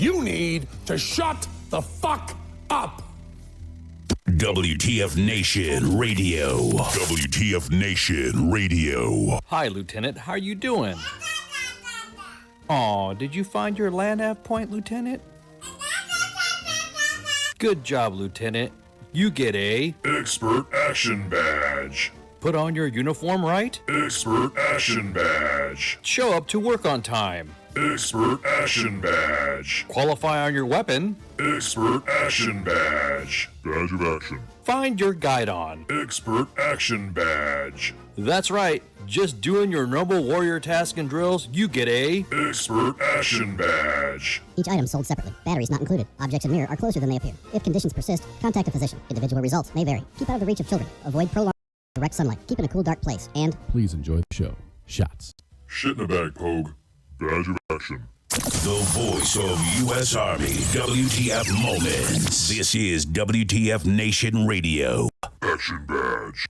You need to shut the fuck up. WTF Nation Radio. WTF Nation Radio. Hi, Lieutenant. How are you doing? Aw, did you find your land nav point, Lieutenant? Good job, Lieutenant. You get a Expert Action Badge. put on your uniform right, Expert Action Badge. show up to work on time, Expert Action Badge. qualify on your weapon, Expert Action Badge. Badge of Action. find your guide on. Expert Action Badge. That's right. Just doing your noble warrior task and drills, you get a Expert Action Badge. Each item sold separately. Batteries not included. Objects in mirror are closer than they appear. If conditions persist, contact a physician. Individual results may vary. Keep out of the reach of children. Avoid prolonged direct sunlight. Keep in a cool, dark place. And Please enjoy the show. Shots. Shit in a bag, Pogue. Badge of Action. The voice of U.S. Army. WTF Moments. This is WTF Nation Radio. Action Badge.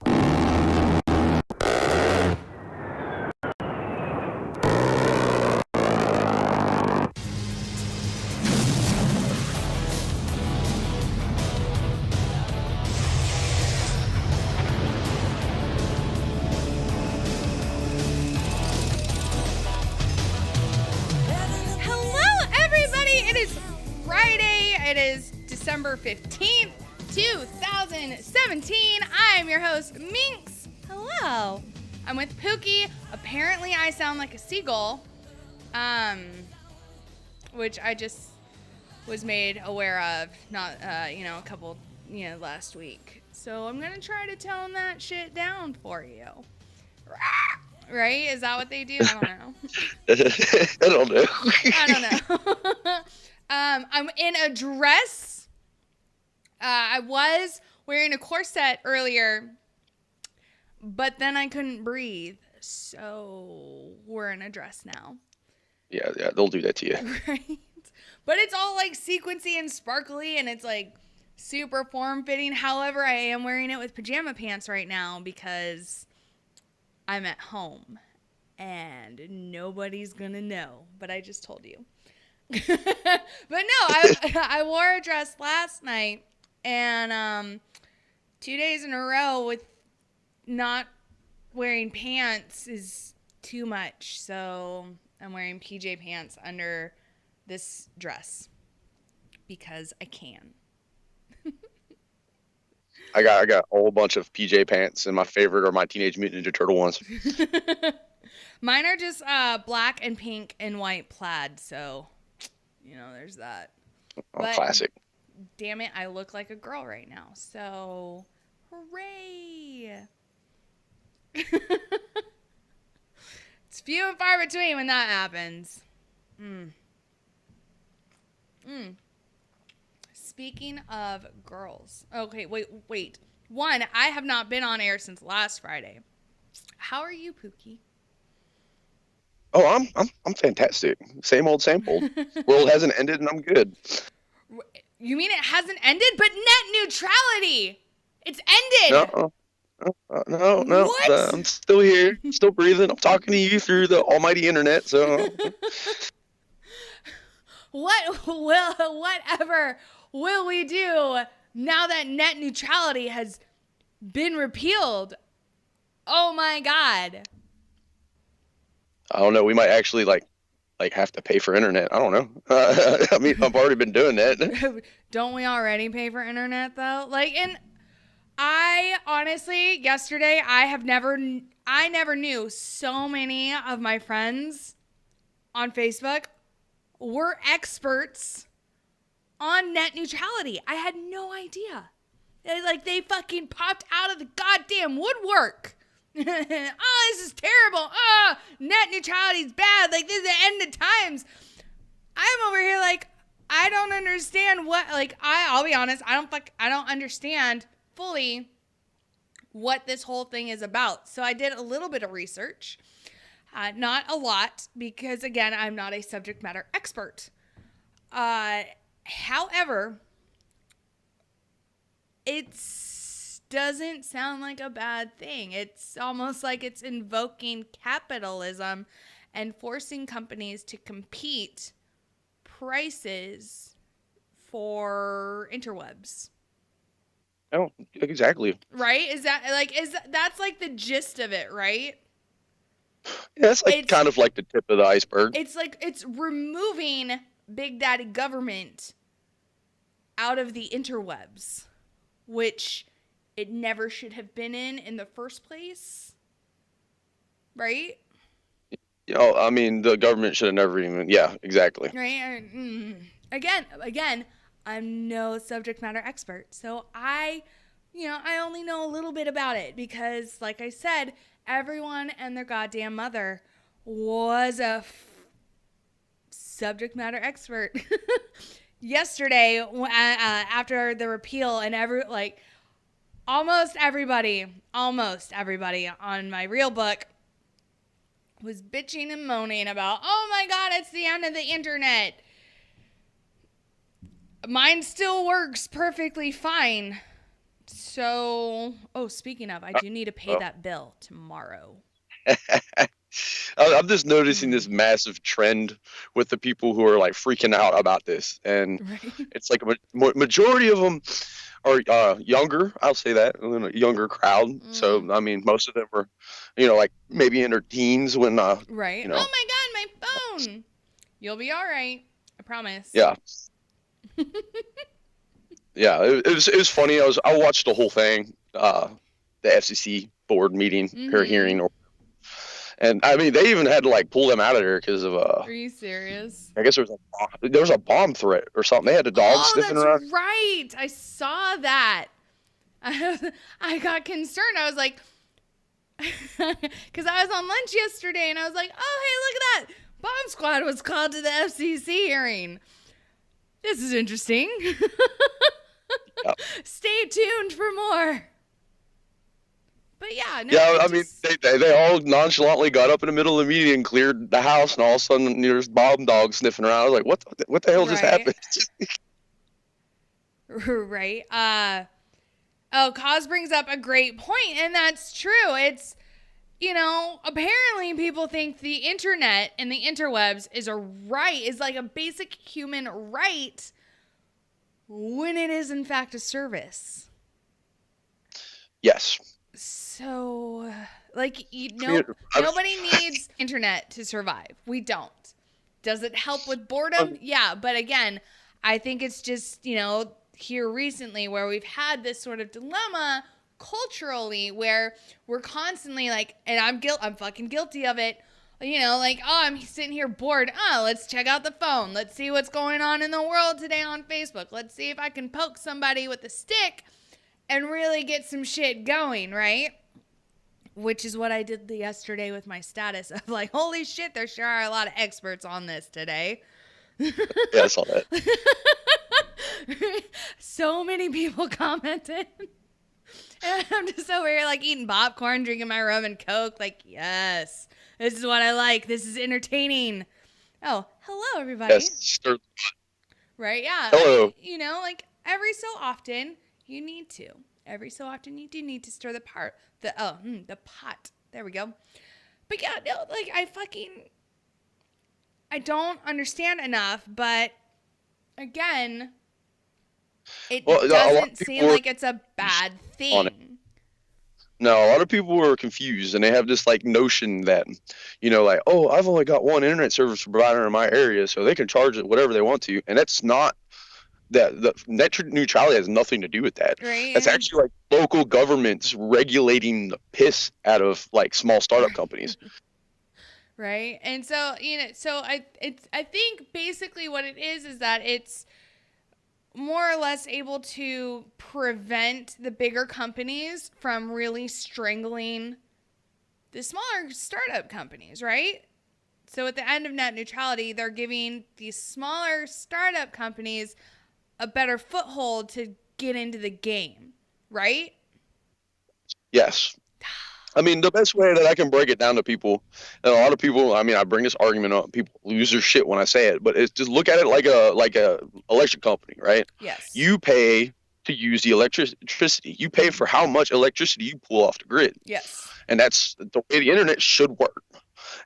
December 15th, 2017. I'm your host, Minx. Hello. I'm with Pookie. Apparently, I sound like a seagull, which I just was made aware of last week. So I'm going to try to tone that shit down for you. Right? Is that what they do? I don't know. I don't know. I'm in a dress. I was wearing a corset earlier, but then I couldn't breathe, so we're in a dress now. Yeah, they'll do that to you. Right? But it's all like sequency and sparkly, and it's like super form-fitting. However, I am wearing it with pajama pants right now because I'm at home, and nobody's gonna know, but I just told you. But no, I wore a dress last night, and 2 days in a row with not wearing pants is too much, so I'm wearing PJ pants under this dress because I can. I got a whole bunch of PJ pants, and my favorite are my Teenage Mutant Ninja Turtle ones. Mine are just black and pink and white plaid, so there's that. Oh, but, classic. Damn it, I look like a girl right now. So, hooray. It's few and far between when that happens. Speaking of girls. Okay, wait. One, I have not been on air since last Friday. How are you, Pookie? Oh, I'm fantastic. Same old. World hasn't ended, and I'm good. You mean it hasn't ended? But net neutrality! It's ended! No. What? I'm still here, still breathing. I'm talking to you through the almighty internet, so... Whatever will we do now that net neutrality has been repealed? Oh my God. I don't know. We might actually like have to pay for internet. I don't know. I mean, I've already been doing that. Don't we already pay for internet though? And I honestly, yesterday, I never knew so many of my friends on Facebook were experts on net neutrality. I had no idea. They fucking popped out of the goddamn woodwork. Oh, this is terrible. Oh, net neutrality's bad. This is the end of times. I'm over here I don't understand what, I'll be honest, I don't understand fully what this whole thing is about. So I did a little bit of research. Not a lot, because again, I'm not a subject matter expert. However, doesn't sound like a bad thing. It's almost like it's invoking capitalism and forcing companies to compete prices for interwebs. Oh, exactly. Right? That's like the gist of it, right? Yeah, it's like It's- kind of like the tip of the iceberg. It's like it's removing Big Daddy government out of the interwebs, which it never should have been in the first place. Right? You know, I mean, the government should have never even. Yeah, exactly. Right? Again, I'm no subject matter expert, so I only know a little bit about it because, like I said, everyone and their goddamn mother was a subject matter expert yesterday after the repeal, and almost everybody on my real book was bitching and moaning about, oh my God, it's the end of the internet. Mine still works perfectly fine. So, speaking of, I do need to pay that bill tomorrow. I'm just noticing this massive trend with the people who are like freaking out about this, and it's like a majority of them are younger. I'll say that, a younger crowd. So I mean, most of them are, like maybe in their teens when right. Oh my God, my phone! You'll be all right. I promise. Yeah. Yeah, it was funny. I watched the whole thing, the FCC board meeting or hearing, and I mean they even had to like pull them out of there because of Are you serious? I guess there was a bomb threat or something. They had a dog sniffing around. That's right. I saw that. I got concerned. I was like, because I was on lunch yesterday, and I was like, oh hey, look at that! Bomb squad was called to the FCC hearing. This is interesting. Yep. Stay tuned for more. But yeah, no. Yeah, I mean, they all nonchalantly got up in the middle of the meeting and cleared the house, and all of a sudden there's bomb dogs sniffing around. I was like, what the hell just happened? Right. Cause brings up a great point, and that's true. It's, apparently people think the internet and the interwebs is like a basic human right, when it is in fact a service. Yes. So, nobody needs internet to survive. We don't. Does it help with boredom? Yeah, but again, I think it's just, here recently where we've had this sort of dilemma culturally where we're constantly like, and I'm fucking guilty of it. I'm sitting here bored. Let's check out the phone. Let's see what's going on in the world today on Facebook. Let's see if I can poke somebody with a stick and really get some shit going, right? Which is what I did yesterday with my status of like, holy shit, there sure are a lot of experts on this today. Yeah, I saw that. So many people commented. And I'm just over here like eating popcorn, drinking my rum and Coke. Like, yes, this is what I like. This is entertaining. Oh, hello, everybody. Yes. Right, yeah. Hello. Every so often you need to. Every so often you do need to stir the pot. The pot. There we go. But yeah, no, I don't understand enough, but again, it doesn't seem like it's a bad thing. No, a lot of people are confused, and they have this like notion that, like, oh, I've only got one internet service provider in my area, so they can charge it whatever they want to, and that's not. That the net neutrality has nothing to do with that. Right. That's actually like local governments regulating the piss out of like small startup companies. Right. And so, I think basically what it is that it's more or less able to prevent the bigger companies from really strangling the smaller startup companies, right? So at the end of net neutrality, they're giving these smaller startup companies a better foothold to get into the game, right? Yes. I mean, the best way that I can break it down to people, and a lot of people, I mean, I bring this argument up, people lose their shit when I say it, but it's just look at it like a electric company, right? Yes. You pay to use the electricity. You pay for how much electricity you pull off the grid. Yes. And that's the way the internet should work.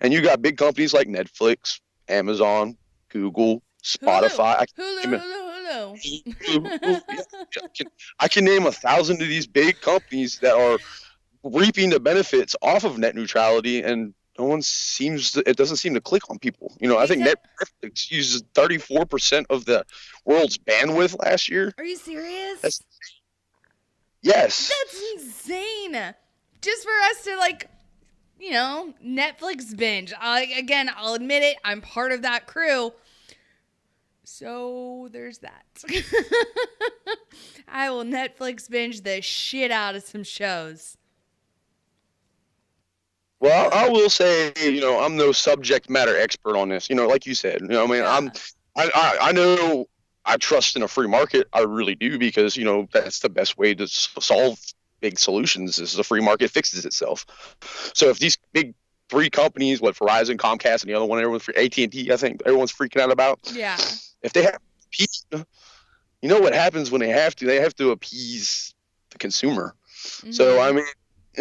And you got big companies like Netflix, Amazon, Google, Spotify. Hulu. I can name 1,000 of these big companies that are reaping the benefits off of net neutrality, and it doesn't seem to click on people. I think Netflix uses 34% of the world's bandwidth last year. Are you serious? Yes. That's insane. Just for us to Netflix binge. Again, I'll admit it. I'm part of that crew. So there's that. I will Netflix binge the shit out of some shows. Well, I will say, I'm no subject matter expert on this. Like you said, I know I trust in a free market. I really do, because, that's the best way to solve big solutions is the free market fixes itself. So if these big three companies, Verizon, Comcast, and the other one, AT&T, I think everyone's freaking out about. Yeah. If they have peace, what happens when they have to? They have to appease the consumer. Mm-hmm. So, I mean,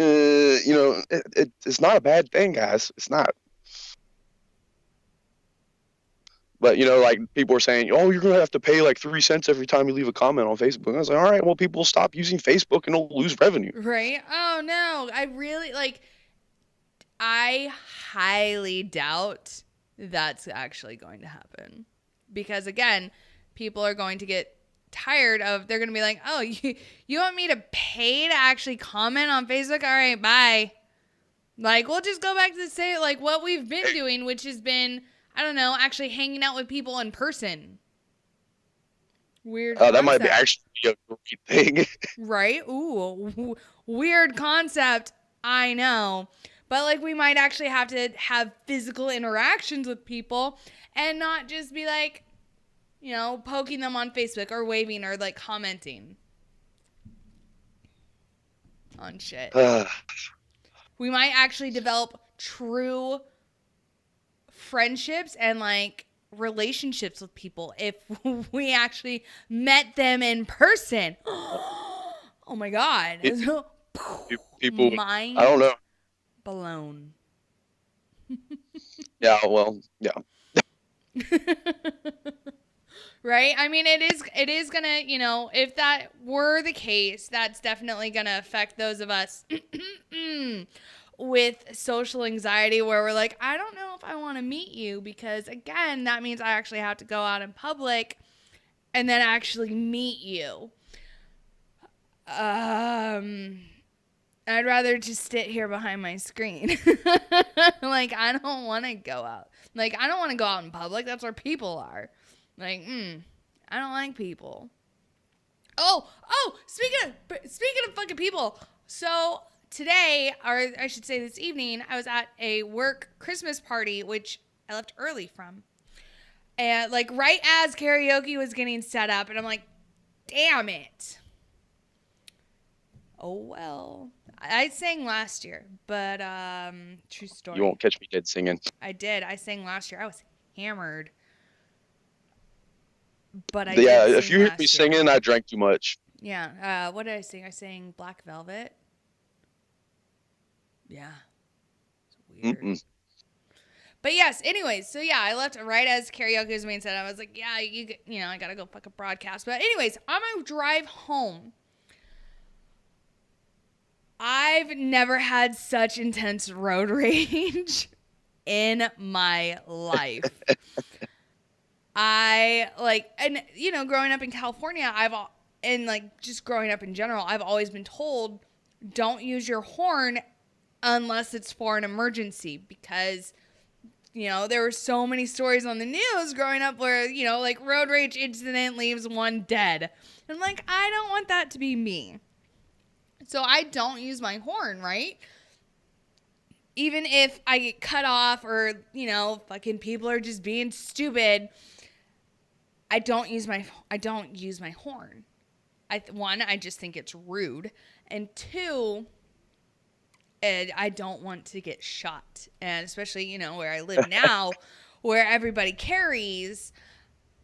it's not a bad thing, guys. It's not. But, like people were saying, oh, you're going to have to pay like 3 cents every time you leave a comment on Facebook. I was like, all right, well, people will stop using Facebook and it'll lose revenue. Right. Oh, no. I highly doubt that's actually going to happen. Because, again, people are going to get tired of, they're going to be like, oh, you want me to pay to actually comment on Facebook? All right, bye. We'll just go back to say what we've been doing, which has been, I don't know, actually hanging out with people in person. Weird concept. That might be actually a great thing. Right? Ooh, weird concept. I know. But we might actually have to have physical interactions with people and not just be poking them on Facebook or waving or commenting on shit. We might actually develop true friendships and relationships with people if we actually met them in person. Oh my God. People, mind I don't know. Blown. Yeah, well, yeah. Right? I mean, it is gonna, if that were the case, that's definitely gonna affect those of us with social anxiety where we're like, I don't know if I want to meet you, because again, that means I actually have to go out in public and then actually meet you. I'd rather just sit here behind my screen. I don't want to go out. I don't want to go out in public. That's where people are. I don't like people. Oh, speaking of fucking people. So today, or I should say this evening, I was at a work Christmas party, which I left early from. And right as karaoke was getting set up, and I'm like, damn it. Oh, well. I sang last year, but true story. You won't catch me dead singing. I did. I sang last year. I was hammered. But if you hear me singing, I drank too much. Yeah. What did I sing? I sang Black Velvet. Yeah. It's weird. Mm-mm. But yes, anyways, so yeah, I left right as karaoke was being said. I was like, yeah, I gotta go fucking broadcast. But anyways, on my drive home, I've never had such intense road rage in my life. Growing up in California, just growing up in general, I've always been told, don't use your horn unless it's for an emergency, because, there were so many stories on the news growing up where, road rage incident leaves one dead. And I'm I don't want that to be me. So I don't use my horn, right? Even if I get cut off or, fucking people are just being stupid, I don't use my horn. One, I just think it's rude. And two, I don't want to get shot. And especially, where I live now, where everybody carries,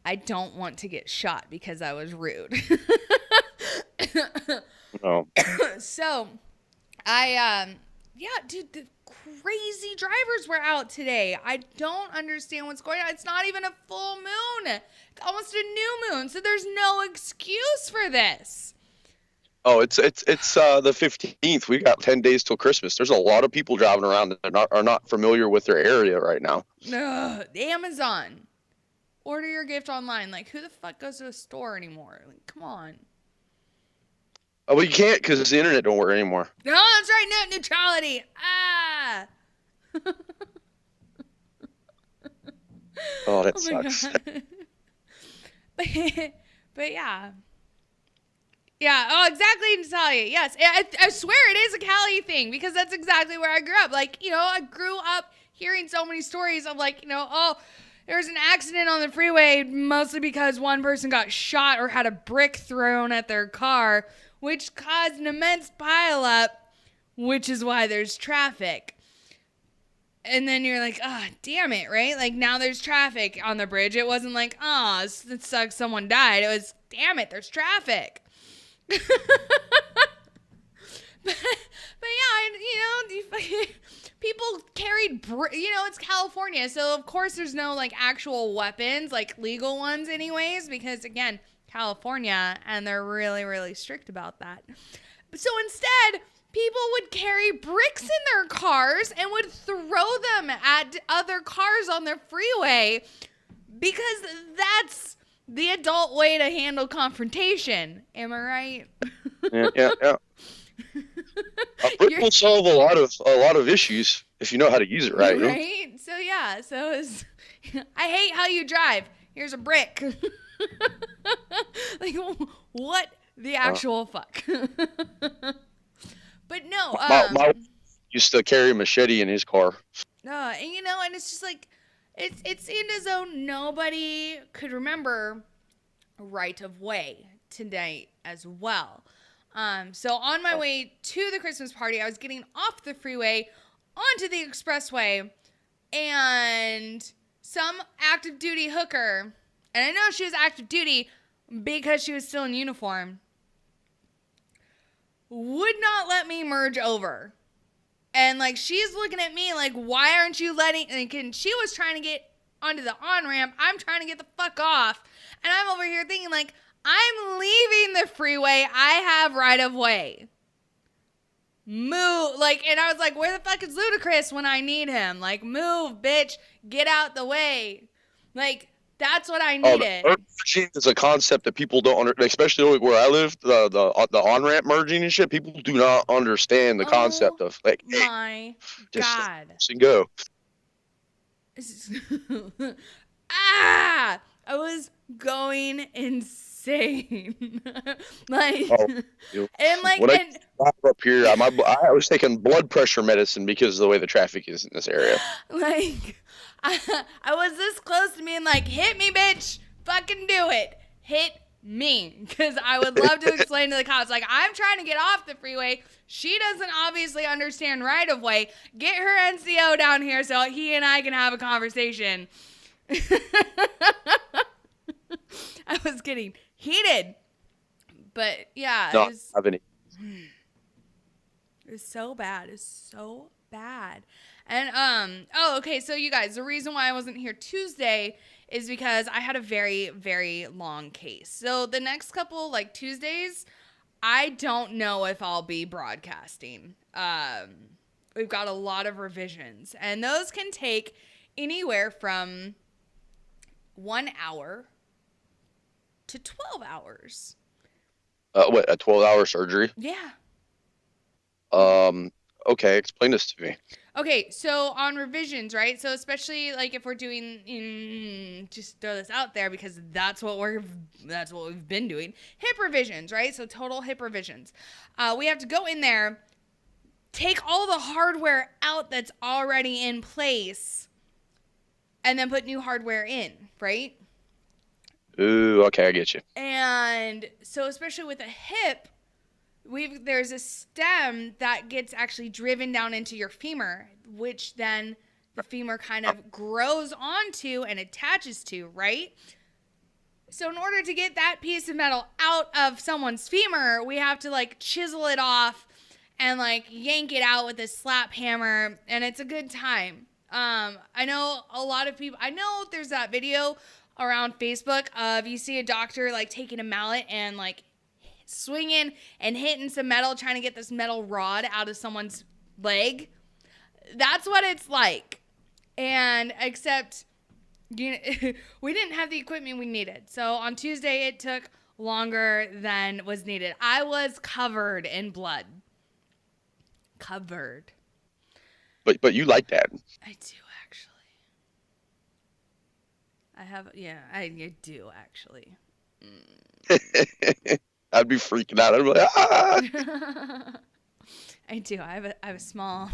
I don't want to get shot because I was rude. Oh. So, dude, the crazy drivers were out today. I don't understand what's going on. It's not even a full moon. It's almost a new moon. So there's no excuse for this. Oh, it's the 15th. We got 10 days till Christmas. There's a lot of people driving around that are not familiar with their area right now. Amazon. Order your gift online. Like, who the fuck goes to a store anymore? Like, come on. Oh, well, you can't because the internet don't work anymore. No, that's right. Net neutrality. Ah. Oh, that sucks. But yeah. Yeah. Oh, exactly, Natalia. Yes. I swear it is a Cali thing because that's exactly where I grew up. Like, I grew up hearing so many stories of like, oh, there was an accident on the freeway mostly because one person got shot or had a brick thrown at their car, which caused an immense pileup, which is why there's traffic. And then you're like, damn it, right? Like, now there's traffic on the bridge. It wasn't like, it sucks someone died. It was, damn it, there's traffic. but yeah, people carried, it's California. So, of course, there's no, like, actual weapons, like, legal ones anyways, because, again, California, and they're really, really strict about that. So instead, people would carry bricks in their cars and would throw them at other cars on the freeway because that's the adult way to handle confrontation. Am I right? Yeah. A brick will solve a lot of issues if you know how to use it right. Right? So yeah, I hate how you drive. Here's a brick. Like, what the actual fuck? But no, my used to carry a machete in his car. and it's just like, it seemed as though nobody could remember right of way tonight as well. So on my way to the Christmas party, I was getting off the freeway onto the expressway, and some active duty hooker, and I know she was active duty because she was still in uniform, would not let me merge over. And like, she's looking at me like, why aren't you letting, and she was trying to get onto the on-ramp. I'm trying to get the fuck off. And I'm over here thinking like, I'm leaving the freeway. I have right of way. Move. Like, and I was like, where the fuck is Ludacris when I need him? Like, move, bitch. Get out the way. Like, that's what I needed. Merging is a concept that people don't understand, especially where I live. The on-ramp merging and shit. People do not understand the concept of like, my God. Just go. I was going insane. Like, and like, when and I up here, I was taking blood pressure medicine because of the way the traffic is in this area. Like, I was this close to being like, hit me, bitch. Fucking do it. Hit me. Because I would love to explain to the cops, like, I'm trying to get off the freeway. She doesn't obviously understand right of way. Get her NCO down here so he and I can have a conversation. I was getting heated. But yeah, Not having it. It was so bad. It's so bad. And okay, so you guys, the reason why I wasn't here Tuesday is because I had a very, very long case. So the next couple like Tuesdays, I don't know if I'll be broadcasting. We've got a lot of revisions, and those can take anywhere from 1 hour to 12 hours. What, a 12-hour surgery? Yeah. Okay, explain this to me. Okay, so on revisions, right? So especially like if we're doing, just throw this out there because that's what we've been doing. Hip revisions, right? So total hip revisions. We have to go in there, take all the hardware out that's already in place, and then put new hardware in, right? Ooh, okay, I get you. And so especially with a hip, there's a stem that gets actually driven down into your femur, which then the femur kind of grows onto and attaches to, right? So in order to get that piece of metal out of someone's femur, we have to like chisel it off and like yank it out with a slap hammer, and it's a good time. I know a lot of people, I know there's that video around Facebook of you see a doctor like taking a mallet and like swinging and hitting some metal, trying to get this metal rod out of someone's leg. That's what it's like. And except we didn't have the equipment we needed. So on Tuesday, it took longer than was needed. I was covered in blood. Covered. But you like that. I do, actually. I do, actually. I'd be freaking out. I'd be like, ah! I do. I have a small,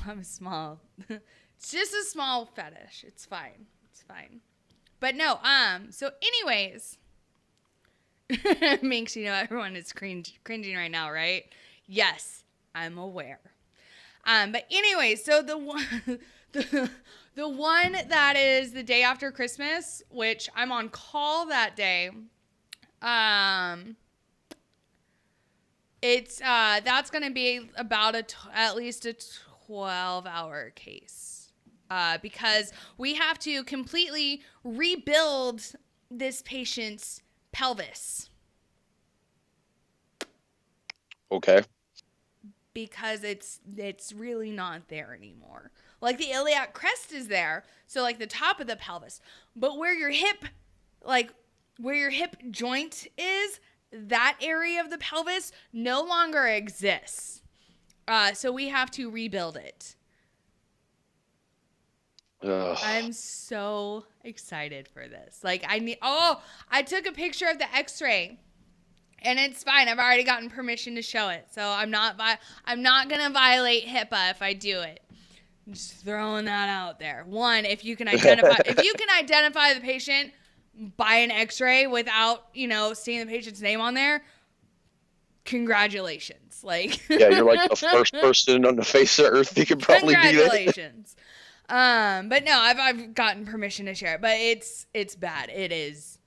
it's just a small fetish. It's fine. It's fine. But no, so anyways, Minx, you know everyone is cringing right now, right? Yes, I'm aware. But anyways, so the one that is the day after Christmas, which I'm on call that day, it's that's going to be about at least a 12-hour case, because we have to completely rebuild this patient's pelvis. Okay. Because it's really not there anymore. Like the iliac crest is there, so like the top of the pelvis, but where your hip joint is, that area of the pelvis no longer exists. So we have to rebuild it. Ugh. I'm so excited for this. Like I took a picture of the x-ray. And it's fine. I've already gotten permission to show it. So I'm not going to violate HIPAA if I do it. I'm just throwing that out there. One, if you can identify the patient by an x-ray without, seeing the patient's name on there, congratulations. Like yeah, you're like the first person on the face of earth who could probably do that. Congratulations. But no, I've gotten permission to share it, but it's bad. It is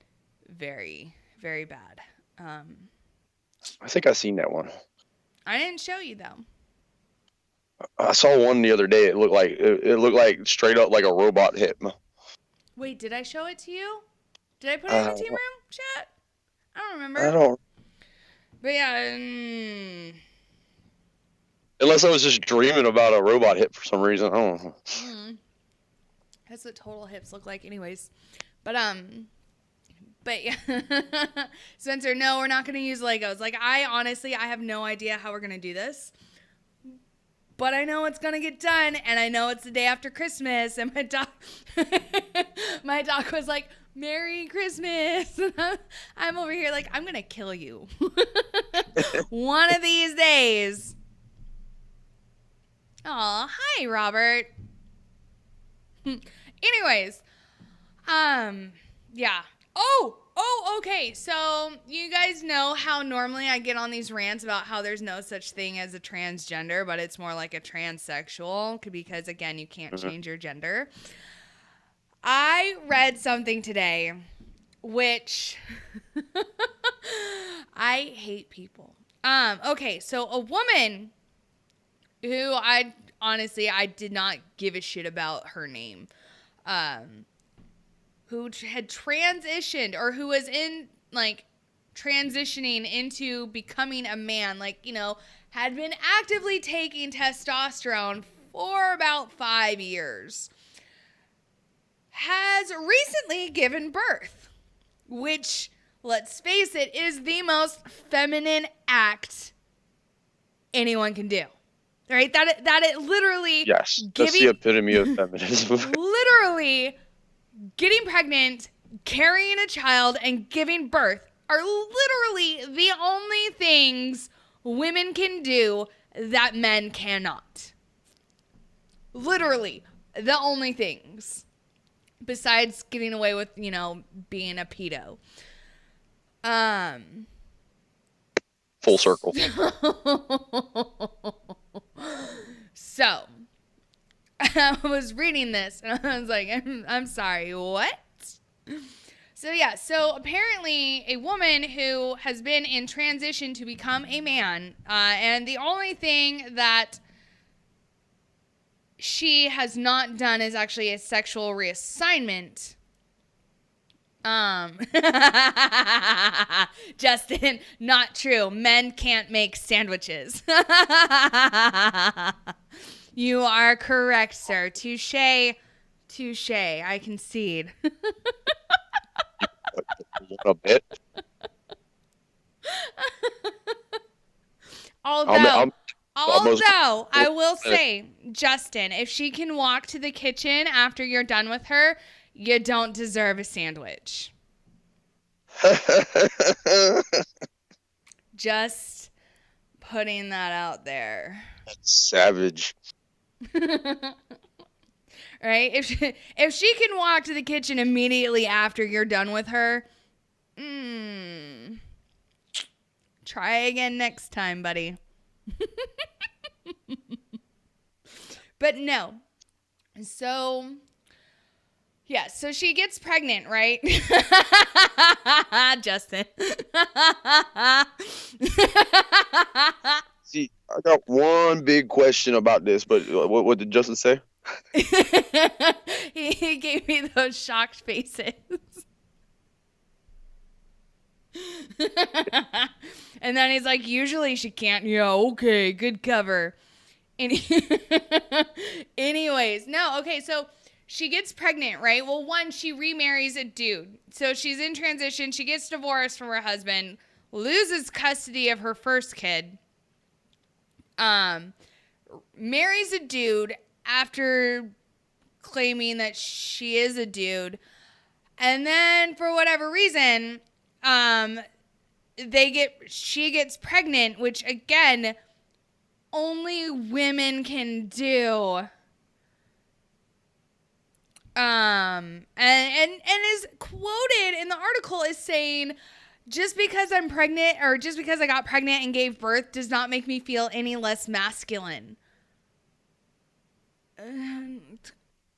very, very bad. I think I seen that one. I didn't show you though. I saw one the other day. It looked like straight up like a robot hip. Wait, did I show it to you? Did I put it in the team room chat? I don't remember. I don't. But yeah. Unless I was just dreaming about a robot hip for some reason. I don't know. That's what total hips look like, anyways. But yeah. Spencer, no, we're not going to use Legos. Like, I have no idea how we're going to do this. But I know it's going to get done, and I know it's the day after Christmas, and my doc was like, Merry Christmas. I'm over here like, I'm going to kill you. One of these days. Aw, hi, Robert. Anyways, yeah. Oh, okay. So you guys know how normally I get on these rants about how there's no such thing as a transgender, but it's more like a transsexual because, again, you can't change your gender. I read something today, which I hate people. Okay, so a woman who I did not give a shit about her name, who had transitioned or who was in like transitioning into becoming a man, had been actively taking testosterone for about 5 years, has recently given birth, which, let's face it, is the most feminine act anyone can do. Right? That it literally... Yes, that's the epitome of feminism. Literally... getting pregnant, carrying a child, and giving birth are literally the only things women can do that men cannot. Literally, the only things. Besides getting away with, being a pedo. Full circle. So... I was reading this and I was like, I'm sorry, what? So apparently a woman who has been in transition to become a man, and the only thing that she has not done is actually a sexual reassignment. Justin, not true. Men can't make sandwiches. You are correct, sir. Touche. Touche. I concede. A bit. Although almost- I will say, Justin, if she can walk to the kitchen after you're done with her, you don't deserve a sandwich. Just putting that out there. That's savage. Right? If she can walk to the kitchen immediately after you're done with her, try again next time, buddy. But no. So, yeah, so she gets pregnant, right? Justin. See, I got one big question about this, but what did Justin say? He gave me those shocked faces. And then he's like, usually she can't. Yeah, okay, good cover. Anyways, no, okay, so she gets pregnant, right? Well, one, she remarries a dude. So she's in transition. She gets divorced from her husband, loses custody of her first kid, marries a dude after claiming that she is a dude. And then for whatever reason, she gets pregnant, which again, only women can do. And is quoted in the article as saying, just because I'm pregnant or just because I got pregnant and gave birth does not make me feel any less masculine.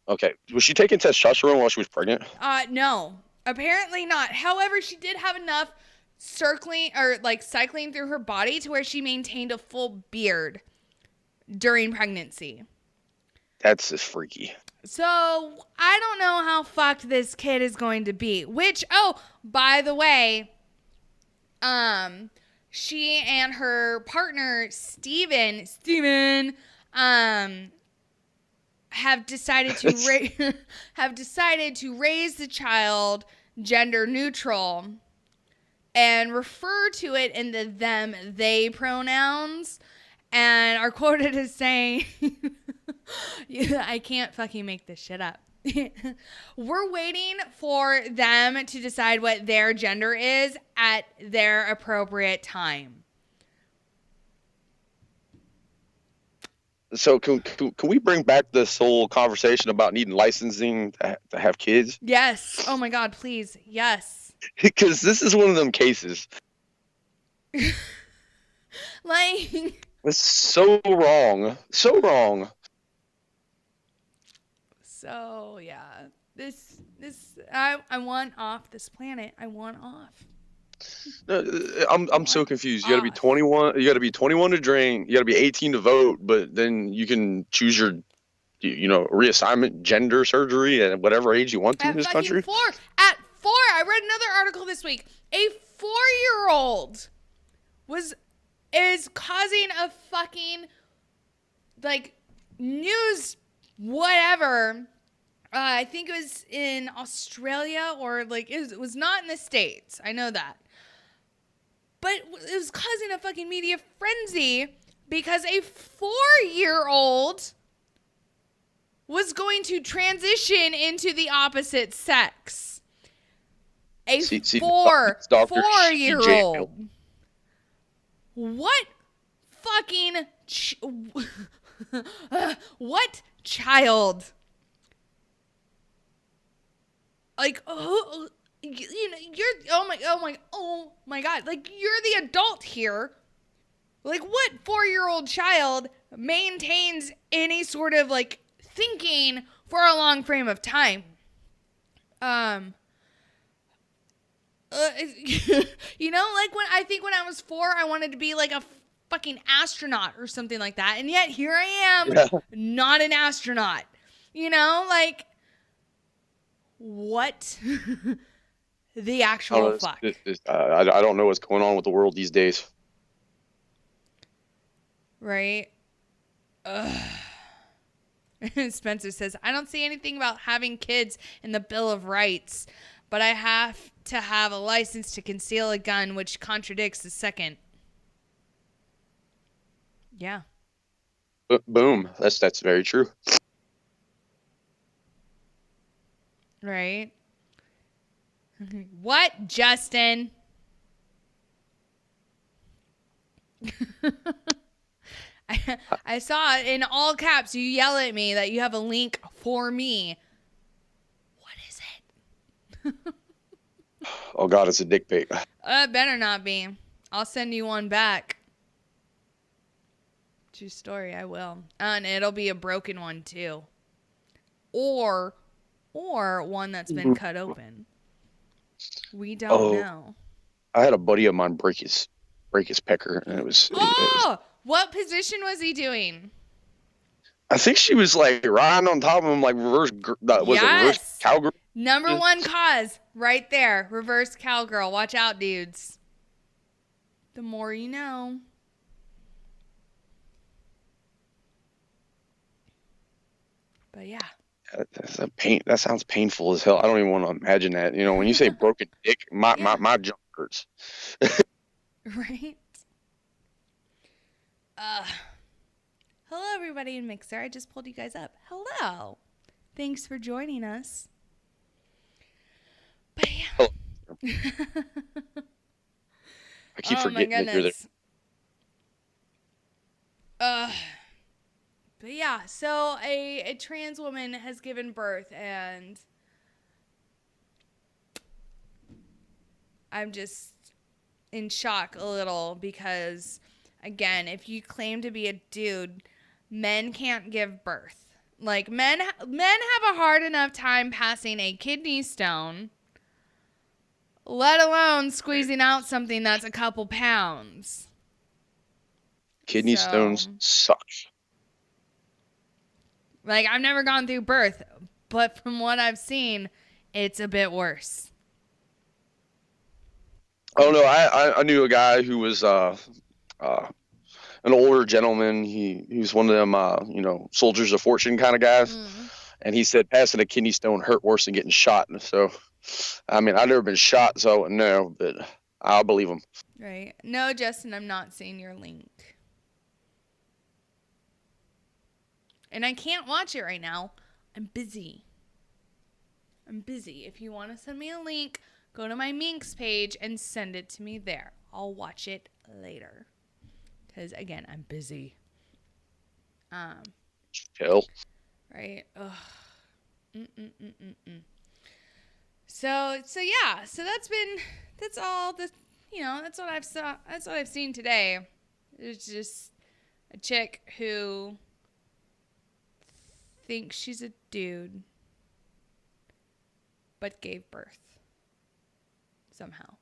Okay, was she taking testosterone while she was pregnant? No, apparently not. However, she did have enough cycling through her body to where she maintained a full beard during pregnancy. That's just freaky. So I don't know how fucked this kid is going to be. Which, oh, by the way, she and her partner Steven, have decided to raise the child gender neutral and refer to it in the them they pronouns, and are quoted as saying, I can't fucking make this shit up. We're waiting for them to decide what their gender is at their appropriate time. So can we bring back this whole conversation about needing licensing to have kids? Yes. Oh my God, please. Yes. Because this is one of them cases. Like, it's so wrong. So wrong. So yeah. This I want off this planet. I want off. No, I'm so confused. You got to be 21. You got to be 21 to drink. You got to be 18 to vote. But then you can choose your, reassignment, gender surgery at whatever age you want to in this country. At 4, I read another article this week. A 4-year-old is causing a fucking news whatever. I think it was in Australia or it was not in the States. I know that. But it was causing a fucking media frenzy because a 4-year-old was going to transition into the opposite sex. A 4-year-old. What fucking what child? You're oh my God, you're the adult here. What 4-year-old child maintains any sort of thinking for a long frame of time? you know, like when I was 4, I wanted to be like a fucking astronaut or something like that. And yet here I am, not an astronaut. You know, like what the actual fuck? I don't know what's going on with the world these days. Right? Ugh. Spencer says, I don't see anything about having kids in the Bill of Rights, but I have to have a license to conceal a gun, which contradicts the second. Yeah. Boom. That's very true. Right? What, Justin? I saw it in all caps. You yell at me that you have a link for me. What is it? Oh God, it's a dick pic. Better not be. I'll send you one back. True story, I will. And it'll be a broken one too. Or one that's been cut open. We don't know. I had a buddy of mine break his pecker, and it was. What position was he doing? I think she was like riding on top of him, like reverse. Was it reverse cowgirl? Number one cause, right there. Reverse cowgirl. Watch out, dudes. The more you know. But yeah. That's a pain. That sounds painful as hell. I don't even want to imagine that. You know, when you say broken dick, my junk hurts. Right. Hello, everybody in Mixer. I just pulled you guys up. Hello. Thanks for joining us. But yeah. I keep forgetting that you're there. But yeah, so a trans woman has given birth, and I'm just in shock a little because, again, if you claim to be a dude, men can't give birth. Like, men have a hard enough time passing a kidney stone, let alone squeezing out something that's a couple pounds. Kidney stones suck. Like, I've never gone through birth, but from what I've seen, it's a bit worse. Oh no, I knew a guy who was an older gentleman. He was one of them soldiers of fortune kind of guys, and he said passing a kidney stone hurt worse than getting shot. And so, I mean, I've never been shot, so I wouldn't know, but I'll believe him. Right? No, Justin, I'm not seeing your link. And I can't watch it right now. I'm busy. If you want to send me a link, go to my Minx page and send it to me there. I'll watch it later. Because, again, I'm busy. Hell. Right? Ugh. So yeah. So that's all the, that's what I've seen today. It's just a chick who thinks she's a dude, but gave birth somehow.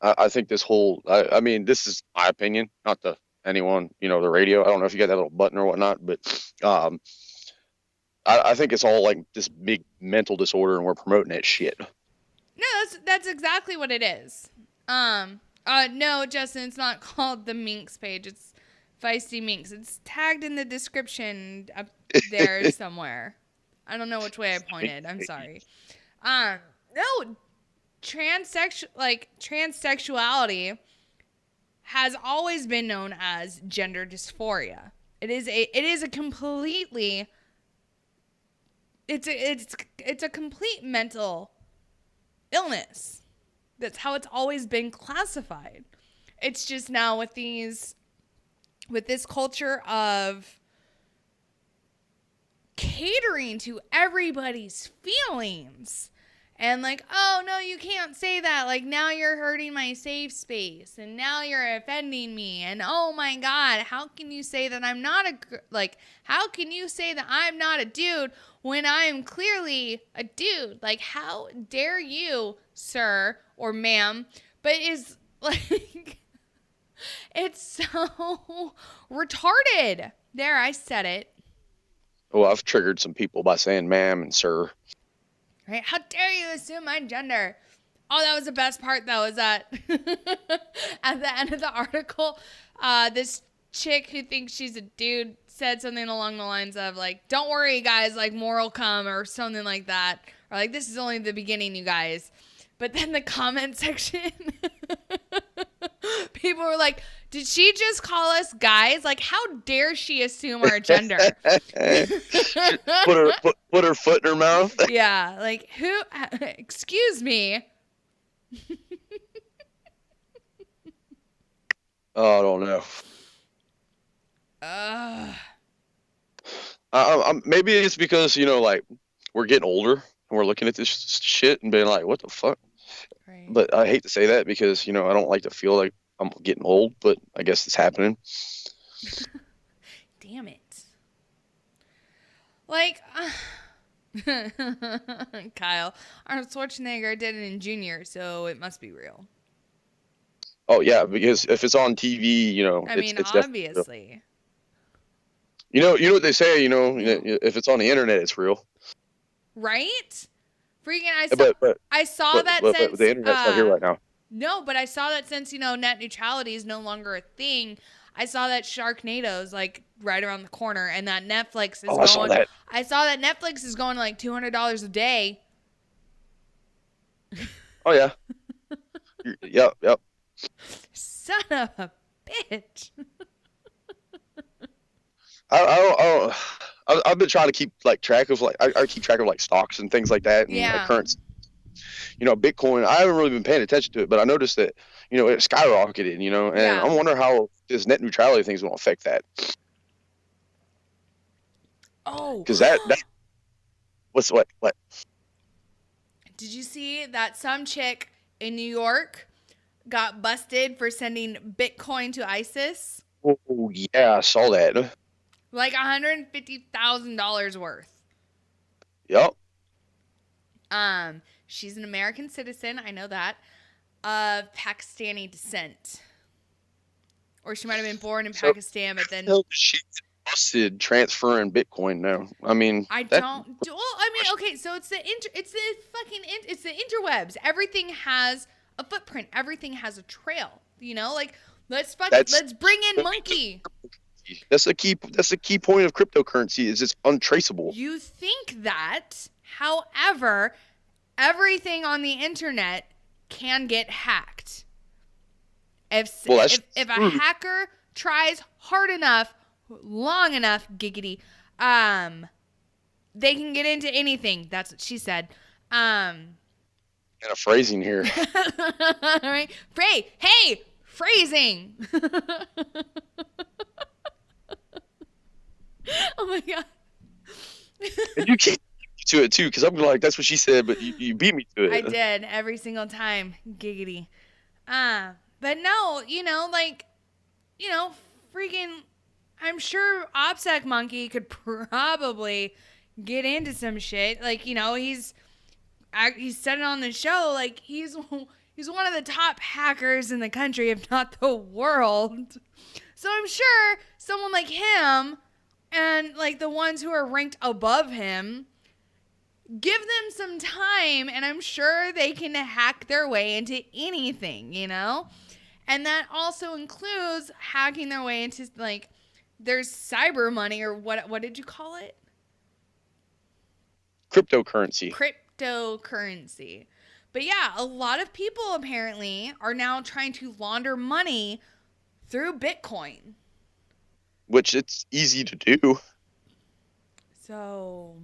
I think this whole, I mean, this is my opinion, not to anyone, the radio. I don't know if you got that little button or whatnot, but I think it's all like this big mental disorder, and we're promoting that shit. No, that's exactly what it is. No, Justin, it's not called the Minx page. It's Feisty Minx. It's tagged in the description up there somewhere. I don't know which way I pointed. I'm sorry. No, transsexuality has always been known as gender dysphoria. It's a complete mental illness. That's how it's always been classified. It's just now with this culture of catering to everybody's feelings and like, oh no, you can't say that, like now you're hurting my safe space and now you're offending me, and oh my god, how can you say that I'm not a dude when I am clearly a dude. Like, how dare you, sir or ma'am? But is like, it's so retarded. There, I said it. Well, I've triggered some people by saying ma'am and sir. Right? How dare you assume my gender? Oh, that was the best part, though, is that at the end of the article, this chick who thinks she's a dude said something along the lines of, like, don't worry, guys, like, more will come, or something like that. Or, like, this is only the beginning, you guys. But then the comment section, people were like, did she just call us guys? Like, how dare she assume our gender? put her foot in her mouth. Yeah, like, who, excuse me. Oh, I don't know. Maybe it's because, like, we're getting older and we're looking at this shit and being like, what the fuck? Right. But I hate to say that because, I don't like to feel like I'm getting old, but I guess it's happening. Damn it. Like, Kyle, Arnold Schwarzenegger did it in Junior, so it must be real. Oh, yeah, because if it's on TV, I it's mean, definitely real. obviously. You know what they say, if it's on the internet, it's real. Right? Freaking, I saw but, that but since the internet's not here right now. No, but I saw that since, net neutrality is no longer a thing. I saw that Sharknado's like right around the corner, and that Netflix is going. I saw that. I saw that Netflix is going to like $200 a day. Oh yeah. Yep. Son of a bitch. I've been trying to keep track of I keep track of stocks and things like that and Yeah. currency. Bitcoin. I haven't really been paying attention to it, but I noticed that it skyrocketed. And Yeah. I'm wondering how this net neutrality thing is going to affect that. Oh. Because that what? Did you see that some chick in New York got busted for sending Bitcoin to ISIS? Oh yeah, I saw that. Like $150,000 worth. Yep. She's an American citizen, I know that, of Pakistani descent. Or she might have been born in Pakistan, but then She busted transferring Bitcoin now. I mean, okay, so it's the interwebs. Everything has a footprint. Everything has a trail. Let's bring in Monkey. That's a key point of cryptocurrency is it's untraceable. You think that, however, everything on the internet can get hacked. If a hacker tries hard enough, long enough, giggity, they can get into anything. That's what she said. Kind of phrasing here. All right. Hey, phrasing. Oh my God. And you keep to it too, because I'm like, that's what she said, but you beat me to it. I did every single time. Giggity. But no, freaking, I'm sure OPSEC Monkey could probably get into some shit. Like, he's said it on the show, like, he's one of the top hackers in the country, if not the world. So I'm sure someone like him and, like, the ones who are ranked above him, give them some time, and I'm sure they can hack their way into anything, And that also includes hacking their way into, like, there's cyber money, or what did you call it? Cryptocurrency. But yeah, a lot of people apparently are now trying to launder money through Bitcoin. Which it's easy to do. So,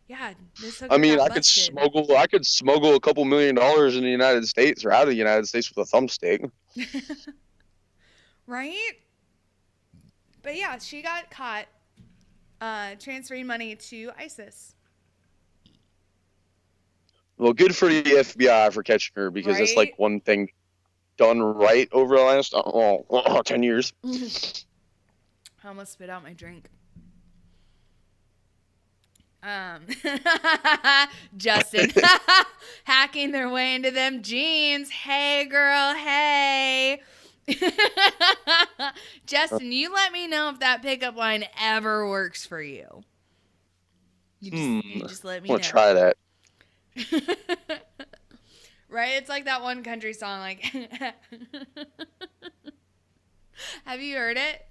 yeah, I mean, I could smuggle a couple $1 million in the United States or out of the United States with a thumbstick. Right? But yeah, she got caught transferring money to ISIS. Well, good for the FBI for catching her, because it's like one thing done right over the last 10 years. I almost spit out my drink. Justin, hacking their way into them jeans. Hey, girl, hey. Justin, you let me know if that pickup line ever works for you. You just let me know. I'm gonna try that. Right? It's like that one country song, like. Have you heard it?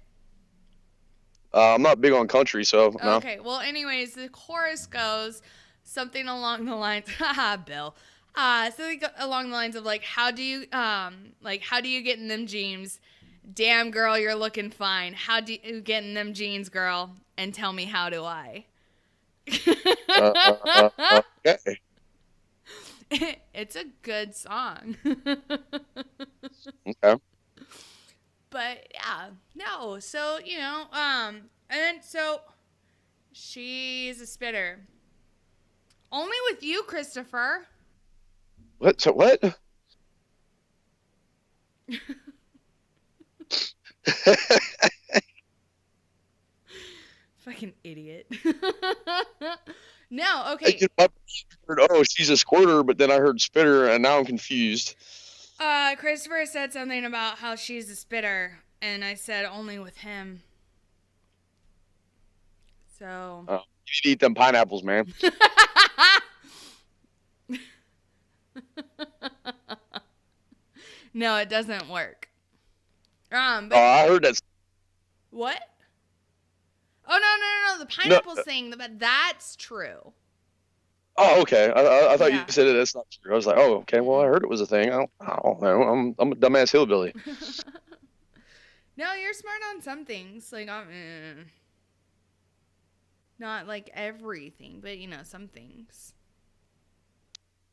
I'm not big on country, so no. Okay, well, anyways, the chorus goes something along the lines, haha, Bill. Something along the lines of like, how do you get in them jeans? Damn, girl, you're looking fine. How do you get in them jeans, girl? And tell me, how do I? Okay. It's a good song. Okay. But yeah, no. So and so she's a spitter. Only with you, Christopher. What? So what? Fucking idiot. No, okay. I heard, oh, she's a squirter, but then I heard spitter, and now I'm confused. Christopher said something about how she's a spitter, and I said only with him. So. Oh, you need to eat them pineapples, man. No, it doesn't work. But I heard that. what? Oh no! The pineapples thing, but that's true. Oh, okay. I thought Yeah. you said it. That's not true. I was like, oh, okay. Well, I heard it was a thing. I don't know. I'm a dumbass hillbilly. No, you're smart on some things. Like, not like everything, but some things.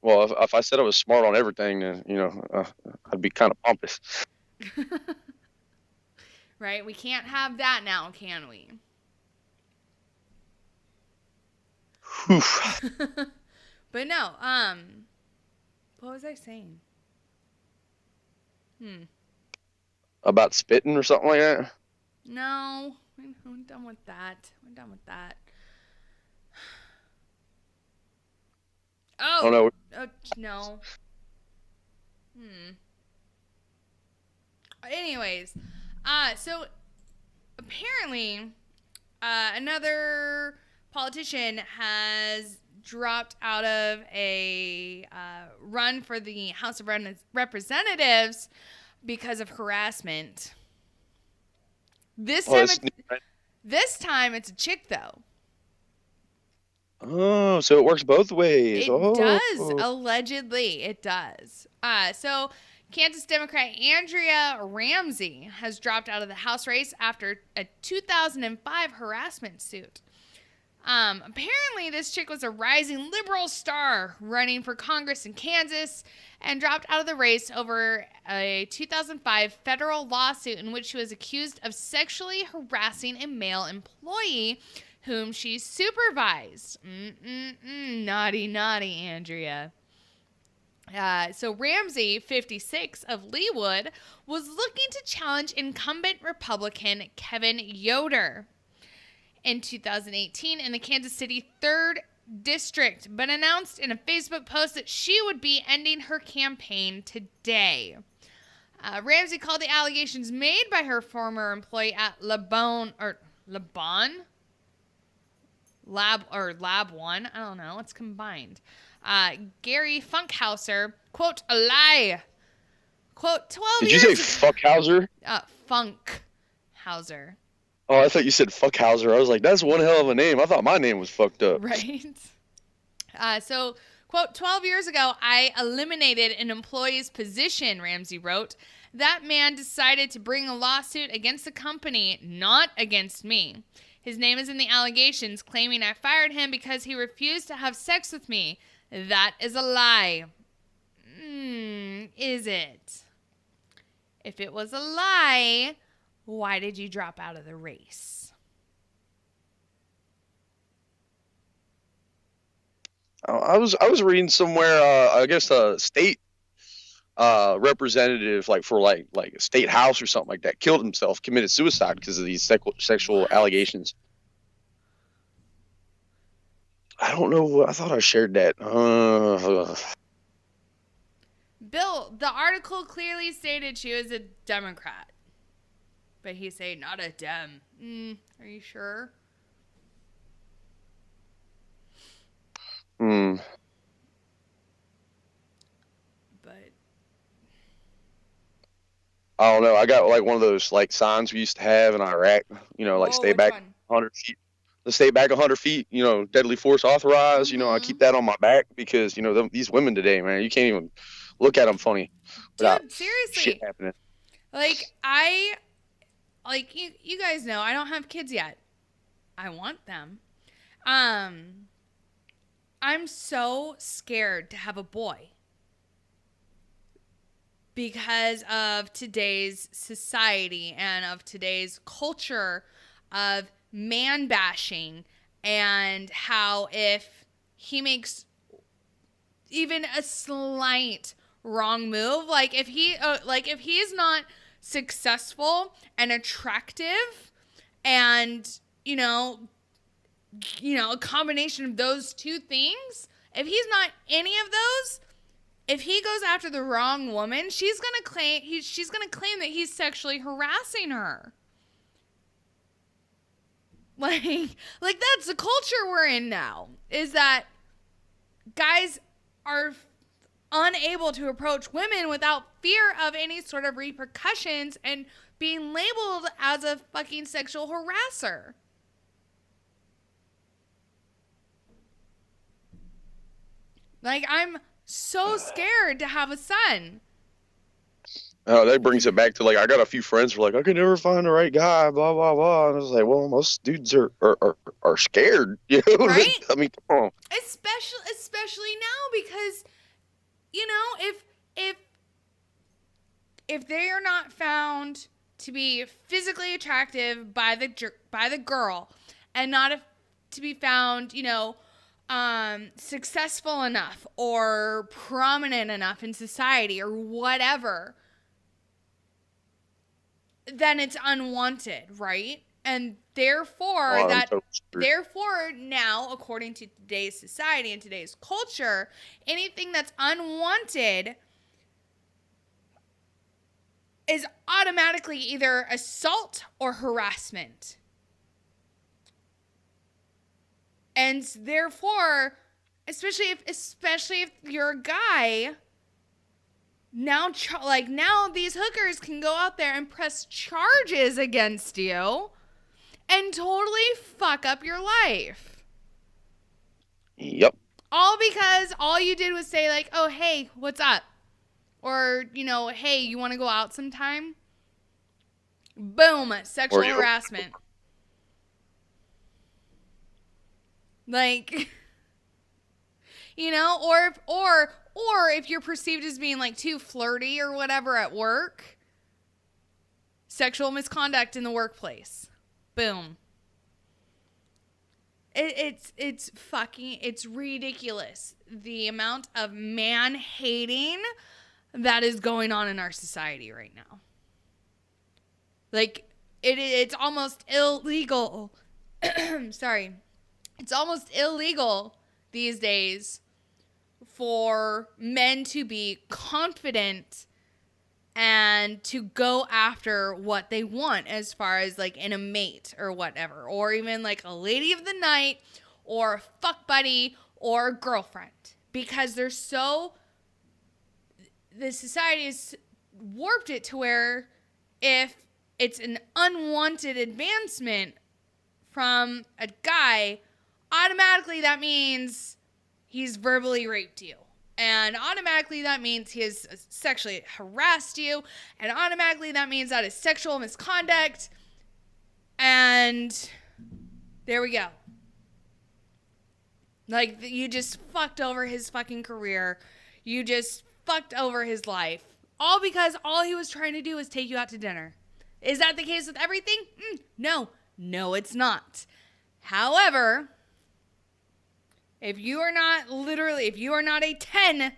Well, if I said I was smart on everything, then I'd be kind of pompous. Right? We can't have that now, can we? But no, what was I saying? About spitting or something like that? No, I'm done with that. Oh, no. No. Anyways, so apparently, another politician has dropped out of a run for the House of Representatives because of harassment. This time it's a chick, though. Oh, so it works both ways. It does, allegedly. It does. So Kansas Democrat Andrea Ramsey has dropped out of the House race after a 2005 harassment suit. Apparently, this chick was a rising liberal star running for Congress in Kansas and dropped out of the race over a 2005 federal lawsuit in which she was accused of sexually harassing a male employee whom she supervised. Naughty, Andrea. So Ramsey, 56, of Leawood, was looking to challenge incumbent Republican Kevin Yoder in 2018 in the Kansas City 3rd District, but announced in a Facebook post that she would be ending her campaign today. Ramsey called the allegations made by her former employee at Lab 1, I don't know, it's combined. Gary Funkhauser, quote, a lie. Quote, 12 Did years... you say Funkhauser? Funkhauser. Oh, I thought you said Fuckhauser. I was like, that's one hell of a name. I thought my name was fucked up. Right. So, quote, 12 years ago, I eliminated an employee's position, Ramsey wrote. That man decided to bring a lawsuit against the company, not against me. His name is in the allegations, claiming I fired him because he refused to have sex with me. That is a lie. Is it? If it was a lie, why did you drop out of the race? I was reading somewhere. I guess a state representative, like for like a state house or something like that, killed himself, committed suicide because of these sexual allegations. I don't know. I thought I shared that. Bill, the article clearly stated she was a Democrat. But he said not a Dem. Are you sure? Hmm. But I don't know. I got like one of those like signs we used to have in Iraq. Like oh, stay which back one? 100 feet. Let's stay back 100 feet. Deadly force authorized. I keep that on my back because these women today, man, you can't even look at them funny without Dude, shit seriously. happening. You guys know I don't have kids yet. I want them. I'm so scared to have a boy because of today's society and of today's culture of man bashing, and how if he makes even a slight wrong move, like if he's not successful and attractive and a combination of those two things, if he's not any of those, if he goes after the wrong woman, she's gonna claim that he's sexually harassing her. Like that's the culture we're in now, is that guys are unable to approach women without fear of any sort of repercussions and being labeled as a fucking sexual harasser. Like, I'm so scared to have a son. That brings it back to like I got a few friends who are like, I could never find the right guy, blah blah blah. And I was like, well, most dudes are scared, Right? I mean, come on. Especially now, because if if they are not found to be physically attractive by the girl, and not to be found, successful enough or prominent enough in society or whatever, then it's unwanted, right? And therefore therefore now, according to today's society and today's culture, anything that's unwanted is automatically either assault or harassment. And therefore, especially if you're a guy, now these hookers can go out there and press charges against you and totally fuck up your life. Yep. All because all you did was say like, "Oh, hey, what's up?" Or, "Hey, you want to go out sometime?" Boom, sexual harassment. Like, or if you're perceived as being like too flirty or whatever at work, sexual misconduct in the workplace. Boom. It's ridiculous the amount of man hating that is going on in our society right now. Like, it's almost illegal. Sorry. It's almost illegal these days for men to be confident and to go after what they want, as far as like in a mate or whatever, or even like a lady of the night or a fuck buddy or a girlfriend, because the society has warped it to where if it's an unwanted advancement from a guy, automatically that means he's verbally raped you. And automatically that means he has sexually harassed you. And automatically that means that is sexual misconduct. And there we go. Like, you just fucked over his fucking career. You just fucked over his life. All because all he was trying to do was take you out to dinner. Is that the case with everything? No. No, it's not. However, if you are not a 10,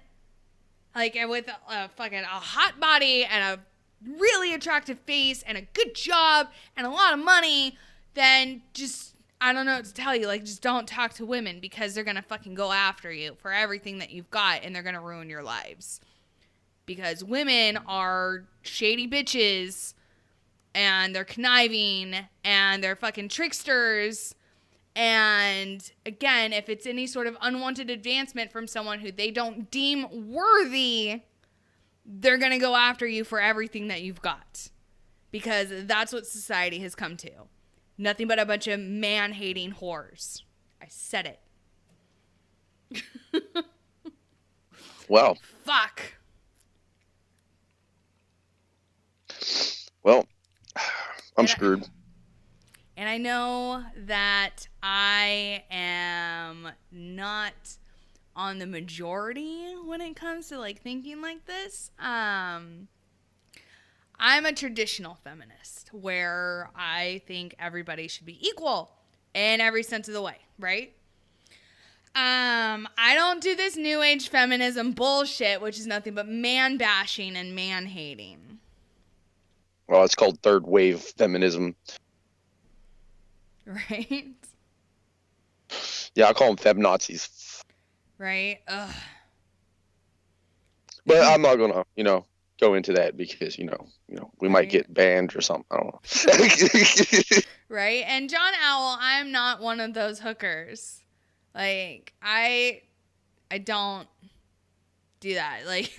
like with a hot body and a really attractive face and a good job and a lot of money, then just I don't know what to tell you. Like, just don't talk to women because they're going to fucking go after you for everything that you've got and they're going to ruin your lives. Because women are shady bitches and they're conniving and they're fucking tricksters. And again, if it's any sort of unwanted advancement from someone who they don't deem worthy, they're going to go after you for everything that you've got. Because that's what society has come to. Nothing but a bunch of man-hating whores. I said it. Well. Fuck. Well, I'm screwed. And I know that I am not on the majority when it comes to like thinking like this. I'm a traditional feminist where I think everybody should be equal in every sense of the way, right? I don't do this new age feminism bullshit, which is nothing but man bashing and man hating. Well, it's called third wave feminism. Right? Yeah, I call them fem Nazis. Right? Ugh. But I'm not gonna, go into that because we might get banned or something. I don't know. Right? And John Owl, I'm not one of those hookers. Like I don't do that. Like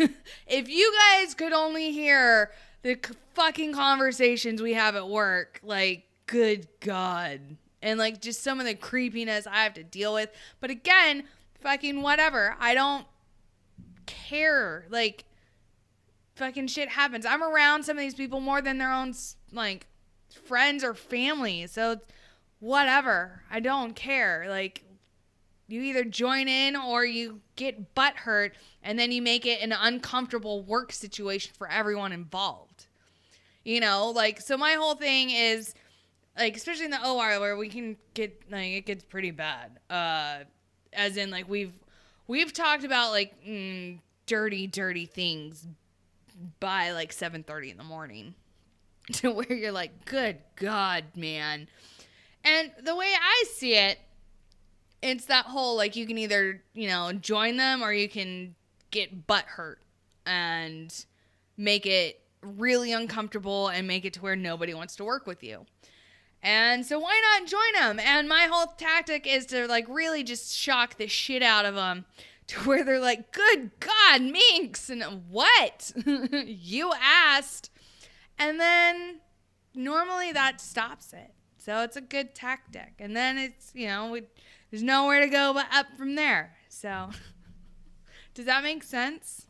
if you guys could only hear the fucking conversations we have at work, like good God. And like just some of the creepiness I have to deal with. But again, fucking whatever. I don't care. Like fucking shit happens. I'm around some of these people more than their own like friends or family. So it's whatever. I don't care. Like you either join in or you get butt hurt and then you make it an uncomfortable work situation for everyone involved. Like so my whole thing is like especially in the OR where we can get like it gets pretty bad. As in like we've talked about like dirty things by like 7:30 in the morning to where you're like, good God, man. And the way I see it, it's that whole like you can either, join them or you can get butt hurt and make it really uncomfortable and make it to where nobody wants to work with you. And so why not join them? And my whole tactic is to like really just shock the shit out of them to where they're like, good God, Minx. And what? You asked. And then normally that stops it. So it's a good tactic. And then it's, there's nowhere to go but up from there. So does that make sense?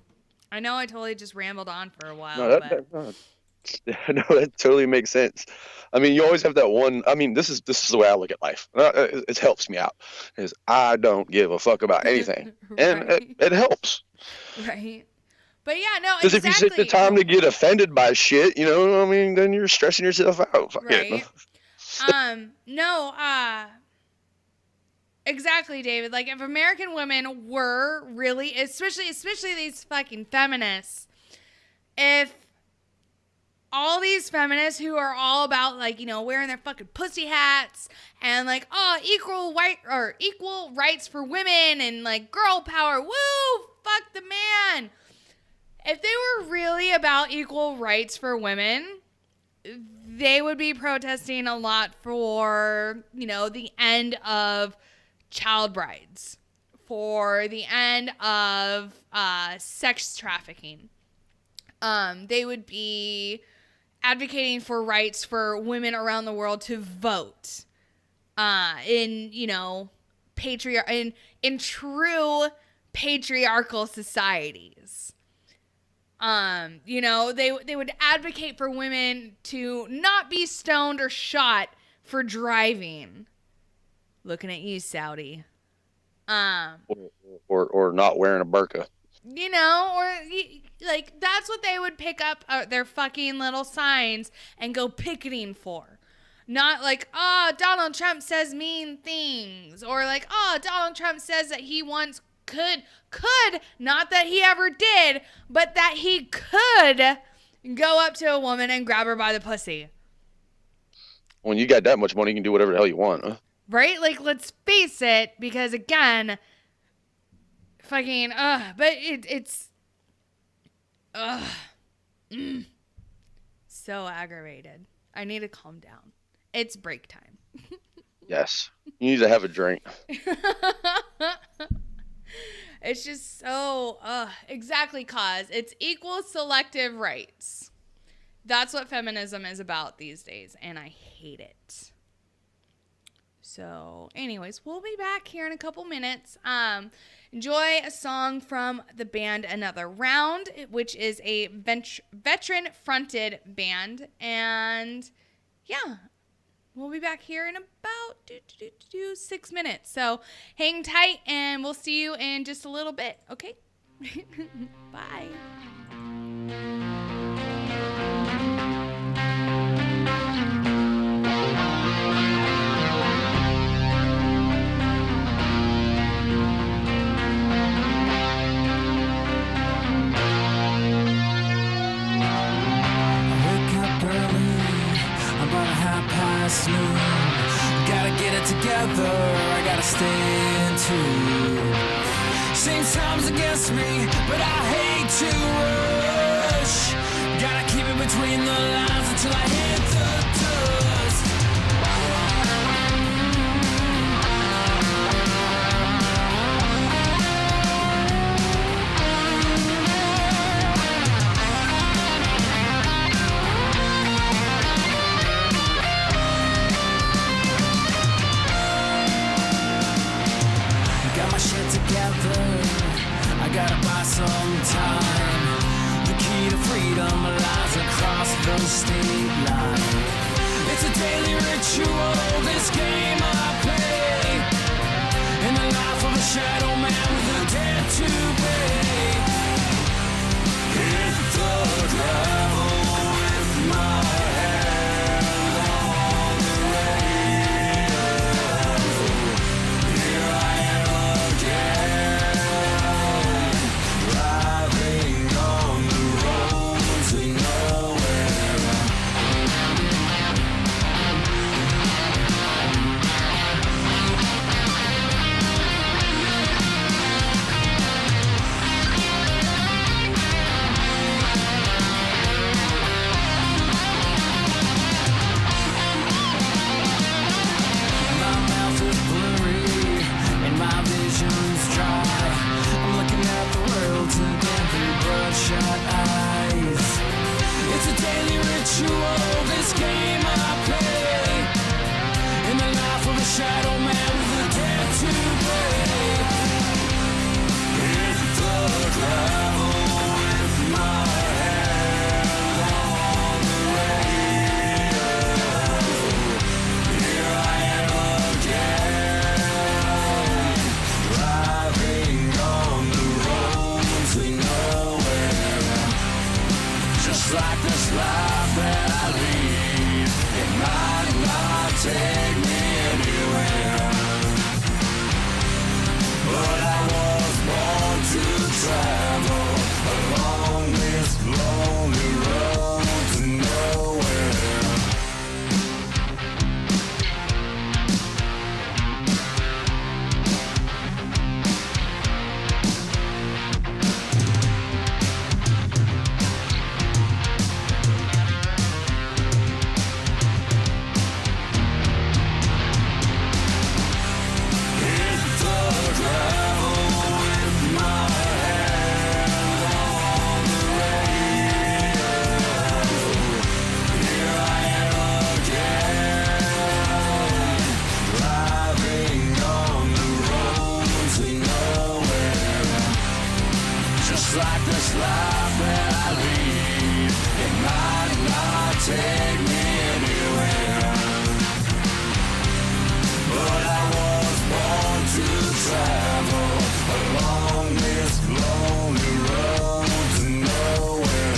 I know I totally just rambled on for a while. No, that totally makes sense. I mean, you always have that one. I mean, this is the way I look at life. It helps me out. Is I don't give a fuck about anything, Right. and it helps. Right. But yeah, no, because exactly. if you take the time to get offended by shit, then you're stressing yourself out. Fuck right. it. Exactly, David. Like if American women were really, especially these fucking feminists, if all these feminists who are all about like, wearing their fucking pussy hats and like, equal rights for women and like girl power, woo, fuck the man. If they were really about equal rights for women, they would be protesting a lot for, the end of child brides, for the end of sex trafficking. They would be advocating for rights for women around the world to vote in true patriarchal societies. They would advocate for women to not be stoned or shot for driving. Looking at you, Saudi. Or not wearing a burqa. Like that's what they would pick up their fucking little signs and go picketing for. Not like, Donald Trump says mean things, or like, Donald Trump says that he once could, not that he ever did, but that he could go up to a woman and grab her by the pussy. When you got that much money, you can do whatever the hell you want, huh? right? Like, let's face it, because again, fucking, but it's, so aggravated. I need to calm down. It's break time. Yes. You need to have a drink. It's just so, exactly, cause it's equal selective rights. That's what feminism is about these days, and I hate it. So, anyways, we'll be back here in a couple minutes. Enjoy a song from the band Another Round, which is a veteran-fronted band, and yeah, we'll be back here in about 6 minutes. So hang tight, and we'll see you in just a little bit, okay? Bye. Noon. Gotta get it together, I gotta stay in tune. Same time's against me, but I hate to rush. Gotta keep it between the lines until I hit the dust. I gotta buy some time. The key to freedom lies across the state line. It's a daily ritual, this game I play. In the life of a shadow man with a debt to pay. Hit the gravel with my hand on the radio. Here I am again. Driving on the road to nowhere. My mouth is blurry and my vision's dry. I'm looking at the world again through bloodshot eyes. It's a daily ritual, this game I play. In the life of a shadow man with a debt to pay. Hit the gravel with my hand on the radio. Here I am again. Driving on the road to nowhere. Just like this life that I lead, it might not take me anywhere. But I was born to travel along this lonely road to nowhere. Hit the gravel with my hand on the radio. Here I am again. Driving on the road to nowhere. Just like this life that I lead, it might not take me anywhere. But I was born to travel along this lonely road to nowhere.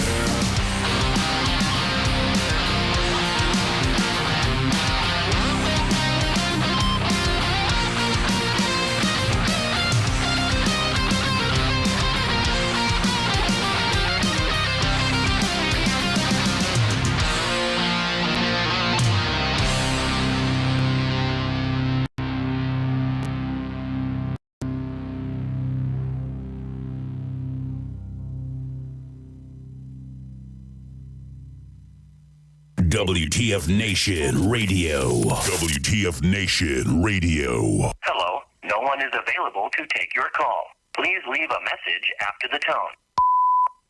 WTF Nation Radio. WTF Nation Radio. Hello, no one is available to take your call. Please leave a message after the tone.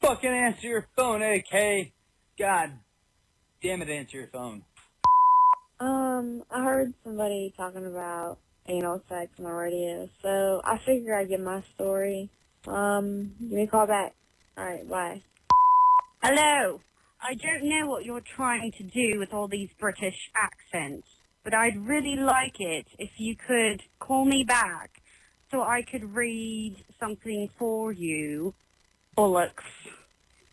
Fucking answer your phone, AK. God damn it, answer your phone. I heard somebody talking about anal sex on the radio, so I figured I'd give my story. Give me a call back. Alright, bye. Hello. I don't know what you're trying to do with all these British accents, but I'd really like it if you could call me back so I could read something for you. Bollocks.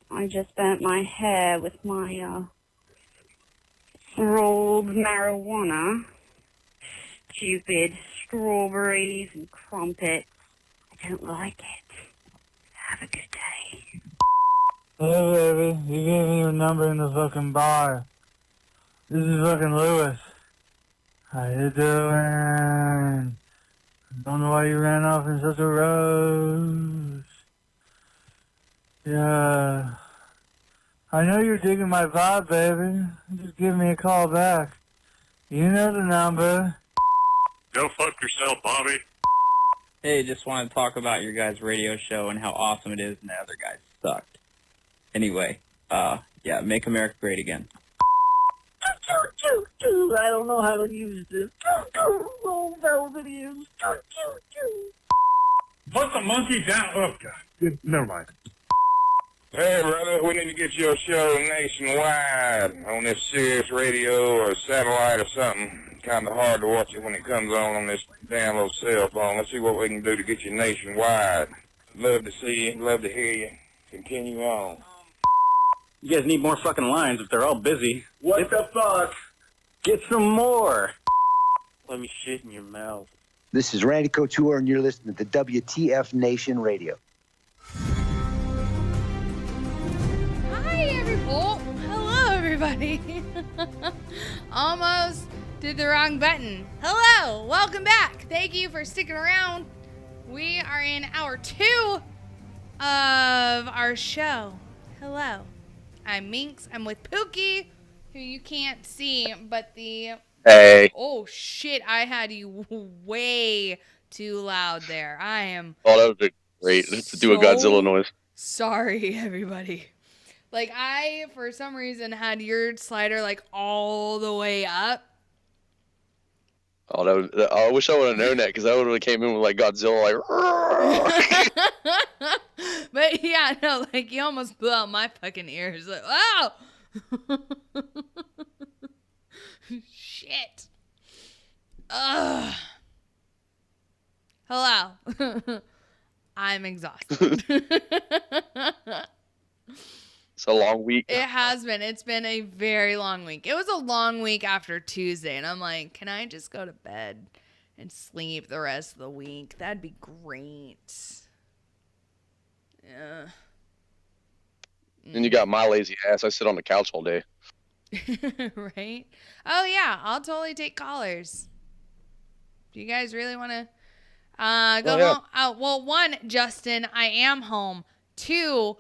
I just burnt my hair with my, rolled marijuana. Stupid strawberries and crumpets. I don't like it. Have a good day. Hey, baby, you gave me your number in the fucking bar. This is fucking Lewis. How you doing? Don't know why you ran off in such a rush. Yeah. I know you're digging my vibe, baby. Just give me a call back. You know the number. Go fuck yourself, Bobby. Hey, just want to talk about your guys' radio show and how awesome it is and the other guys sucked. Anyway, yeah, make America great again. I don't know how to use this. Oh, velvet ears. Put the monkey down. Oh, God. Never mind. Hey, brother, we need to get your show nationwide on this Sirius radio or satellite or something. Kind of hard to watch it when it comes on this damn little cell phone. Let's see what we can do to get you nationwide. Love to see you. Love to hear you. Continue on. You guys need more fucking lines if they're all busy. What the fuck? Get some more. Let me shit in your mouth. This is Randy Couture, and you're listening to WTF Nation Radio. Hello, everybody. Almost did the wrong button. Hello, welcome back. Thank you for sticking around. We are in hour 2 of our show. Hello, I'm Minx. I'm with Pookie, who you can't see, but the... Hey. Oh, shit, I had you way too loud there. I am... Oh, that was great. Let's do a Godzilla noise. Sorry, everybody. Like, I, for some reason, had your slider, like, all the way up. Oh, I wish I would have known that, because I would have came in with, like, Godzilla, like... But, yeah, no, like, you almost blew out my fucking ears. Like, oh! Shit. Ugh. Hello. I'm exhausted. It's a long week. It has been. It's been a very long week. It was a long week after Tuesday, and I'm like, can I just go to bed and sleep the rest of the week? That'd be great. Yeah. Then you got my lazy ass. I sit on the couch all day. Right? Oh, yeah. I'll totally take callers. Do you guys really want to go home? Oh, well, 1, Justin, I am home. 2,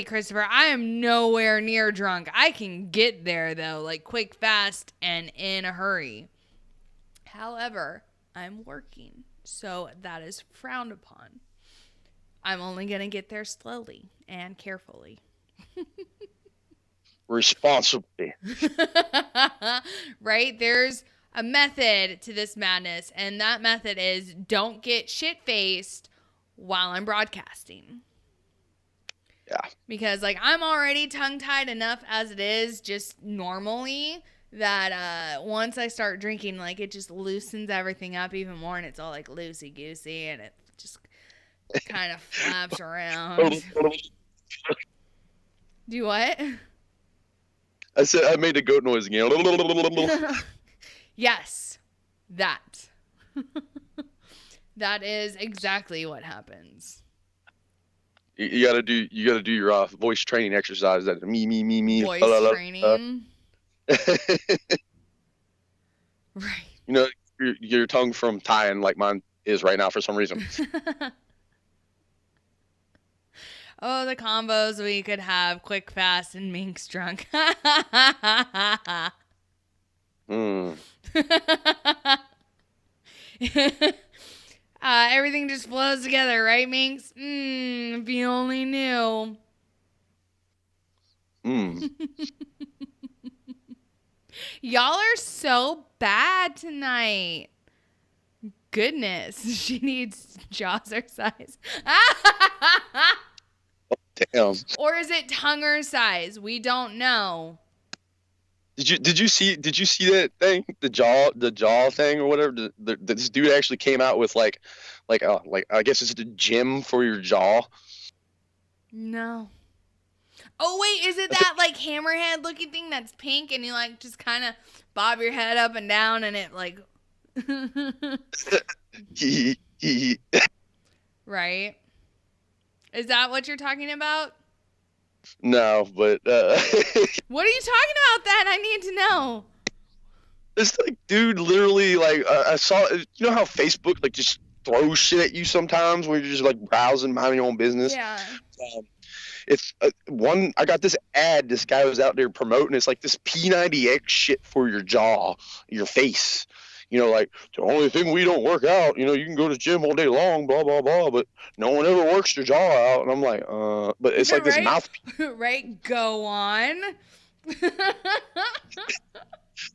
Christopher. I am nowhere near drunk. I can get there, though, like quick, fast, and in a hurry. However, I'm working, so that is frowned upon. I'm only going to get there slowly and carefully. Responsibly. Right? There's a method to this madness, and that method is don't get shit-faced while I'm broadcasting. Yeah. Because, like, I'm already tongue-tied enough as it is, just normally, that once I start drinking, like, it just loosens everything up even more, and it's all, like, loosey-goosey, and it just kind of flaps around. Do what? I said I made the goat noise again. Yes, that. That is exactly what happens. You gotta do your voice training exercise. That me. Voice training. Right. You know, your tongue from tying like mine is right now for some reason. Oh, the combos we could have: quick, fast, and Minx drunk. Everything just flows together, right, Minx? If you only knew. Y'all are so bad tonight. Goodness, she needs jaws her size. Damn. Or is it tongue her size? We don't know. Did you see that thing, the jaw thing or whatever? This dude actually came out with like I guess it's a gym for your jaw. No. Oh wait, is it that like hammerhead looking thing that's pink and you like just kind of bob your head up and down and it like right? Is that what you're talking about? No, but what are you talking about then? I need to know. This like dude literally like I saw, you know how Facebook like just throws shit at you sometimes where you're just like browsing, minding your own business. Yeah. It's one. I got this ad. This guy was out there promoting. It's like this P90X shit for your jaw, your face. You know, like the only thing we don't work out. You know, you can go to the gym all day long, blah blah blah, but no one ever works your jaw out. And I'm like, but it's like this right? mouthpiece. Right. Go on. It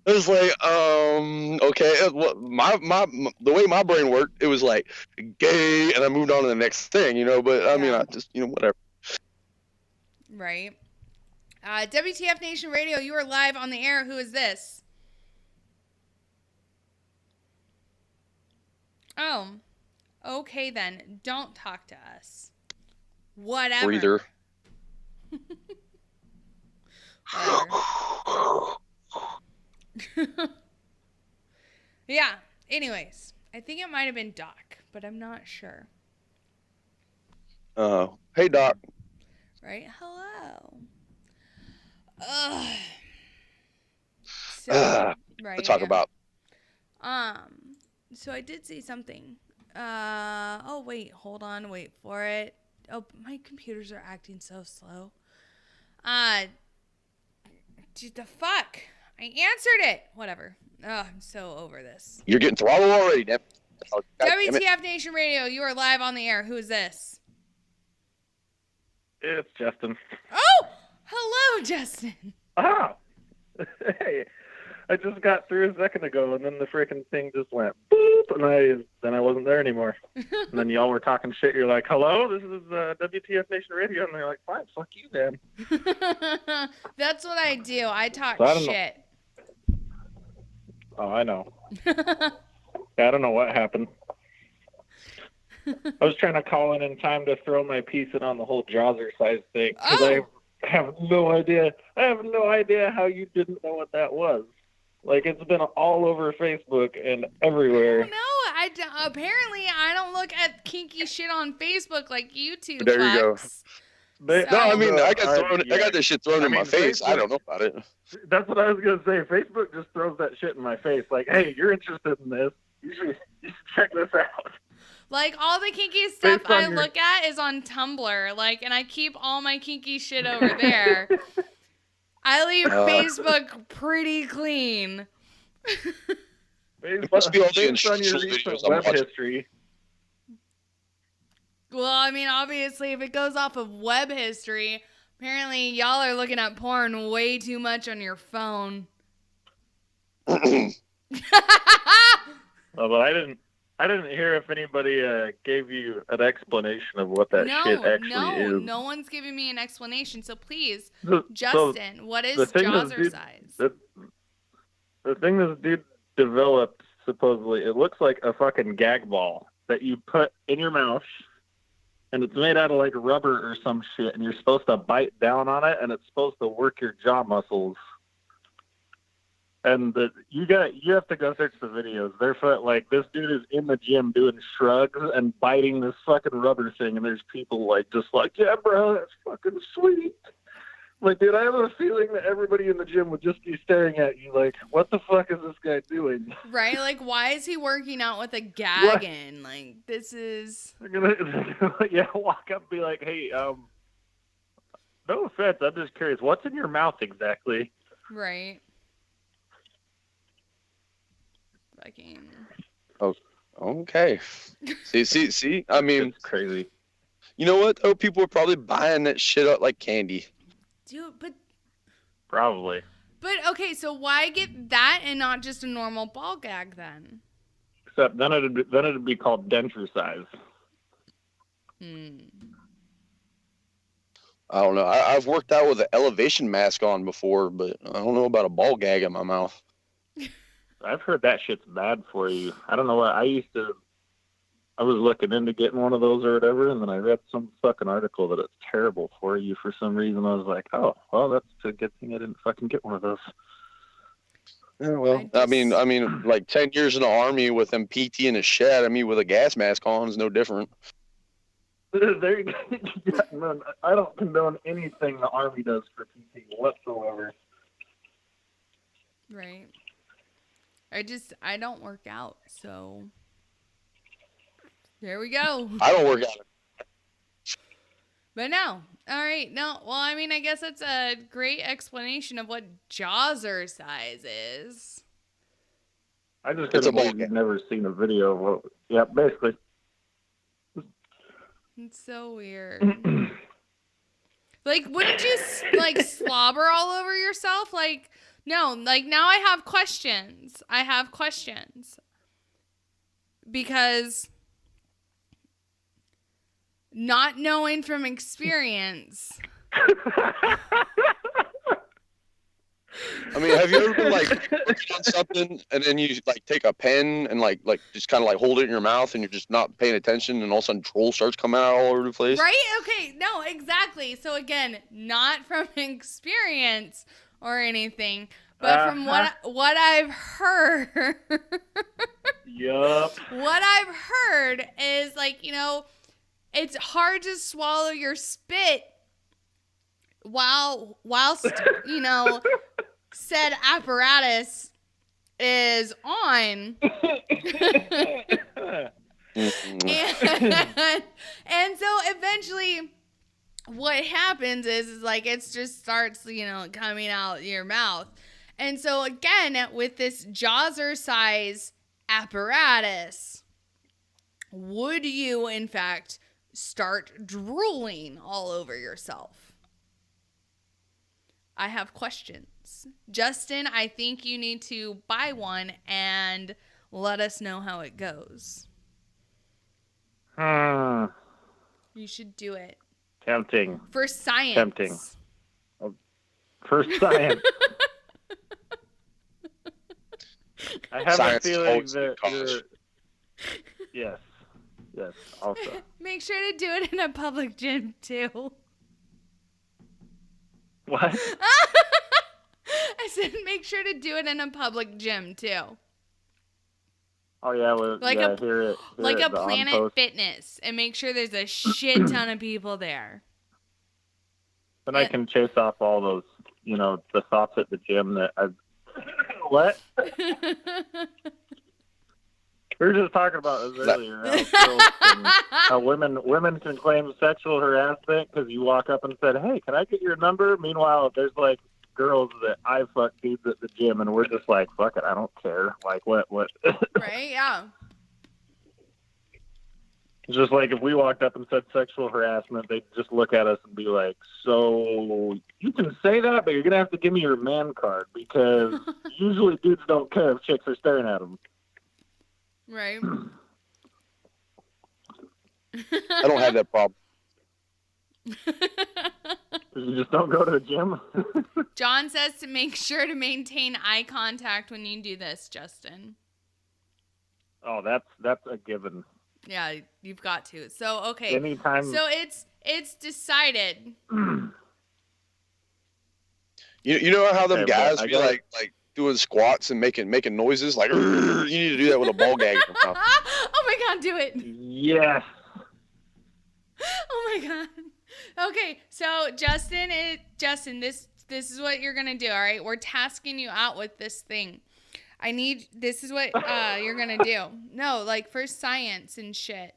was like, okay. The way my brain worked, it was like gay, and I moved on to the next thing. You know, but I mean, I just whatever. Right. WTF Nation Radio, you are live on the air. Who is this? Oh, okay then. Don't talk to us. Whatever. Breather. Yeah. Anyways, I think it might have been Doc, but I'm not sure. Hey Doc. Right. Hello. So, right. Let's talk about. So I did see something. Oh wait, hold on, wait for it. Oh, my computers are acting so slow. The fuck? I answered it. Whatever. Oh, I'm so over this. You're getting throttled already, Deb. Oh, WTF Nation Radio, you are live on the air. Who is this? It's Justin. Oh, hello, Justin. Oh, hey, I just got through a second ago, and then the freaking thing just went boop, and I wasn't there anymore. And then y'all were talking shit. You're like, "Hello, this is WTF Nation Radio," and they're like, "Fine, fuck you, then." That's what I do. I talk shit. Oh, I know. Yeah, I don't know what happened. I was trying to call in time to throw my piece in on the whole Jawser size thing because I have no idea. I have no idea how you didn't know what that was. Like, it's been all over Facebook and everywhere. Apparently, I don't look at kinky shit on Facebook like YouTube. There you go. No, I mean, I got this shit thrown in my face. Facebook, I don't know about it. That's what I was gonna say. Facebook just throws that shit in my face. Like, hey, you're interested in this? You should check this out. Like, all the kinky stuff I look at is on Tumblr. Like, and I keep all my kinky shit over there. I leave Facebook pretty clean. It must be all the on your recent web history. Well, I mean, obviously, if it goes off of web history, apparently y'all are looking at porn way too much on your phone. Oh, but I didn't hear if anybody gave you an explanation of what that shit actually is. No one's giving me an explanation. So please, Justin, what is Jawser size? The thing this dude developed, supposedly, it looks like a fucking gag ball that you put in your mouth, and it's made out of like rubber or some shit, and you're supposed to bite down on it, and it's supposed to work your jaw muscles. And you have to go search the videos. They're like, this dude is in the gym doing shrugs and biting this fucking rubber thing, and there's people like just like, yeah, bro, that's fucking sweet. Like, dude, I have a feeling that everybody in the gym would just be staring at you like, what the fuck is this guy doing? Right? Like, why is he working out with a gag in? Like, this is... They're gonna walk up and be like, hey, No offense, I'm just curious. What's in your mouth exactly? Right. Fucking. Oh, okay. See. I mean, it's crazy. You know what? though? People are probably buying that shit up like candy. Dude, but Probably. okay, so why get that and not just a normal ball gag then? Except then it'd be called denture size. I don't know. I've worked out with an elevation mask on before, but I don't know about a ball gag in my mouth. I've heard that shit's bad for you. I don't know what I was looking into getting one of those or whatever, and then I read some fucking article that it's terrible for you for some reason. I was like, oh, well, that's a good thing I didn't fucking get one of those. Yeah, well, I mean, like 10 years in the army with them PT in a shed. I mean, with a gas mask on is no different. There you go. Yeah, man, I don't condone anything the Army does for PT whatsoever. Right. I don't work out, so there we go. I don't work out. But no. All right. No. Well, I mean, I guess that's a great explanation of what Jazzercise is. I just couldn't believe you've never seen a video of what... Yeah, basically. It's so weird. Like, wouldn't you, like, slobber all over yourself? Like, no. Like, now I have questions. Because... not knowing from experience. I mean, have you ever been like working on something and then you like take a pen and like just kind of like hold it in your mouth and you're just not paying attention and all of a sudden drool starts coming out all over the place? Right? Okay. No, exactly. So again, not from experience or anything, but from what I've heard. Yup. What I've heard is like, it's hard to swallow your spit whilst said apparatus is on. and so eventually what happens is like it just starts, coming out your mouth. And so again, with this Jazzercise apparatus, would you in fact start drooling all over yourself? I have questions. Justin, I think you need to buy one and let us know how it goes. You should do it. Tempting. For science. Tempting. For science. I have a feeling that you're... Yes. Yes, also. Make sure to do it in a public gym, too. What? I said make sure to do it in a public gym, too. Oh, yeah. Well, like yeah, a Planet Fitness. And make sure there's a shit ton of people there. Then I can chase off all those, the thoughts at the gym that I've... What? We were just talking about this earlier. How women can claim sexual harassment because you walk up and said, "Hey, can I get your number?" Meanwhile, there's like girls that I fuck dudes at the gym, and we're just like, "Fuck it, I don't care." Like what? Right? Yeah. It's just like if we walked up and said sexual harassment, they'd just look at us and be like, "So you can say that, but you're gonna have to give me your man card because usually dudes don't care if chicks are staring at them." Right. I don't have that problem. You just don't go to the gym? John says to make sure to maintain eye contact when you do this, Justin. Oh, that's a given. Yeah, you've got to. So, okay. Anytime. So it's decided. You know how them guys be like doing squats and making noises like you need to do that with a ball gag in your mouth. Oh my god, do it. Yes. Oh my god. Okay, so Justin, this is what you're gonna do, all right? We're tasking you out with this thing. This is what you're gonna do. No, like for science and shit.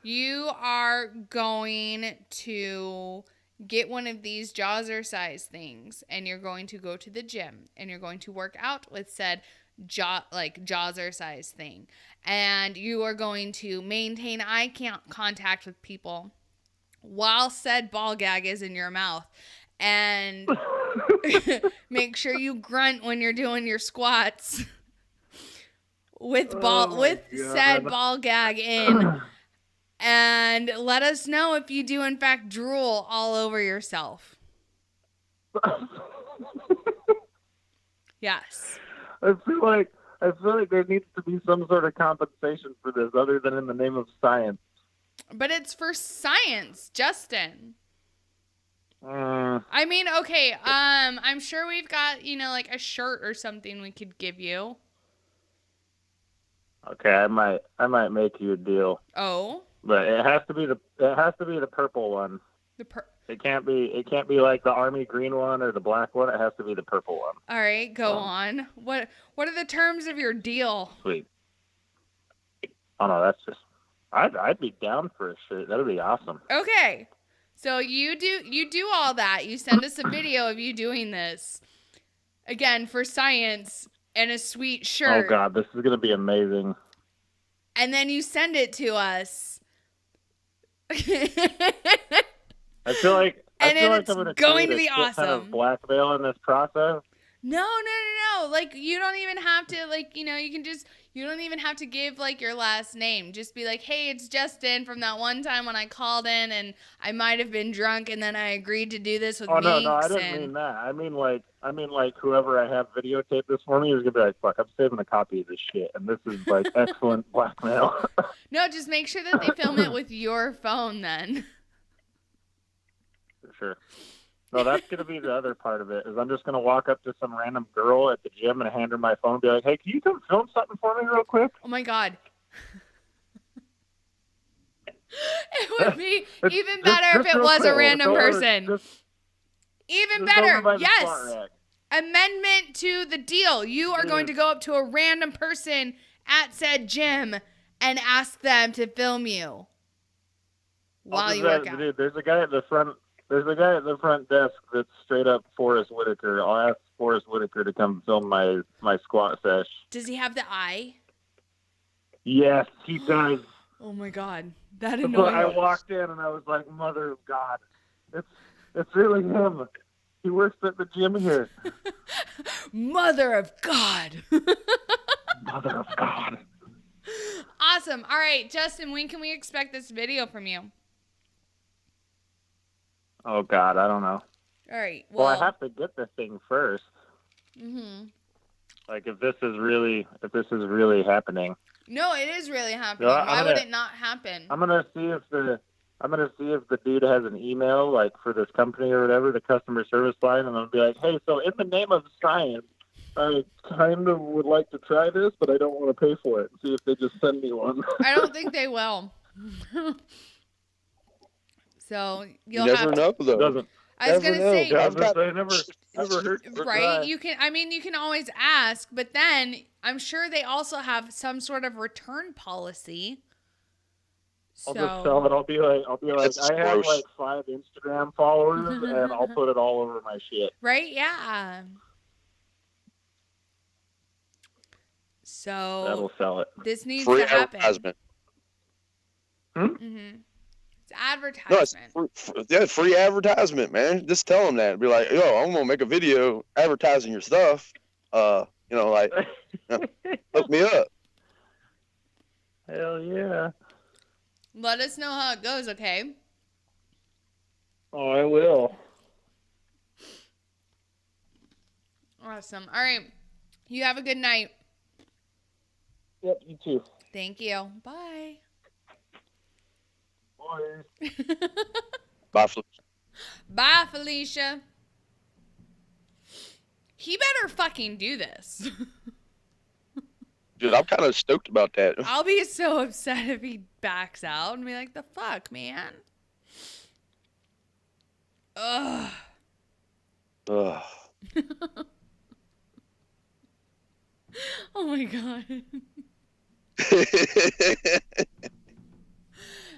You are going to get one of these Jazzercise things, and you're going to go to the gym, and you're going to work out with said Jazzercise thing, and you are going to maintain eye contact with people while said ball gag is in your mouth, and make sure you grunt when you're doing your squats with said ball gag in. And let us know if you do in fact drool all over yourself. Yes. I feel like there needs to be some sort of compensation for this other than in the name of science. But it's for science, Justin. I mean, okay, I'm sure we've got, like a shirt or something we could give you. Okay, I might make you a deal. Oh. But it has to be the purple one. It can't be like the army green one or the black one. It has to be the purple one. All right, go on. What are the terms of your deal? Sweet. Oh no, that's just I'd be down for a shirt. That'd be awesome. Okay. So you do all that. You send us a video of you doing this. Again, for science and a sweet shirt. Oh god, this is going to be amazing. And then you send it to us. I feel like I'm going to be awesome. Kind of blackmail in this process. No. Like, you don't even have to, like, you don't even have to give, like, your last name. Just be like, hey, it's Justin from that one time when I called in and I might have been drunk and then I agreed to do this with Minx. Oh, no, I didn't mean that. I mean, like, whoever I have videotape this for me is going to be like, fuck, I'm saving a copy of this shit. And this is, like, excellent blackmail. No, just make sure that they film it with your phone then. For sure. No, that's going to be the other part of it, is I'm just going to walk up to some random girl at the gym and hand her my phone and be like, hey, can you come film something for me real quick? Oh, my God. It would be even better if it was a random person. Even better. Yes. Amendment to the deal. You are going to go up to a random person at said gym and ask them to film you while you work out. Dude, there's a guy at the front desk that's straight up Forrest Whitaker. I'll ask Forrest Whitaker to come film my squat sesh. Does he have the eye? Yes, he does. Oh my God, that annoys me. I walked in and I was like, "Mother of God, it's really him. He works at the gym here." Mother of God. Mother of God. Awesome. All right, Justin, when can we expect this video from you? Oh God, I don't know. All right. Well, I have to get the thing first. Mm-hmm. Like if this is really happening. No, it is really happening. Why would it not happen? I'm gonna see if the dude has an email like for this company or whatever, the customer service line, and I'll be like, hey, so in the name of science, I kind of would like to try this, but I don't want to pay for it. And see if they just send me one. I don't think they will. So you'll never have know, to, though. I was gonna say, never hurt. Right? You can always ask, but then I'm sure they also have some sort of return policy. I'll just tell it. I'll be like, I have like 5 Instagram followers, and I'll put it all over my shit. Right? Yeah. So that'll sell it. This needs free to happen. Advertisement. Mm-hmm. It's advertisement. No, it's free advertisement, man. Just tell them that. Be like, yo, I'm gonna make a video advertising your stuff. Like, hook me up. Hell yeah. Let us know how it goes, okay? Oh, I will. Awesome. All right. You have a good night. Yep, you too. Thank you. Bye. Bye. Bye, Felicia. Bye, Felicia. He better fucking do this. Dude, I'm kind of stoked about that. I'll be so upset if he backs out and be like, the fuck, man? Ugh. Ugh. Oh my God.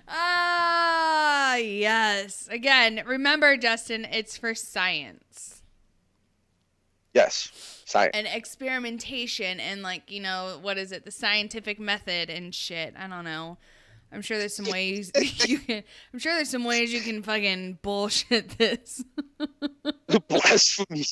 Ah, yes. Again, remember, Justin, it's for science. Yes, science. And experimentation and, like, you know, what is it? The scientific method and shit. I don't know. I'm sure there's some ways you can. I'm sure there's some ways you can fucking bullshit this. Blasphemy.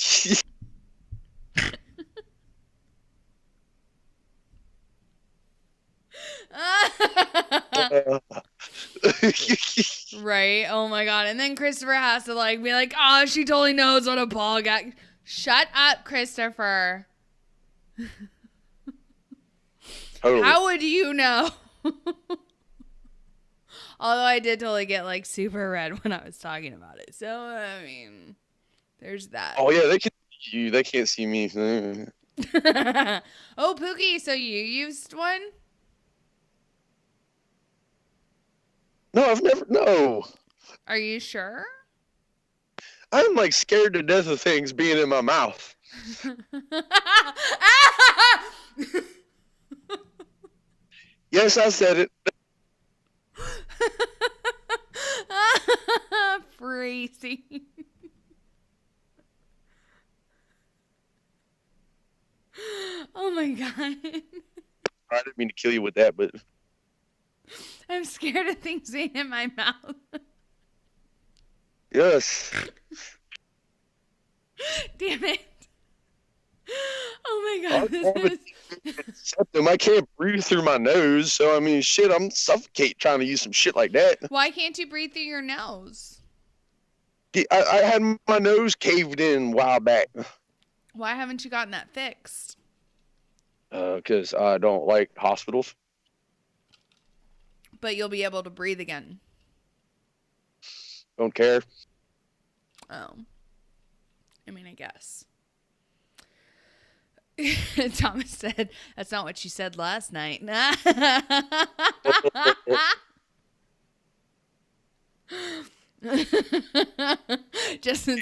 Right? Oh my god. And then Christopher has to like be like, oh, she totally knows what a ball gag. Shut up, Christopher. Totally. How would you know? Although I did totally get like super red when I was talking about it. So I mean, there's that. Oh yeah, they can see you. They can't see me. Oh, Pookie, so you used one? No, I've never. No, Are you sure? I'm like scared to death of things being in my mouth. Yes, I said it. Freezing. Oh my god. I didn't mean to kill you with that, but I'm scared of things being in my mouth. yes. Damn it. Oh my god. I can't breathe through my nose, so I mean, shit, I'm suffocate trying to use some shit like that. Why can't you breathe through your nose? I had my nose caved in a while back. Why haven't you gotten that fixed? Because I don't like hospitals. But you'll be able to breathe again. Don't care. Oh. I mean, I guess. Thomas said, that's not what you said last night. Justin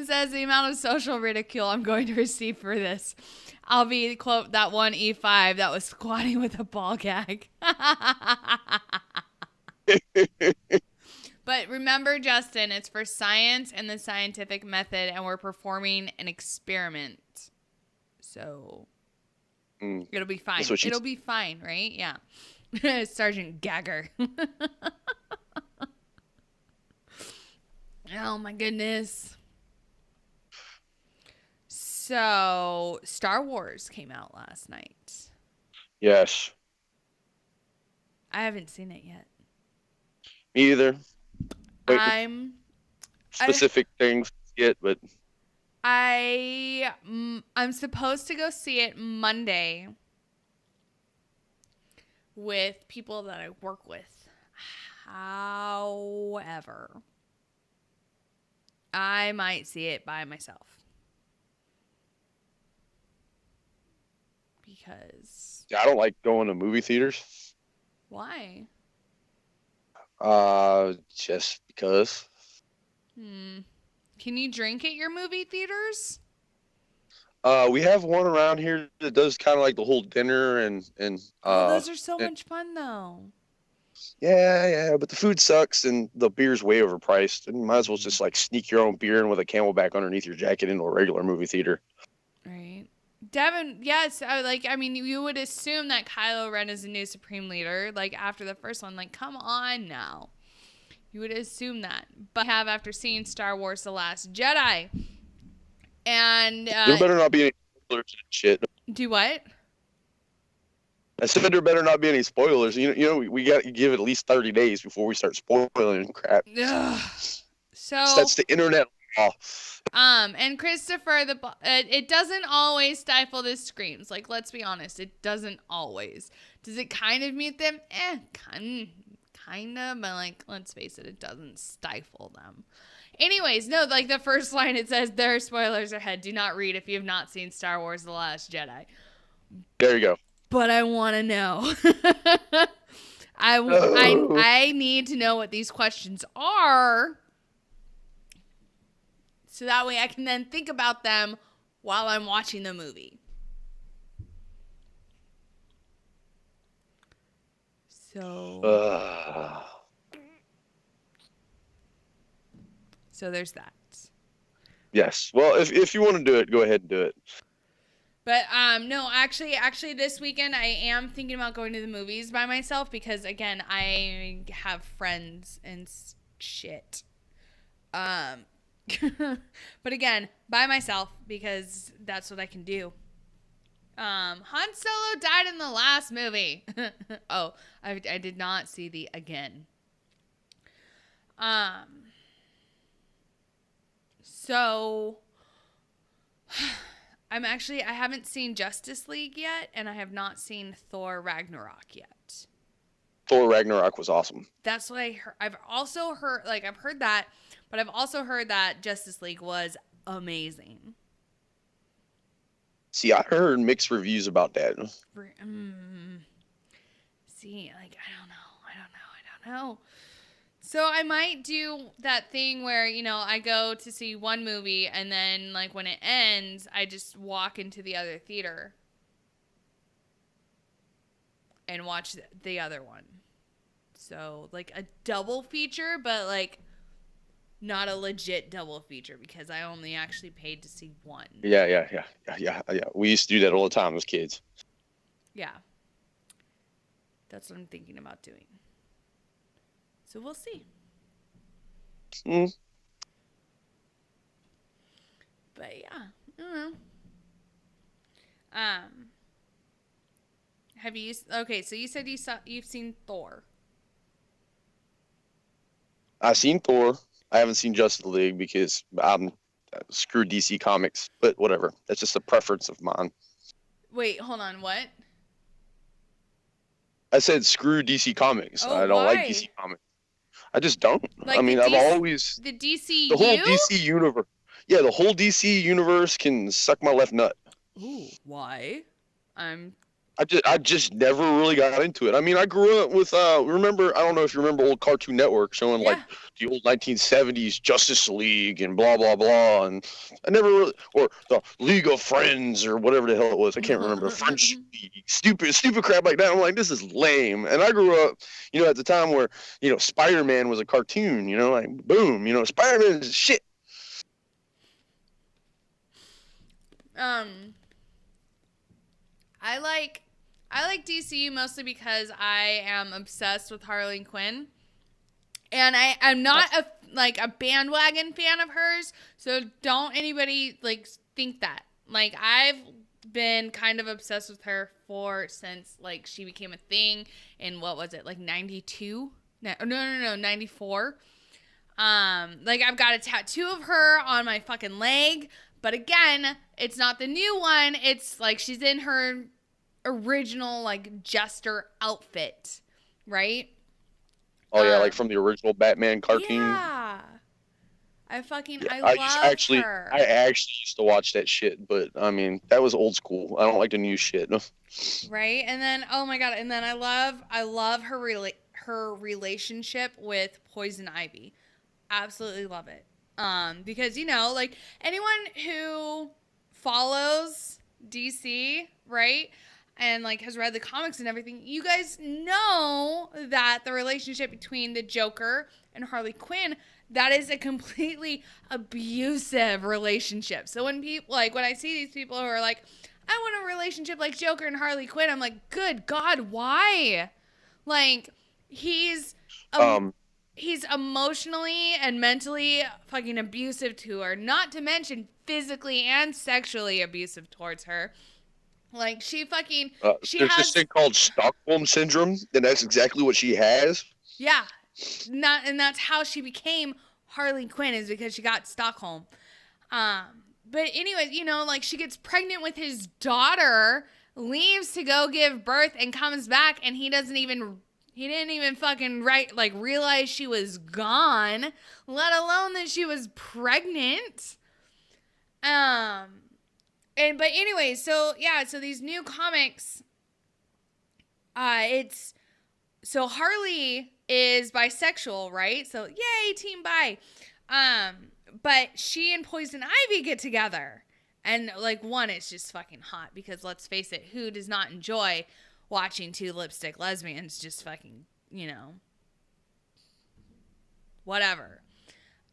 says the amount of social ridicule I'm going to receive for this. I'll be, quote, that one E5 that was squatting with a ball gag. But remember, Justin, it's for science and the scientific method, and we're performing an experiment. So it'll be fine. It'll be fine, right? Yeah. Sergeant Gagger. Oh, my goodness. So, Star Wars came out last night. Yes. I haven't seen it yet. Me either. I'm specific things yet, but I'm supposed to go see it Monday with people that I work with. However, I might see it by myself. Because I don't like going to movie theaters. Why? Just because. Can you drink at your movie theaters? We have one around here that does kind of like the whole dinner and those are so much fun though. Yeah, but the food sucks and the beer's way overpriced. And you might as well just like sneak your own beer in with a Camelback underneath your jacket into a regular movie theater. Right. Devin, yes, I mean, you would assume that Kylo Ren is the new Supreme Leader, like, after the first one. Like, come on now. You would assume that. But I have after seeing Star Wars The Last Jedi. And, there better not be any spoilers and shit. Do what? I said there better not be any spoilers. You know, we got to give it at least 30 days before we start spoiling crap. Ugh. So that's the internet law. And Christopher, it doesn't always stifle the screams. Like, let's be honest, it doesn't always. Does it kind of mute them? Kind of, but like, let's face it, it doesn't stifle them. Anyways, no, like the first line, it says, there are spoilers ahead. Do not read if you have not seen Star Wars The Last Jedi. There you go. But I want to know. I need to know what these questions are. So that way I can then think about them while I'm watching the movie. So there's that. Yes. Well, if you want to do it, go ahead and do it. But no, actually this weekend I am thinking about going to the movies by myself because again, I have friends and shit. But again, by myself because that's what I can do. Han Solo died in the last movie. Oh, I did not see the again. So I haven't seen Justice League yet, and I have not seen Thor Ragnarok yet. Thor Ragnarok was awesome. That's what I heard. I've also heard, I've heard that, but I've also heard that Justice League was amazing. See, I heard mixed reviews about that. See, I don't know. So I might do that thing where, I go to see one movie and then when it ends, I just walk into the other theater and watch the other one. So a double feature, but not a legit double feature because I only actually paid to see one. Yeah. We used to do that all the time as kids. Yeah. That's what I'm thinking about doing. So we'll see. But yeah, I don't know. Have you? Okay, so you said you've seen Thor. I've seen Thor. I haven't seen Justice League because I'm screw DC Comics. But whatever. That's just a preference of mine. Wait, hold on. What? I said screw DC Comics. Oh, I don't why? like DC Comics. I just don't. Like I mean, I've always the DCU. the whole DC universe. Yeah, the whole DC universe can suck my left nut. Ooh, why? I just never really got into it. I mean, I grew up with remember, I don't know if you remember old Cartoon Network showing the old 1970s Justice League and blah blah blah, and I never really, or the League of Friends or whatever the hell it was. I can't remember. French League, stupid crap like that. I'm like, this is lame. And I grew up, at the time where Spider-Man was a cartoon. Boom, Spider-Man is shit. I like DCU mostly because I am obsessed with Harley Quinn. And I'm not a bandwagon fan of hers, so don't anybody think that. I've been kind of obsessed with her since she became a thing in what was it, 92? No, 94. I've got a tattoo of her on my fucking leg, but again, it's not the new one. It's she's in her original jester outfit, right? Oh yeah, from the original Batman cartoon. Yeah. I love her. I actually used to watch that shit, but I mean that was old school. I don't like the new shit. Right, and then oh my god, and then I love her relationship with Poison Ivy. Absolutely love it. Because anyone who follows DC, right? And has read the comics and everything, you guys know that the relationship between the Joker and Harley Quinn, that is a completely abusive relationship. So when people when I see these people who are I want a relationship like Joker and Harley Quinn, I'm like, good God, why? He's emotionally and mentally fucking abusive to her, not to mention physically and sexually abusive towards her. She there's this thing called Stockholm syndrome, and that's exactly what she has. Yeah, and that's how she became Harley Quinn, is because she got Stockholm. But anyways, she gets pregnant with his daughter, leaves to go give birth, and comes back, and he didn't even fucking realize she was gone, let alone that she was pregnant. But anyway, so these new comics, so Harley is bisexual, right? So yay, team bi. But she and Poison Ivy get together, and one, it's just fucking hot because let's face it, who does not enjoy watching two lipstick lesbians just fucking, whatever.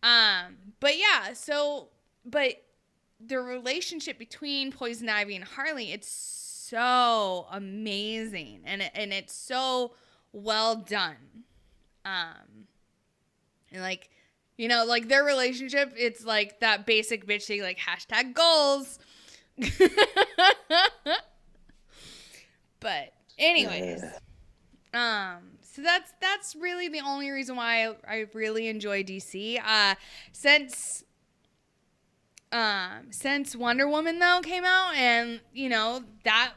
But yeah, but the relationship between Poison Ivy and Harley, it's so amazing, and it's so well done. And like, like their relationship, it's like that basic bitch thing, like #goals. But anyways, so that's really the only reason why I really enjoy DC. Since Wonder Woman though came out, and that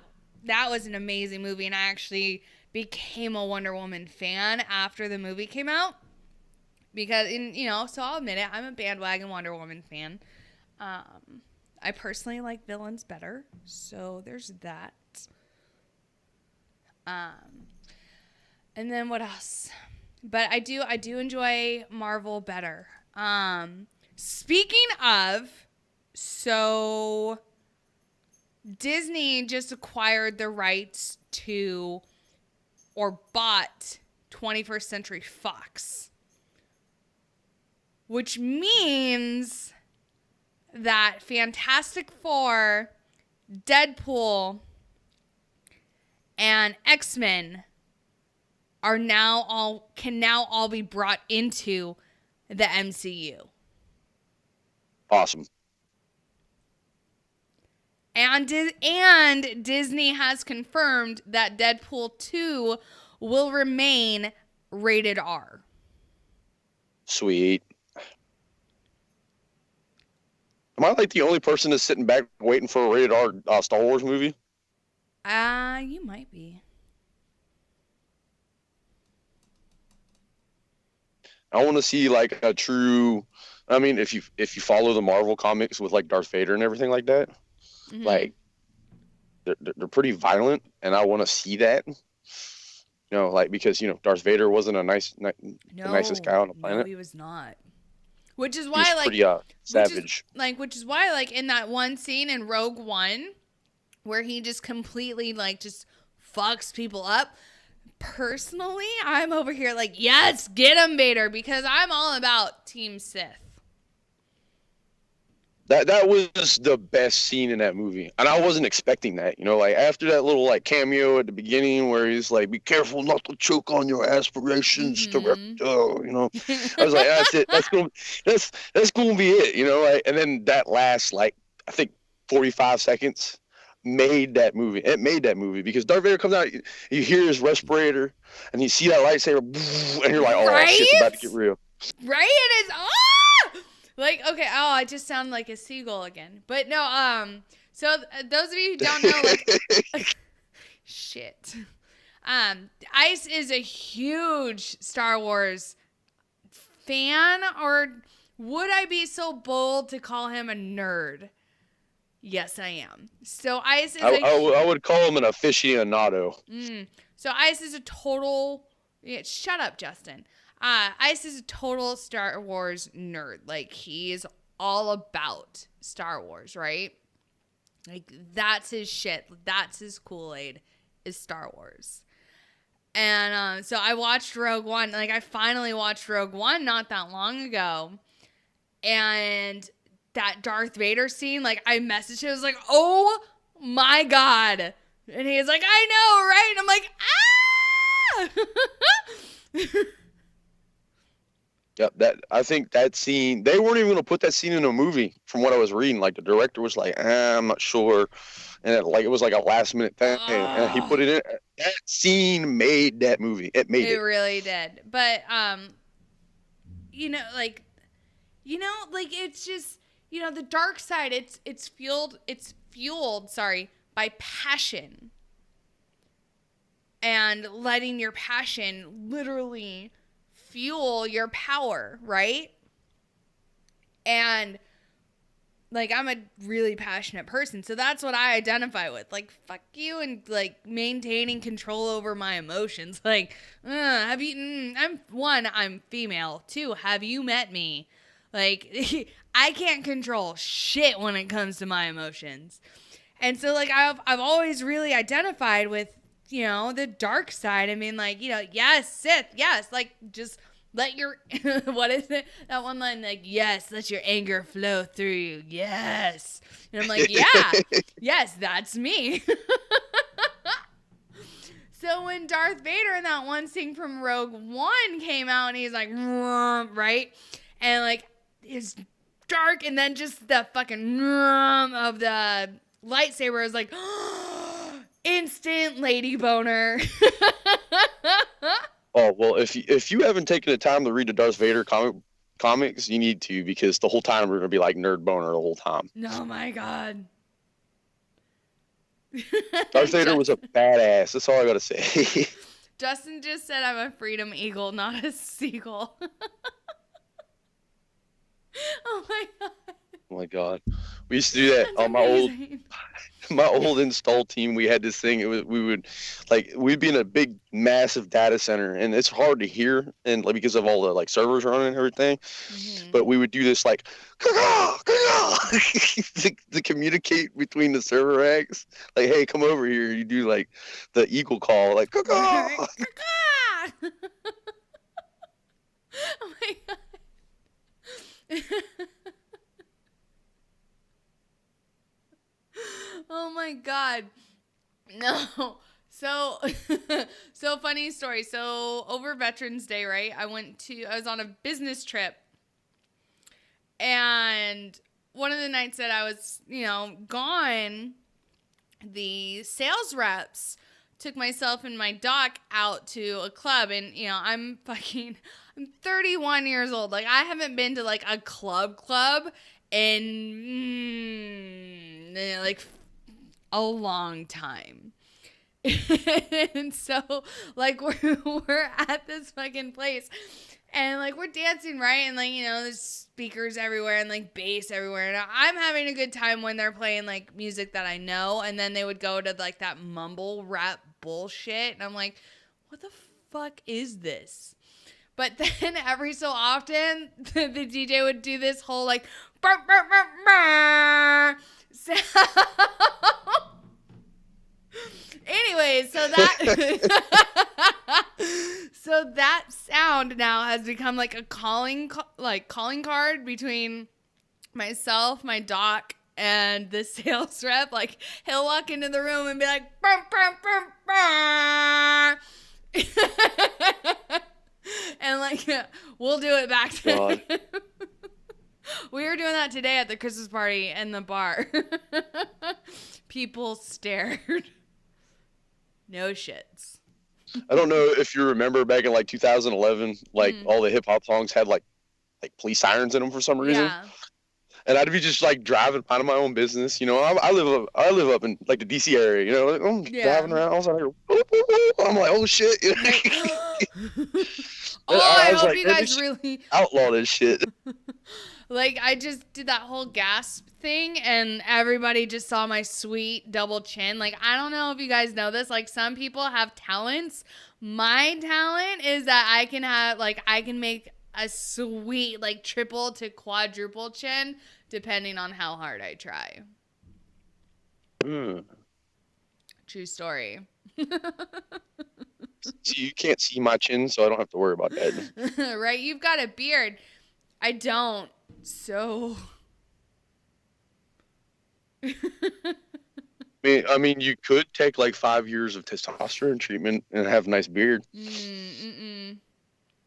was an amazing movie, and I actually became a Wonder Woman fan after the movie came out, because so I'll admit it, I'm a bandwagon Wonder Woman fan. I personally like villains better, so there's that. And then what else? But I do enjoy Marvel better. Speaking of, so Disney just acquired the rights to, or bought 21st Century Fox, which means that Fantastic Four, Deadpool, and X-Men can now all be brought into the MCU. Awesome. And Disney has confirmed that Deadpool 2 will remain rated R. Sweet. Am I like the only person that's sitting back waiting for a rated R Star Wars movie? You might be. I want to see like a true. I mean, if you follow the Marvel comics with like Darth Vader and everything like that, like they're pretty violent, and I want to see that. Like because Darth Vader wasn't the nicest guy on the planet. No, he was not. Which is He why was pretty savage. Which is why in that one scene in Rogue One, where he just completely just fucks people up. Personally, I'm over here like, yes, get him, Vader, because I'm all about Team Sith. That was the best scene in that movie, and I wasn't expecting that. Like after that little cameo at the beginning where he's like, "Be careful not to choke on your aspirations, director." I was like, "That's it. That's gonna be it." And then that last I think 45 seconds made that movie. It made that movie because Darth Vader comes out, you hear his respirator, and you see that lightsaber, and you're like, "Oh, right? Shit's about to get real." Right? It is. Okay, I just sound like a seagull again. But no, so those of you who don't know, shit. Ice is a huge Star Wars fan, or would I be so bold to call him a nerd? Yes, I am. So Ice is I would call him an aficionado. So Ice is a total... shut up, Justin. Ice is a total Star Wars nerd. Like, he is all about Star Wars, right? Like, that's his shit. That's his Kool-Aid, is Star Wars. And so I watched Rogue One. Like, I finally watched Rogue One not that long ago. And that Darth Vader scene, I messaged him. I was like, oh my God. And he's like, I know, right? And I'm like, ah! Yep, I think that scene, they weren't even going to put that scene in a movie from what I was reading. Like, the director was like, I'm not sure. And it was like a last minute thing. And he put it in. That scene made that movie. It made it. It really did. But, it's just, the dark side, it's fueled, by passion. And letting your passion literally fuel your power, right? And I'm a really passionate person, so that's what I identify with. Fuck you, and maintaining control over my emotions. I'm female. 2, have you met me? I can't control shit when it comes to my emotions. And so I've always really identified with the dark side. I mean, like, yes, Sith, yes, like, just let your, what is it? That one line, like, yes, let your anger flow through you. Yes. And I'm like, yeah, yes, that's me. So when Darth Vader in that one scene from Rogue One came out and he's like, right? And like, it's dark, and then just the fucking of the lightsaber is like, instant lady boner. Oh well, if you haven't taken the time to read the Darth Vader comics, you need to, because the whole time we're gonna be like nerd boner the whole time. Oh my god. Darth Vader was a badass. That's all I gotta say. Justin just said I'm a freedom eagle, not a seagull. Oh my god. Oh my god, we used to do that That's on my old install team. We had this thing. We'd be in a big, massive data center, and it's hard to hear, and like, because of all the like servers running and everything. Mm-hmm. But we would do this like to communicate between the server racks. Like, hey, come over here. You do like the eagle call, like Oh my god. Oh my god. No. So funny story. So over Veterans Day, right? I was on a business trip, and one of the nights that I was, gone, the sales reps took myself and my doc out to a club, and I'm 31 years old. Like, I haven't been to like a club in like a long time. And so like we're at this fucking place, and like we're dancing, right? And like, there's speakers everywhere and like bass everywhere, and I'm having a good time when they're playing like music that I know, and then they would go to like that mumble rap bullshit, and I'm like, what the fuck is this? But then every so often the DJ would do this whole like burr, burr, burr, burr sound. Anyways, so that sound now has become like a calling card between myself, my doc, and the sales rep. Like, he'll walk into the room and be like, bum, bum, bum, bum. And like, we'll do it back to him. We were doing that today at the Christmas party in the bar. People stared. No shits. I don't know if you remember back in like 2011, like all the hip hop songs had like police sirens in them for some reason. Yeah. And I'd be just like driving, minding my own business. I live up in like the DC area. Like, I'm driving around, all of a sudden I'm like, oh shit. I was hope like, you guys really outlaw this shit. Like, I just did that whole gasp thing, and everybody just saw my sweet double chin. Like, I don't know if you guys know this. Like, some people have talents. My talent is that I can make a sweet, like, triple to quadruple chin, depending on how hard I try. True story. See, you can't see my chin, so I don't have to worry about that. Right? You've got a beard. I don't. So. I mean, you could take like 5 years of testosterone treatment and have a nice beard.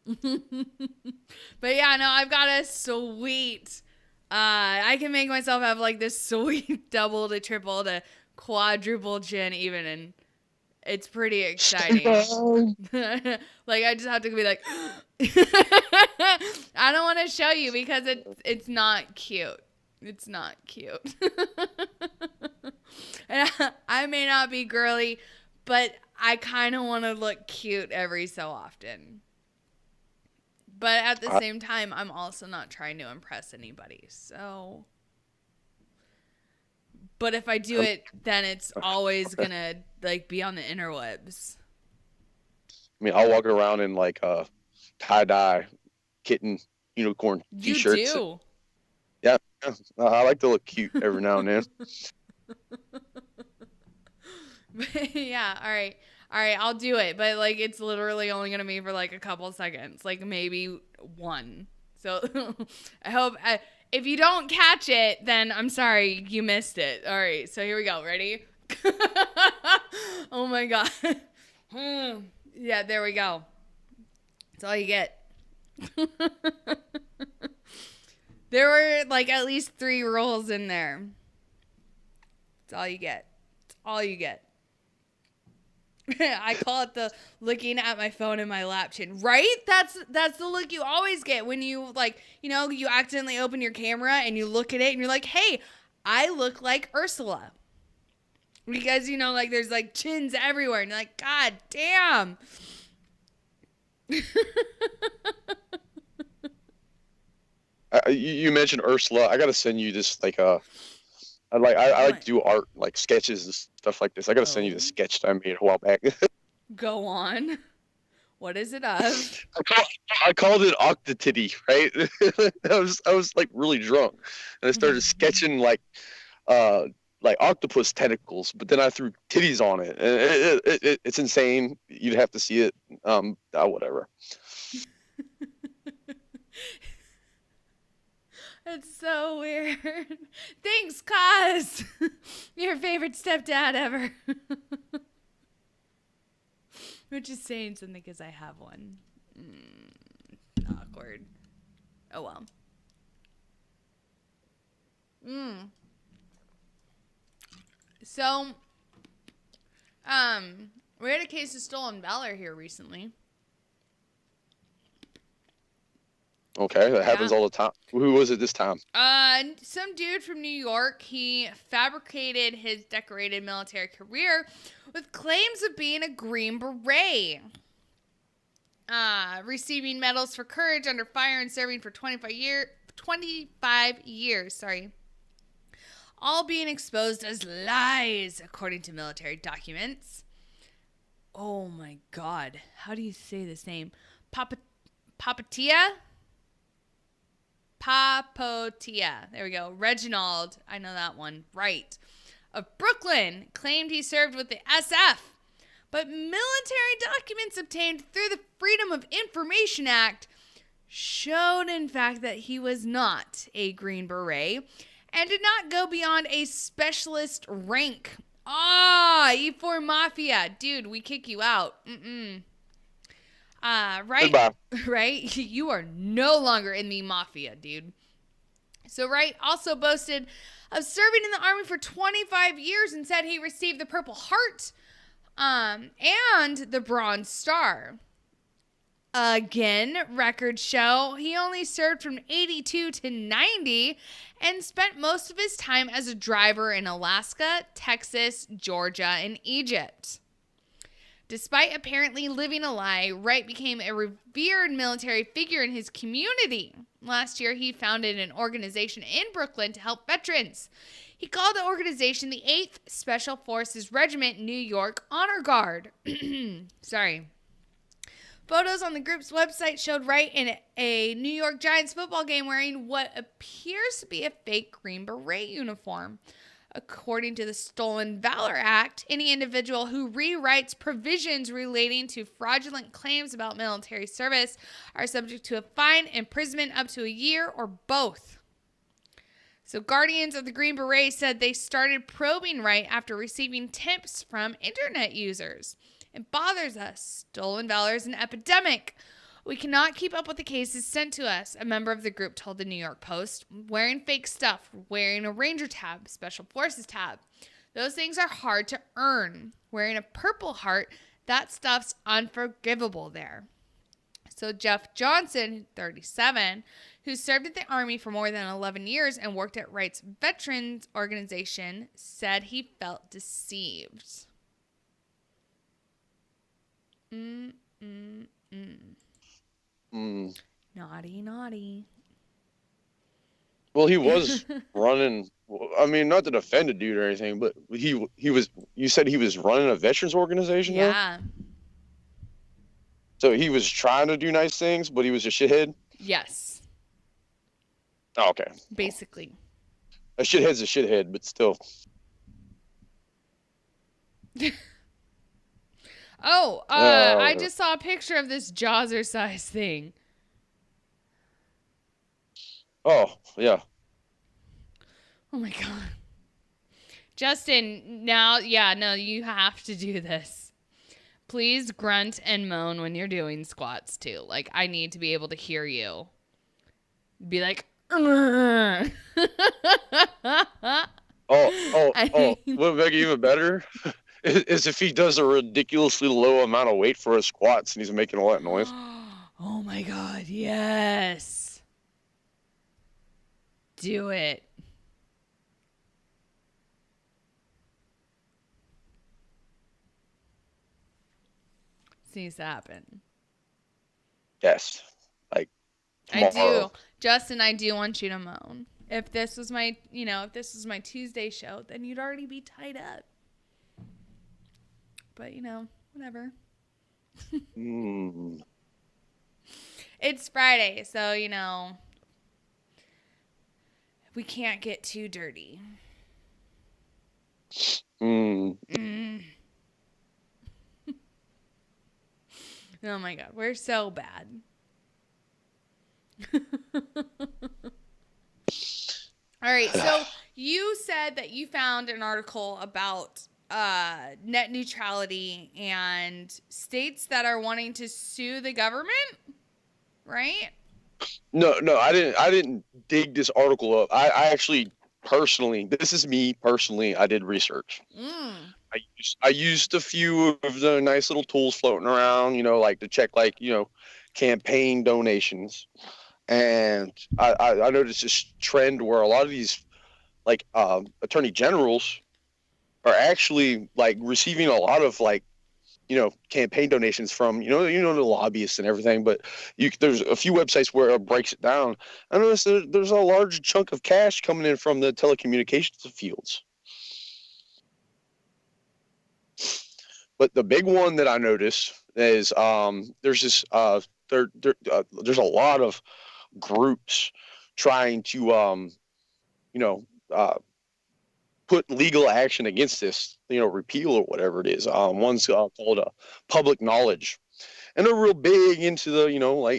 But yeah, no, I've got a sweet. I can make myself have like this sweet double to triple to quadruple chin even, and it's pretty exciting. Like, I just have to be like, I don't want to show you because it's not cute. It's not cute. And I may not be girly, but I kind of want to look cute every so often. But at the same time, I'm also not trying to impress anybody. So, but if I do it, then it's always gonna like be on the interwebs. I mean, I'll walk around in like tie-dye kitten unicorn t-shirts. You do. Yeah, I like to look cute every now and then. Yeah, all right. All right, I'll do it, but like it's literally only gonna be for like a couple seconds, like maybe one. So I hope if you don't catch it, then I'm sorry you missed it. All right, so here we go. Ready? Oh my god. Yeah, there we go. That's all you get. There were like at least 3 rolls in there. That's all you get. That's all you get. I call it the looking at my phone in my lap chin. Right? That's the look you always get when you like, you accidentally open your camera and you look at it and you're like, hey, I look like Ursula. Because, like there's like chins everywhere and you're like, God damn. You mentioned Ursula. I gotta send you this I like to do art, like sketches and stuff like this. I gotta send you the sketch that I made a while back. Go on. What is it of? I called it Octotitty, right? I was like really drunk, and I started sketching like octopus tentacles, but then I threw titties on it. And it's insane. You'd have to see it. Whatever. It's so weird. Thanks, Kaz. Your favorite stepdad ever. Which is saying something because I have one. Awkward. Oh well. So, we had a case of stolen valor here recently. Okay, that happens all the time. Who was it this time? Some dude from New York. He fabricated his decorated military career with claims of being a Green Beret. Receiving medals for courage under fire and serving for 25 years, sorry. All being exposed as lies, according to military documents. Oh my God. How do you say this name? Papatia? Papotia. There we go. Reginald. I know that one. Right. Of Brooklyn claimed he served with the SF. But military documents obtained through the Freedom of Information Act showed, in fact, that he was not a Green Beret and did not go beyond a specialist rank. E4 Mafia. Dude, we kick you out. Right? Goodbye. Right? You are no longer in the Mafia, dude. So Wright also boasted of serving in the Army for 25 years and said he received the Purple Heart and the Bronze Star. Again, records show he only served from 82 to 90 and spent most of his time as a driver in Alaska, Texas, Georgia, and Egypt. Despite apparently living a lie, Wright became a revered military figure in his community. Last year, he founded an organization in Brooklyn to help veterans. He called the organization the 8th Special Forces Regiment New York Honor Guard. Sorry. Photos on the group's website showed Wright in a New York Giants football game wearing what appears to be a fake Green Beret uniform. According to the Stolen Valor Act, any individual who rewrites provisions relating to fraudulent claims about military service are subject to a fine, imprisonment up to a year, or both. So Guardians of the Green Beret said they started probing Wright after receiving tips from internet users. It bothers us. Stolen valor is an epidemic. We cannot keep up with the cases sent to us, a member of the group told the New York Post. Wearing fake stuff, wearing a Ranger tab, Special Forces tab. Those things are hard to earn. Wearing a Purple Heart, that stuff's unforgivable there. So Jeff Johnson, 37, who served in the Army for more than 11 years and worked at Wright's Veterans Organization, said he felt deceived. Naughty, naughty. Well, he was running. I mean, not to defend a dude or anything, but he was. You said he was running a veterans organization. Yeah. Though? So he was trying to do nice things, but he was a shithead. Yes. Oh, okay. Basically. A shithead's a shithead, but still. Oh, I just saw a picture of this Jazzercise thing. Oh, yeah. Oh my god. Justin, now, yeah, no, you have to do this. Please grunt and moan when you're doing squats too. Like, I need to be able to hear you. Be like, Oh. What would make it even better is if he does a ridiculously low amount of weight for his squats and he's making all that noise. Oh my god, yes. Do it. This needs to happen. Yes. Like, I tomorrow. do. Justin, I do want you to moan. If this was my, if this was my Tuesday show, then you'd already be tied up. But, whatever. It's Friday, so, we can't get too dirty. Oh my god, we're so bad. All right, so you said that you found an article about net neutrality and states that are wanting to sue the government, right? No, I didn't dig this article up. I actually personally, this is me personally, I did research. I used a few of the nice little tools floating around, like to check campaign donations. And I noticed this trend where a lot of these attorney generals are actually receiving a lot of campaign donations from the lobbyists and everything. But there's a few websites where it breaks it down. I noticed there's a large chunk of cash coming in from the telecommunications fields. But the big one that I noticed is there's this there's a lot of groups trying to put legal action against this, repeal or whatever it is. One's called Public Knowledge, and they're real big into the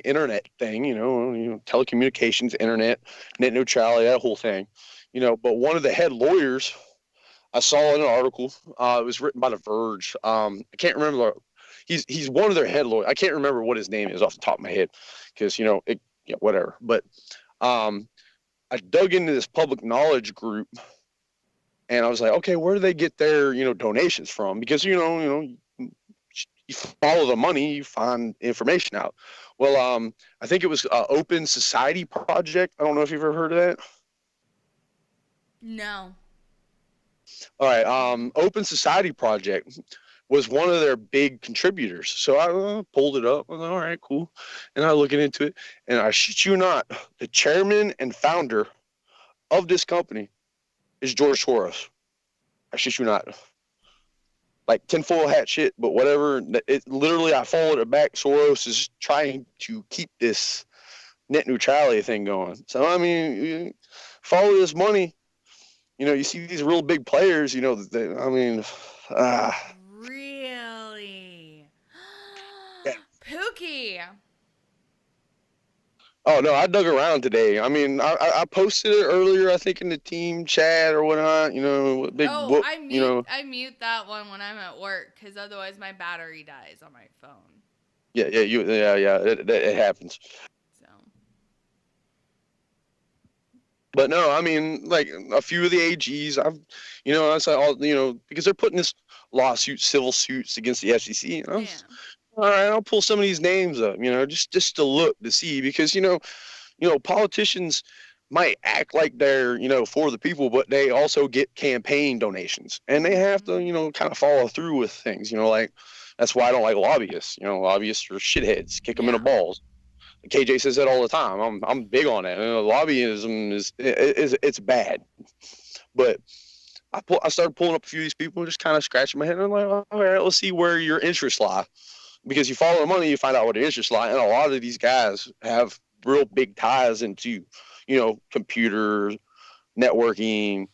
internet thing, telecommunications, internet, net neutrality, that whole thing, But one of the head lawyers I saw in an article, it was written by The Verge. I can't remember. He's one of their head lawyers. I can't remember what his name is off the top of my head, because whatever. But I dug into this Public Knowledge group, and I was like, okay, where do they get their donations from? Because you follow the money, you find information out. Well, I think it was Open Society Project. I don't know if you've ever heard of that. No. All right. Open Society Project was one of their big contributors. So I pulled it up. I was like, all right, cool. And I looking into it, and I shit you not, the chairman and founder of this company is George Soros. I shit you not. Like tinfoil hat shit, but whatever. It literally, I followed it back. Soros is trying to keep this net neutrality thing going. So I mean, you follow this money. You see these real big players. Really? Yeah. Pookie. Oh no, I dug around today. I mean, I posted it earlier, I think, in the team chat or whatnot. Big whoop. I mute that one when I'm at work, because otherwise my battery dies on my phone. Yeah. It happens. So. But no, I mean, like a few of the AGs, I saw all, because they're putting this civil suits against the FCC. And all right, I'll pull some of these names up, just to look to see, because politicians might act like they're for the people, but they also get campaign donations, and they have to kind of follow through with things. Like that's why I don't like lobbyists. Lobbyists are shitheads, kick them in the balls. KJ says that all the time. I'm big on it. Lobbyism it's bad, but I started pulling up a few of these people, just kind of scratching my head. And I'm like, all right, let's see where your interests lie, because you follow the money, you find out where the interests lie, and a lot of these guys have real big ties into computers, networking,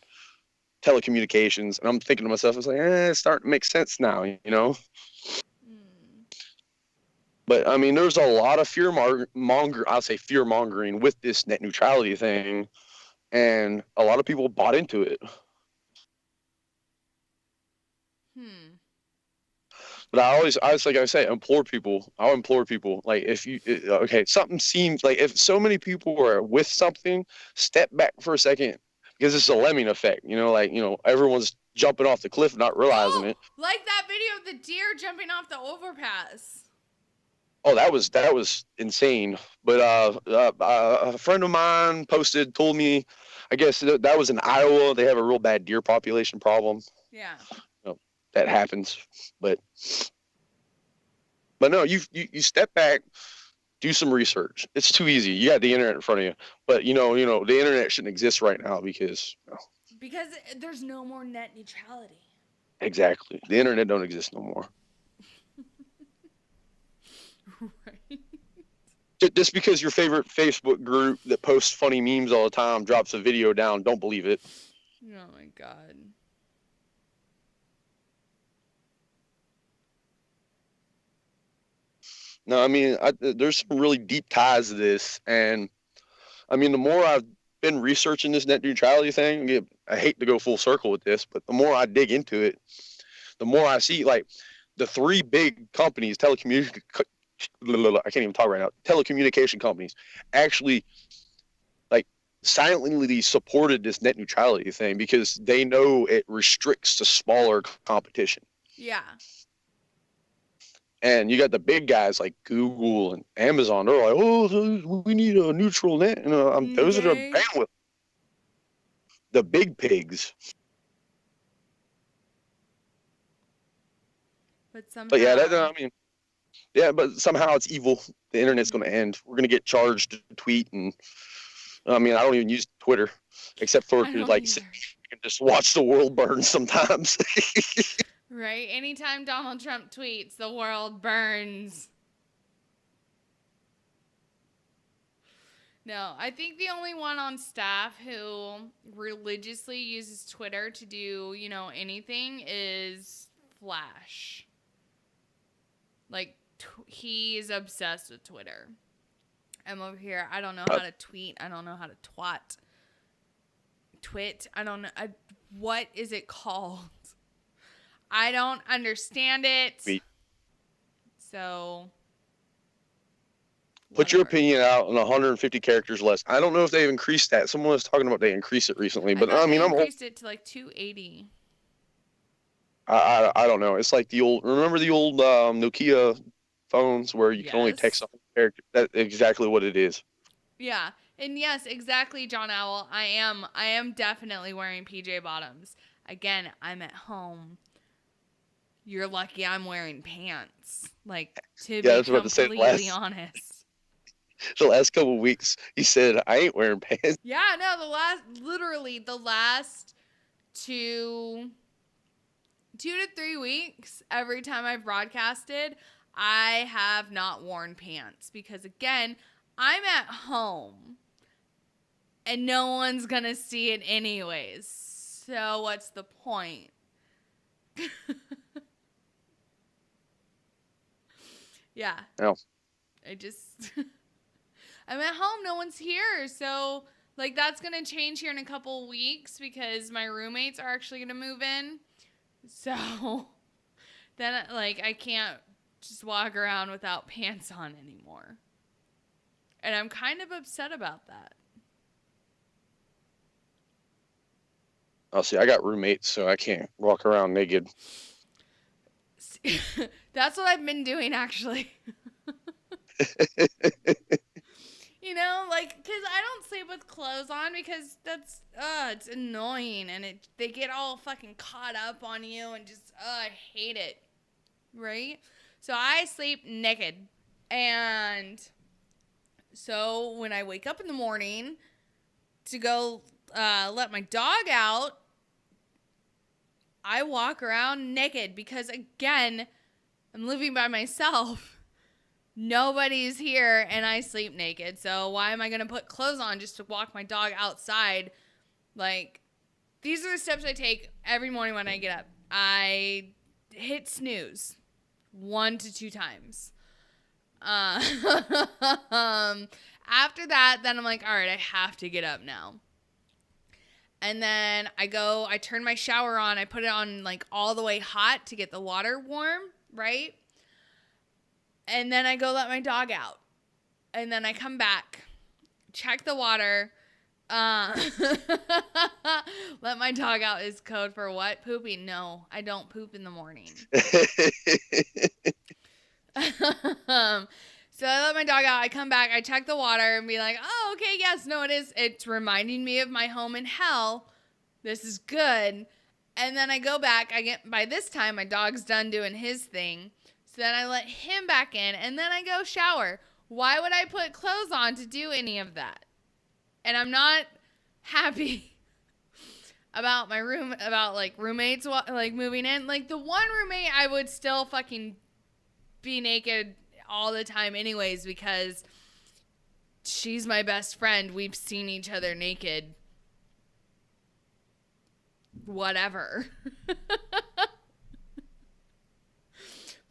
telecommunications, and I'm thinking to myself, it's like, it's starting to make sense now, But I mean, there's a lot of fear mongering with this net neutrality thing, and a lot of people bought into it. But I always like I say, I'll implore people, like, if you, okay, something seems like, if so many people are with something, step back for a second, because it's a lemming effect, like, everyone's jumping off the cliff, not realizing it. Like that video of the deer jumping off the overpass. Oh, that was insane. But a friend of mine told me, I guess that was in Iowa. They have a real bad deer population problem. Yeah. That happens, but no, you step back, do some research. It's too easy. You got the internet in front of you, but the internet shouldn't exist right now because there's no more net neutrality. Exactly, the internet don't exist no more. Right. Just because your favorite Facebook group that posts funny memes all the time drops a video down, don't believe it. Oh my God. No, I mean, there's some really deep ties to this, and I mean, the more I've been researching this net neutrality thing, I hate to go full circle with this, but the more I dig into it, the more I see, like, the three big companies, I can't even talk right now, telecommunication companies, actually, like, silently supported this net neutrality thing because they know it restricts the smaller competition. Yeah. And you got the big guys like Google and Amazon. They're like, oh, we need a neutral net. Those are the bandwidth. The big pigs. But somehow. But yeah, but somehow it's evil. The internet's going to end. We're going to get charged to tweet, and I mean, I don't even use Twitter except for like just watch the world burn sometimes. Right? Anytime Donald Trump tweets, the world burns. No, I think the only one on staff who religiously uses Twitter to do, anything is Flash. Like, he's obsessed with Twitter. I'm over here. I don't know how to tweet. I don't know how to twit. I don't know. What is it called? I don't understand it. So. Put your opinion out in 150 characters less. I don't know if they've increased that. Someone was talking about they increased it recently, but I mean, they increased it to like 280. I don't know. It's like remember the old Nokia phones where you can only text 100 characters? That's exactly what it is. Yeah. And yes, exactly, John Owl. I am definitely wearing PJ bottoms. Again, I'm at home. You're lucky I'm wearing pants. Like, to be completely honest. The last couple of weeks, he said, I ain't wearing pants. Yeah, no, the last 2 to 3 weeks, every time I've broadcasted, I have not worn pants because, again, I'm at home and no one's gonna see it anyways. So what's the point? Yeah. No. I'm at home. No one's here. So, like, that's going to change here in a couple weeks because my roommates are actually going to move in. So, then, like, I can't just walk around without pants on anymore. And I'm kind of upset about that. Oh, see, I got roommates, so I can't walk around naked. That's what I've been doing, actually. Like, because I don't sleep with clothes on because that's, it's annoying. And they get all fucking caught up on you and just, I hate it. Right? So I sleep naked. And so when I wake up in the morning to go let my dog out, I walk around naked because, again, I'm living by myself. Nobody's here and I sleep naked. So why am I going to put clothes on just to walk my dog outside? Like, these are the steps I take every morning when I get up. I hit snooze 1 to 2 times. After that, then I'm like, all right, I have to get up now. And then I turn my shower on. I put it on like all the way hot to get the water warm, right? And then I go let my dog out. And then I come back, check the water. Let my dog out is code for what? Pooping? No, I don't poop in the morning. So I let my dog out. I come back. I check the water and be like, oh, okay, yes, no, it is. It's reminding me of my home in hell. This is good. And then I go back. By this time, my dog's done doing his thing. So then I let him back in, and then I go shower. Why would I put clothes on to do any of that? And I'm not happy about my room, about like roommates like moving in. Like the one roommate, I would still fucking be naked all the time anyways, because she's my best friend. We've seen each other naked. Whatever.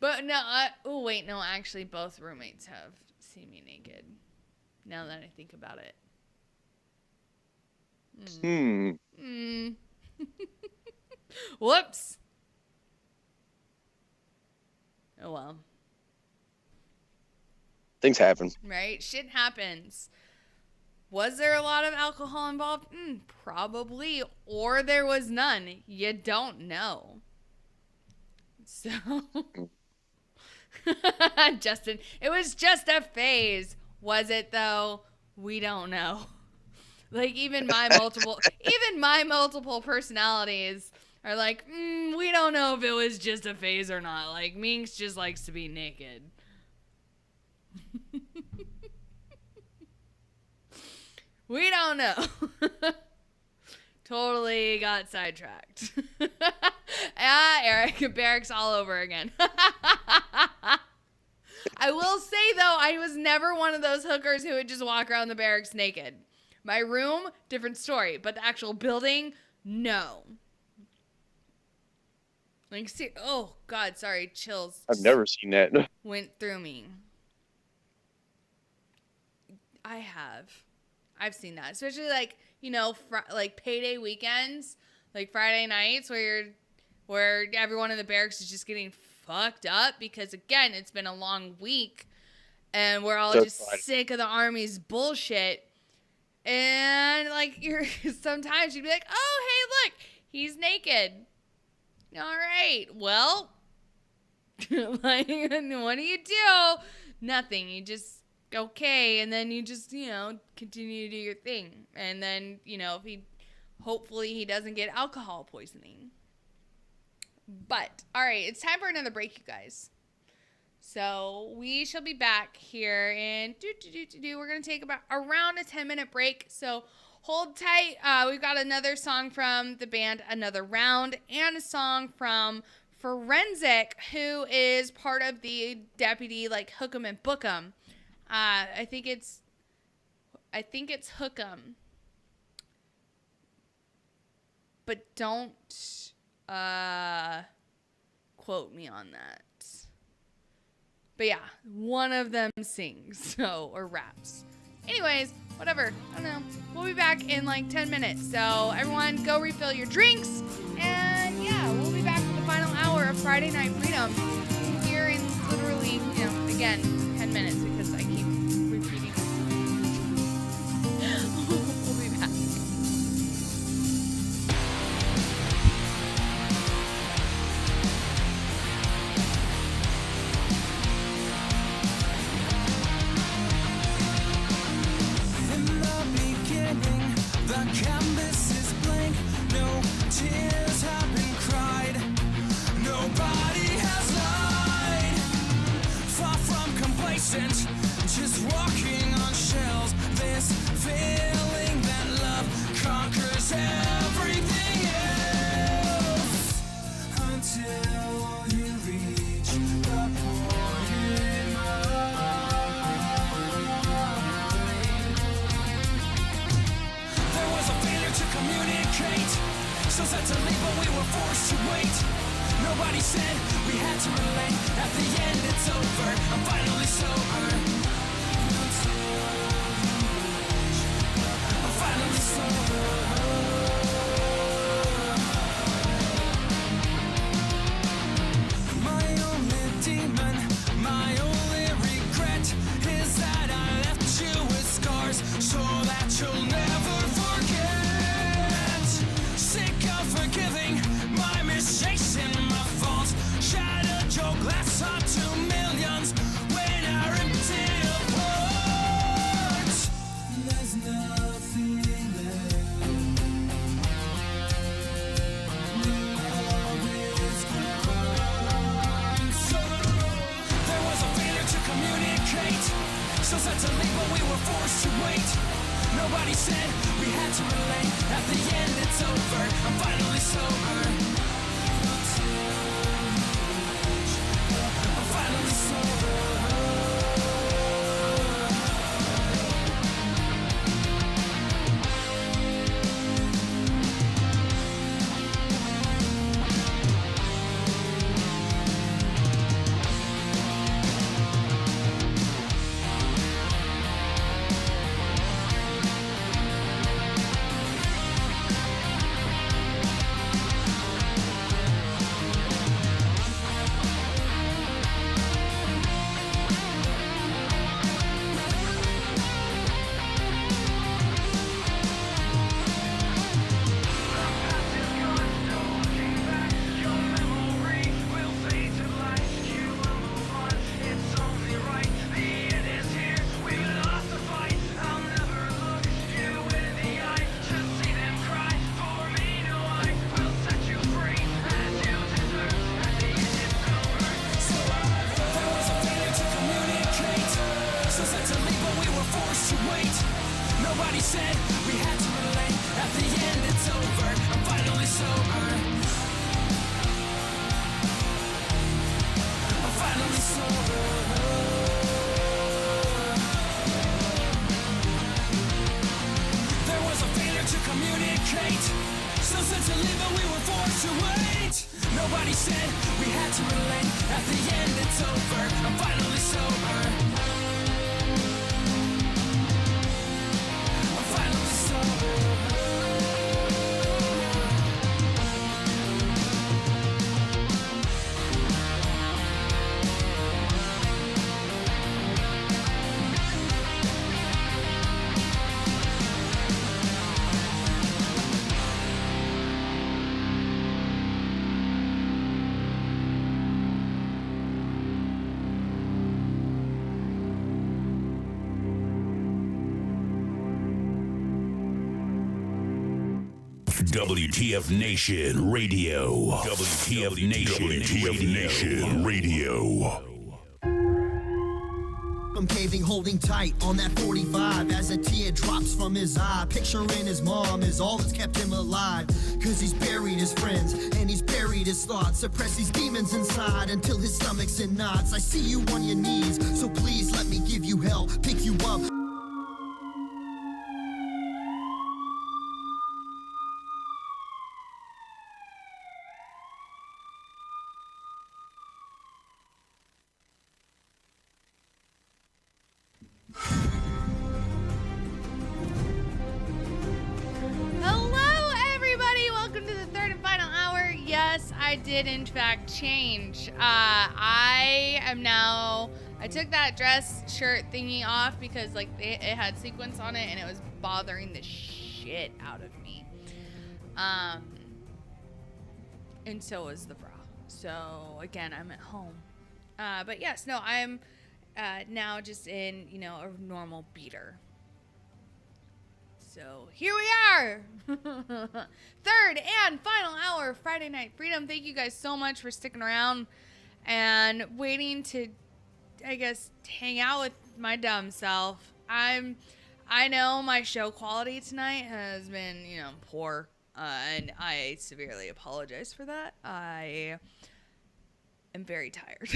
But no, actually both roommates have seen me naked. Now that I think about it. Whoops. Oh well. Things happen. Right? Shit happens. Was there a lot of alcohol involved? Probably. Or there was none. You don't know. So, Justin, it was just a phase. Was it though? We don't know. Like even my multiple personalities are like, we don't know if it was just a phase or not. Like Minx just likes to be naked. We don't know. Totally got sidetracked. Eric, barracks all over again. I will say, though, I was never one of those hookers who would just walk around the barracks naked. My room, different story. But the actual building, no. Like, see, oh, God, sorry, chills. I've never seen that. Went through me. I have. I've seen that. Especially, like, you know, like payday weekends, like Friday nights where everyone in the barracks is just getting fucked up because, again, it's been a long week and we're all just sick of the Army's bullshit. And, like, sometimes you'd be like, oh, hey, look, he's naked. All right, well, like, what do you do? Nothing. You just, okay, and then you just, you know, continue to do your thing. And then, you know, hopefully he doesn't get alcohol poisoning. But, all right, it's time for another break, you guys. So we shall be back here in, we're going to take around a 10-minute break. So hold tight. We've got another song from the band Another Round and a song from Forensic, who is part of the Deputy, like, Hook 'em and Book 'em. I think it's Hook 'em. But don't quote me on that. But yeah, one of them sings, or raps. Anyways, whatever. I don't know. We'll be back in like 10 minutes. So everyone go refill your drinks. And yeah, we'll be back for the final hour of Friday Night Freedom here in literally, you know, again, 10 minutes because I keep repeating. We'll be back. The canvas is blank, no tears have been cried, nobody has lied. Far from complacent, just walking on shells. This feeling that love conquers everything else, until you reach the point in to communicate, so set to leave but we were forced to wait. Nobody said we had to relate. At the end, it's over. I'm finally sober. I'm finally sober. My only demon, my only regret is that I left you with scars so that you'll never forget. Sick of forgiving my mistakes and my faults. Shattered your glass onto millions when I ripped it apart. There's nothing left. Love is gone. So there was a failure to communicate. So set to leave, but we were forced to wait. Nobody said we had to relate. At the end, it's over. I'm finally sober. I'm finally sober. Nobody said we had to relate. At the end, it's over. I'm finally sober. I'm finally sober. There was a failure to communicate. So said to leave, but we were forced to wait. Nobody said we had to relate. At the end, it's over. I'm finally sober. WTF Nation Radio. WTF Nation Radio. I'm caving, holding tight on that 45 as a tear drops from his eye. Picturing his mom is all that's kept him alive. Cause he's buried his friends and he's buried his thoughts. Suppress these demons inside until his stomach's in knots. I see you on your knees, so please let me give you help. Pick you up. I did in fact change. I took that dress shirt thingy off because like it had sequins on it and it was bothering the shit out of me. And so was the bra. So again, I'm at home. But yes, no, I'm now just in, a normal beater. So here we are. Third and final hour of Friday Night Freedom. Thank you guys so much for sticking around and waiting to, I guess, hang out with my dumb self. I know my show quality tonight has been, poor. And I severely apologize for that. I am very tired.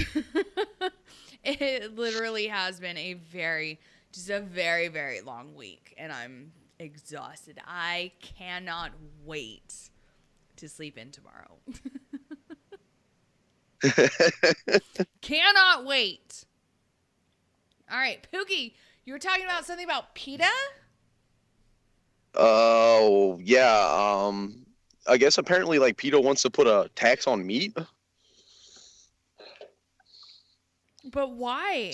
It literally has been a very, very long week. And I'm exhausted. I cannot wait to sleep in tomorrow. Cannot wait. All right, Pookie, you were talking about something about PETA? Oh, yeah. I guess apparently like PETA wants to put a tax on meat. But why?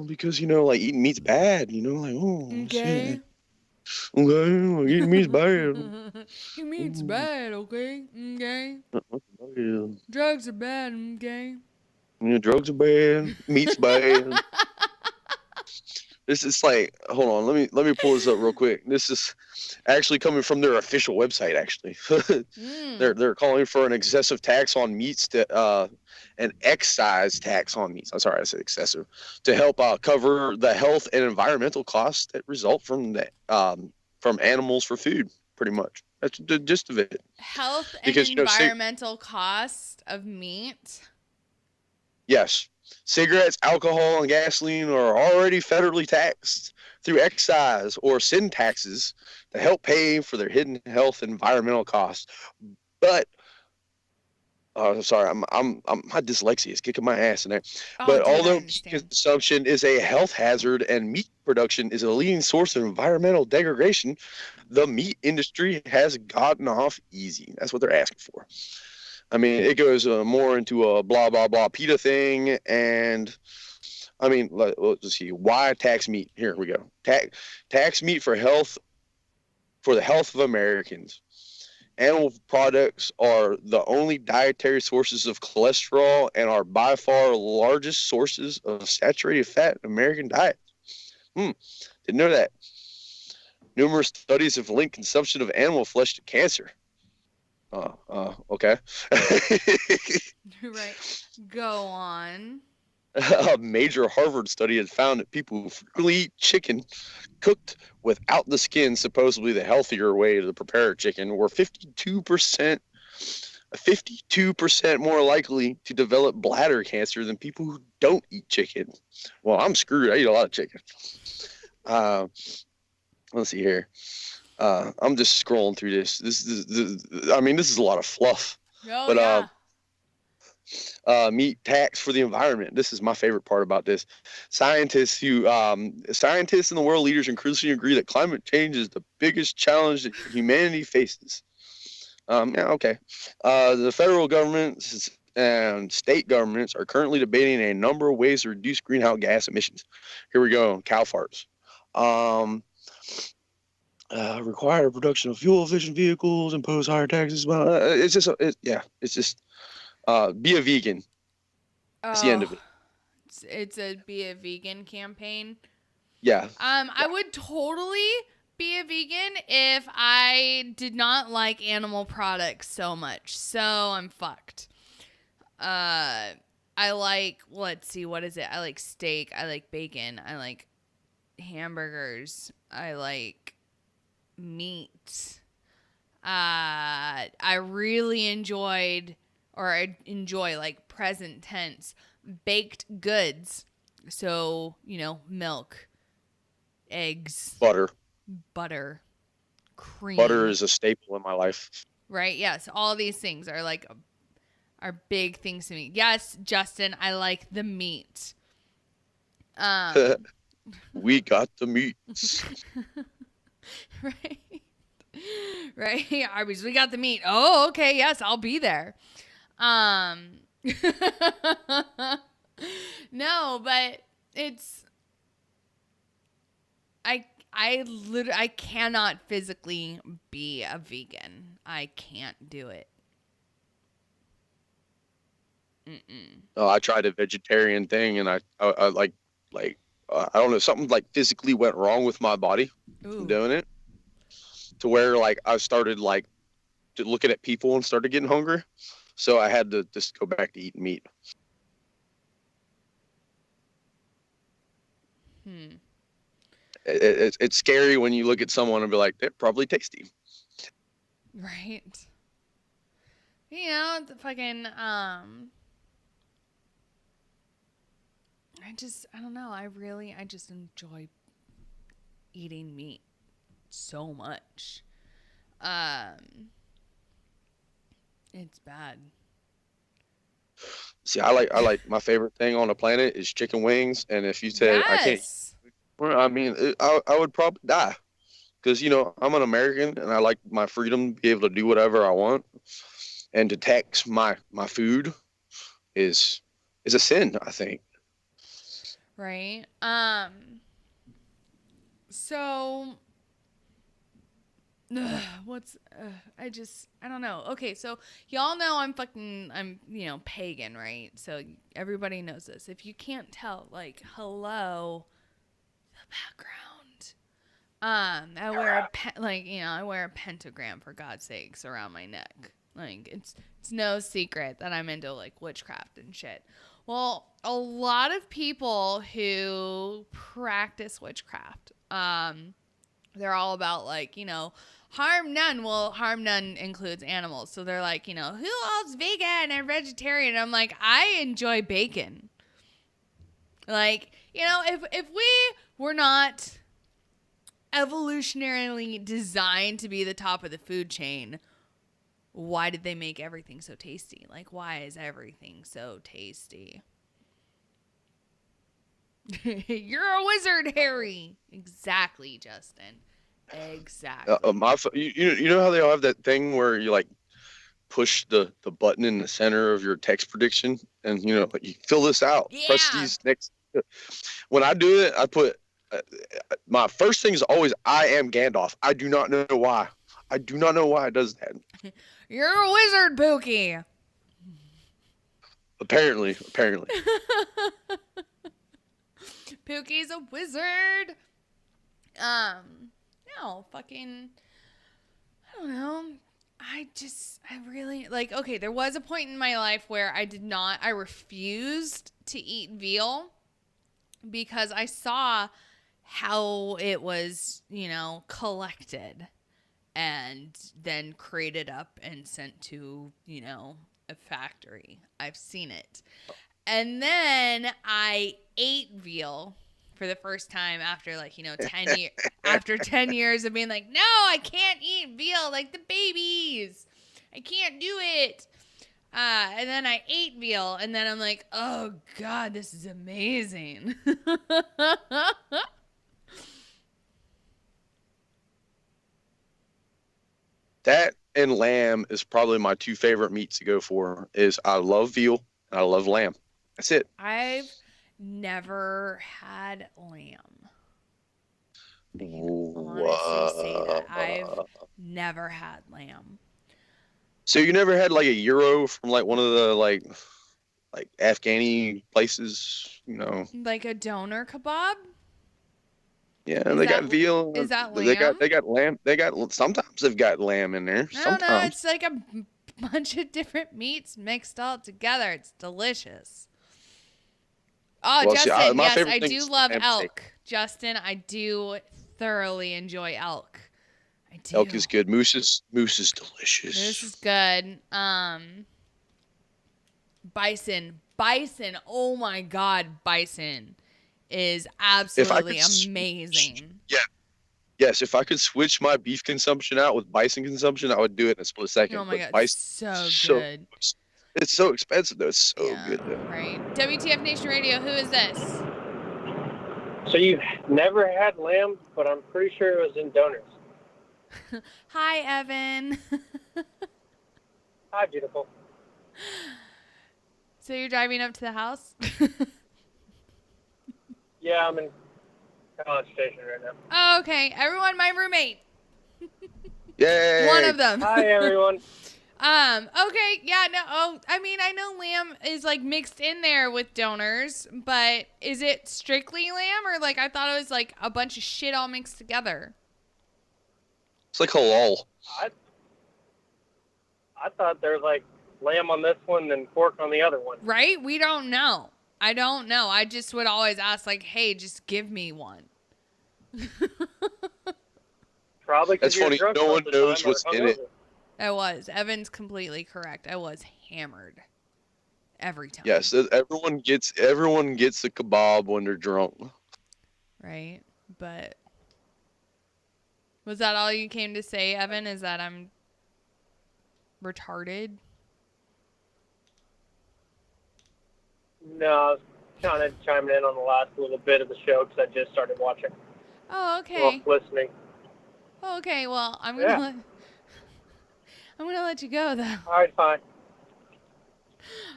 Because like eating meat's bad. Like Okay. shit. Okay, like, eating meat's bad. He means bad, okay? Okay. Yeah. Drugs are bad, okay? Drugs are bad. Meat's bad. This is like, hold on, let me pull this up real quick. This is actually coming from their official website. Actually, they're calling for an excessive tax on meats an excise tax on meats. I'm sorry, I said excessive, to help cover the health and environmental costs that result from animals for food. Pretty much, that's the gist of it. Health and Because environmental cost of meat. yes, cigarettes, alcohol, and gasoline are already federally taxed through excise or sin taxes to help pay for their hidden health and environmental costs. But sorry, my dyslexia is kicking my ass in there. Oh, But dude, I although meat understand. consumption is a health hazard and meat production is a leading source of environmental degradation, the meat industry has gotten off easy. That's what they're asking for. I mean, it goes more into a blah blah blah PETA thing, and I mean, let's see, why tax meat? Here we go. Tax meat for the health of Americans. Animal products are the only dietary sources of cholesterol and are by far largest sources of saturated fat in American diet. Didn't know that. Numerous studies have linked consumption of animal flesh to cancer. Okay. Right. Go on. A major Harvard study has found that people who frequently eat chicken cooked without the skin, supposedly the healthier way to prepare chicken, were 52% more likely to develop bladder cancer than people who don't eat chicken. Well, I'm screwed. I eat a lot of chicken. Let's see here. I'm just scrolling through this. This is a lot of fluff. Oh, But yeah. meat tax for the environment. This is my favorite part about this. Scientists in the world leaders increasingly agree that climate change is the biggest challenge that humanity faces. Yeah, okay. The federal government and state governments are currently debating a number of ways to reduce greenhouse gas emissions. Here we go. Cow farts. Require production of fuel efficient vehicles, impose higher taxes. Well, it's just, be a vegan. That's the end of it. It's a be a vegan campaign. Yeah. I would totally be a vegan if I did not like animal products so much. So I'm fucked. I like, let's see, what is it? I like steak. I like bacon. I like hamburgers. I like meat. I really enjoy like present tense baked goods. So, milk, eggs, Butter. cream. Butter is a staple in my life. Right? Yes. All these things are big things to me. Yes, Justin, I like the meat. We got the meat. Right. Right. Arby's, we got the meat. Oh, okay. Yes, I'll be there. No, but it's I cannot physically be a vegan. I can't do it. I tried a vegetarian thing, and I like I don't know, something like physically went wrong with my body from doing it, to where like I started like looking at people and started getting hungry, so I had to just go back to eating meat. It's scary when you look at someone and be like, they're probably tasty. Right. The fucking I don't know. I just enjoy eating meat so much. It's bad. See, I like my favorite thing on the planet is chicken wings, and if you said I can't, Yes. well, I mean, I would probably die because I'm an American and I like my freedom to be able to do whatever I want, and to tax my food is a sin, I think. Right. So I don't know. Okay, so y'all know I'm pagan, right? So everybody knows this. If you can't tell, like, hello, the background. I wear I wear a pentagram, for God's sakes, around my neck. Like, it's no secret that I'm into, like, witchcraft and shit. Well, a lot of people who practice witchcraft, they're all about, like, harm none. Well, harm none includes animals. So they're like, who all's vegan and vegetarian? And I'm like, I enjoy bacon. Like, if we were not evolutionarily designed to be the top of the food chain, why did they make everything so tasty? Like, why is everything so tasty? You're a wizard, Harry. Exactly, Justin. Exactly. You know how they all have that thing where you like push the button in the center of your text prediction, and you fill this out. Yeah. Press these next. When I do it, I put my first thing is always I am Gandalf. I do not know why. I do not know why it does that. You're a wizard, Pookie. Apparently. Pookie's a wizard. No, fucking, I don't know. I really, like, okay, there was a point in my life where I refused to eat veal because I saw how it was, collected and then crated up and sent to, a factory. I've seen it. And then I ate veal for the first time after, like, 10 years, after 10 years of being like, no, I can't eat veal like the babies. I can't do it. And then I ate veal, and then I'm like, oh God, this is amazing. That and lamb is probably my two favorite meats to go for. Is I love veal and I love lamb. That's it. I've never had lamb. I can honestly say that. I've never had lamb. So you never had like a gyro from like one of the like Afghani places, Like a doner kebab? Yeah, they got veal. Is that lamb? They got lamb. Sometimes they've got lamb in there. I don't know. Sometimes. It's like a bunch of different meats mixed all together. It's delicious. Oh, Well, Justin, see, my yes, favorite I thing do is love lamb elk. steak. Justin, I do thoroughly enjoy elk. I do. Elk is good. Moose is delicious. This is good. Bison. Oh my God, bison is absolutely amazing. Yes, if I could switch my beef consumption out with bison consumption, I would do it in a split second. Oh my But God, bison, so good. It's so expensive though. It's so good though. Right. WTF Nation Radio, who is this? So you've never had lamb, but I'm pretty sure it was in donors. Hi, Evan. Hi, beautiful. So you're driving up to the house? Yeah, I'm in College Station right now. Oh, okay. Everyone, my roommate. Yay! One of them. Hi, everyone. Okay, yeah, no, I mean, I know lamb is, like, mixed in there with donors, but is it strictly lamb, or, like, I thought it was, like, a bunch of shit all mixed together? It's like halal. I thought there was, like, lamb on this one and pork on the other one. Right? We don't know. I don't know. I just would always ask, like, hey, just give me one. Probably because That's you're funny. drunk No most one of the knows time or what's in it. hungover. I was. Evan's completely correct. I was hammered. Every time. Yes, everyone gets the kebab when they're drunk. Right? But was that all you came to say, Evan? Is that I'm retarded? No, I was kind of chiming in on the last little bit of the show because I just started watching. Oh, okay. Well, listening. Oh, okay. Well, I'm gonna let you go though. All right, fine.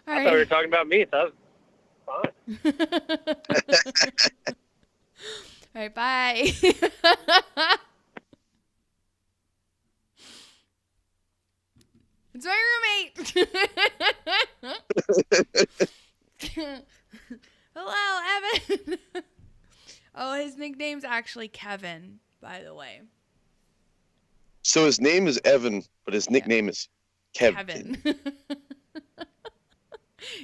All I thought we were right. talking about me. That was fine. All right. Bye. It's my roommate. Hello, Evan. Oh, his nickname's actually Kevin, by the way. So his name is Evan, but his nickname is Kevin.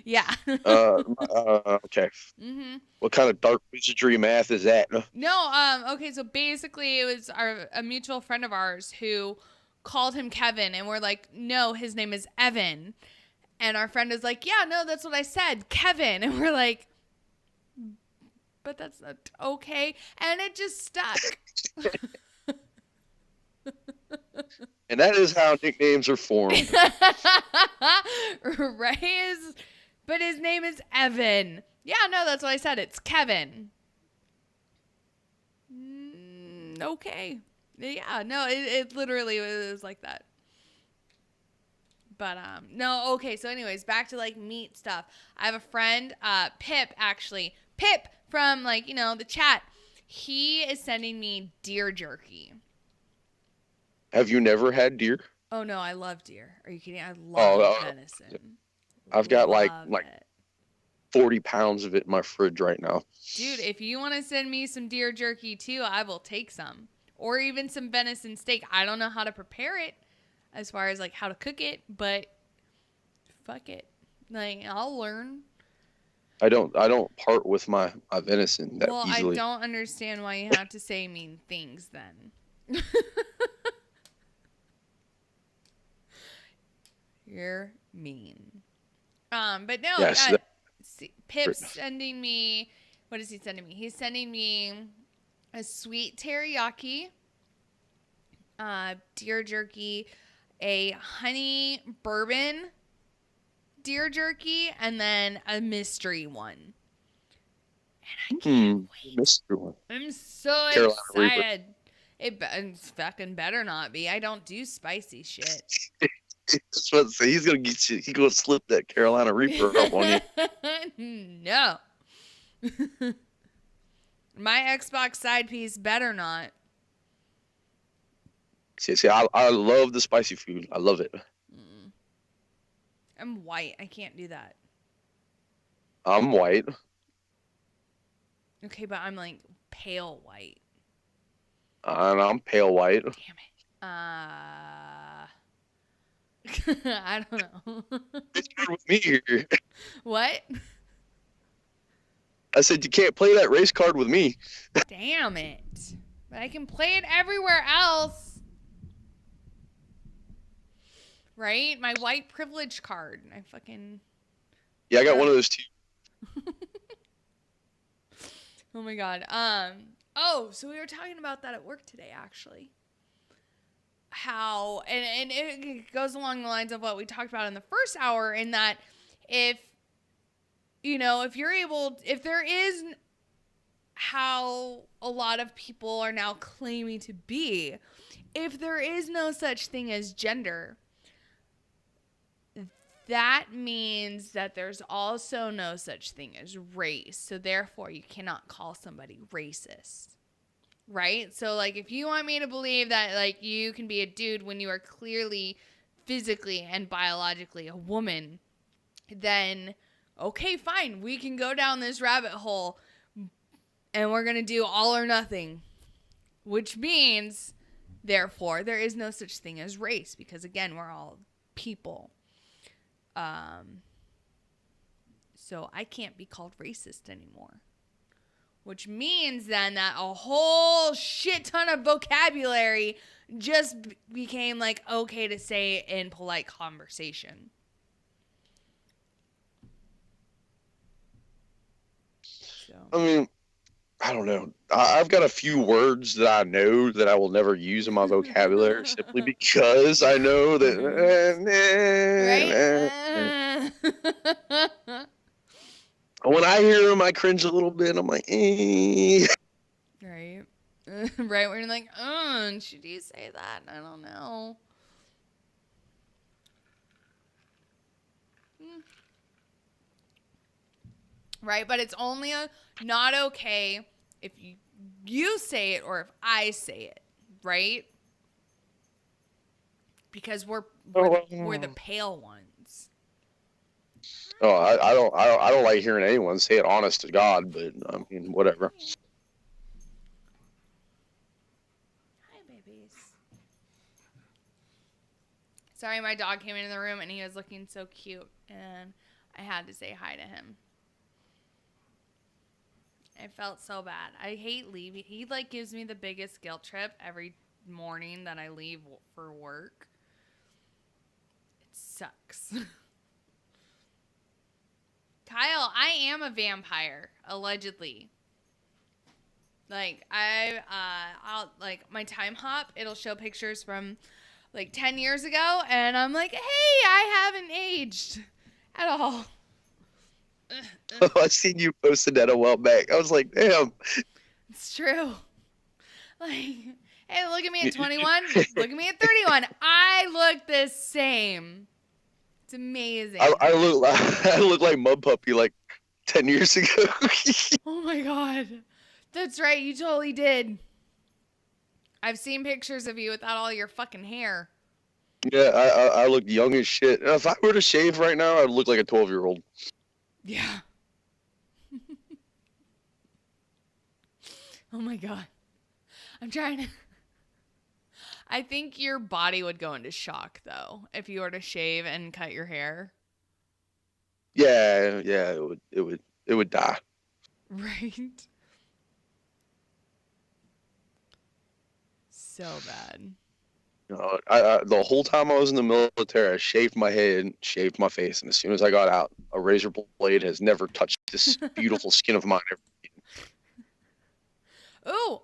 Yeah. Okay. Mhm. What kind of dark wizardry math is that? No, okay, so basically it was a mutual friend of ours who called him Kevin, and we're like, no, his name is Evan. And our friend is like, yeah, no, that's what I said, Kevin. And we're like, but that's not okay. And it just stuck. And that is how nicknames are formed. Right? But his name is Evan. Yeah, no, that's what I said. It's Kevin. Okay. Yeah, no, it literally was like that. But, no, okay, so anyways, back to, like, meat stuff. I have a friend, Pip, actually. Pip from, like, the chat. He is sending me deer jerky. Have you never had deer? Oh, no, I love deer. Are you kidding? I love venison. I've got, like Love 40 pounds of it in my fridge right now. Dude, if you want to send me some deer jerky, too, I will take some. Or even some venison steak. I don't know how to prepare it. As far as, like, how to cook it, but fuck it. Like, I'll learn. I don't part with my venison that easily. I don't understand why you have to say mean things then. You're mean. But no, Yes, Pip's sending me, what is he sending me? He's sending me a sweet teriyaki, deer jerky, a honey bourbon deer jerky, and then a mystery one. And I can't wait. Mystery one. I'm so Carolina excited. It fucking better not be. I don't do spicy shit. Just about to say, he's gonna get you. He's gonna slip that Carolina Reaper up on you. No. My Xbox side piece better not. See, I love the spicy food. I love it. I'm white. I can't do that. I'm white. Okay, but I'm like pale white. And I'm pale white. Damn it. I don't know. It's good with me here. What? I said you can't play that race card with me. Damn it. But I can play it everywhere else. Right? My white privilege card. I fucking... Yeah, I got one of those too. Oh my god. Oh, so we were talking about that at work today, actually. How, and it goes along the lines of what we talked about in the first hour, in that if there is how a lot of people are now claiming to be, if there is no such thing as gender, that means that there's also no such thing as race. So therefore, you cannot call somebody racist. Right? So, like, if you want me to believe that, like, you can be a dude when you are clearly physically and biologically a woman, then, okay, fine. We can go down this rabbit hole and we're going to do all or nothing. Which means, therefore, there is no such thing as race because, again, we're all people. So I can't be called racist anymore. Which means then that a whole shit ton of vocabulary just became like okay to say in polite conversation. So. I mean, I don't know. I've got a few words that I know that I will never use in my vocabulary simply because I know that. When I hear him, I cringe a little bit. I'm like, eh. Right. Right, when you're like, should you say that? I don't know. Right, but it's only not okay if you say it or if I say it, right? Because we're the pale ones. Oh, I don't like hearing anyone say it, honest to God. But I mean, whatever. Hi, babies. Sorry, my dog came into the room and he was looking so cute, and I had to say hi to him. I felt so bad. I hate leaving. He like gives me the biggest guilt trip every morning that I leave for work. It sucks. Kyle, I am a vampire, allegedly. Like I'll like my time hop. It'll show pictures from like 10 years ago, and I'm like, hey, I haven't aged at all. I seen you posted that a while back. I was like, damn. It's true. Like, hey, look at me at 21. Look at me at 31. I look the same. It's amazing. I look like Mud Puppy like 10 years ago. Oh my god. That's right, you totally did. I've seen pictures of you without all your fucking hair. Yeah, I look young as shit. And if I were to shave right now, I'd look like a 12-year-old. Yeah. Oh my god. I'm trying to... I think your body would go into shock, though, if you were to shave and cut your hair. Yeah, it would die. Right? So bad. You know, the whole time I was in the military, I shaved my head, shaved my face, and as soon as I got out, a razor blade has never touched this beautiful skin of mine. Ooh,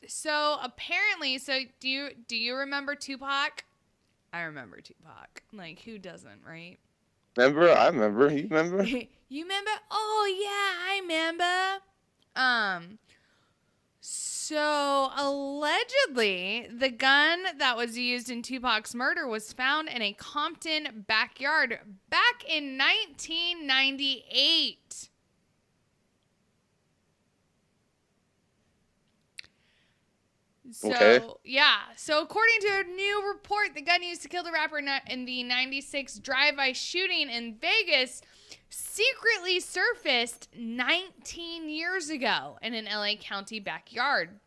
so apparently, do you remember Tupac? I remember Tupac. Like, who doesn't, right? Remember? I remember. You remember? You remember? Oh yeah, I remember. So allegedly, the gun that was used in Tupac's murder was found in a Compton backyard back in 1998. So, okay. Yeah. So, according to a new report, the gun used to kill the rapper in the 96 drive-by shooting in Vegas secretly surfaced 19 years ago in an LA County backyard.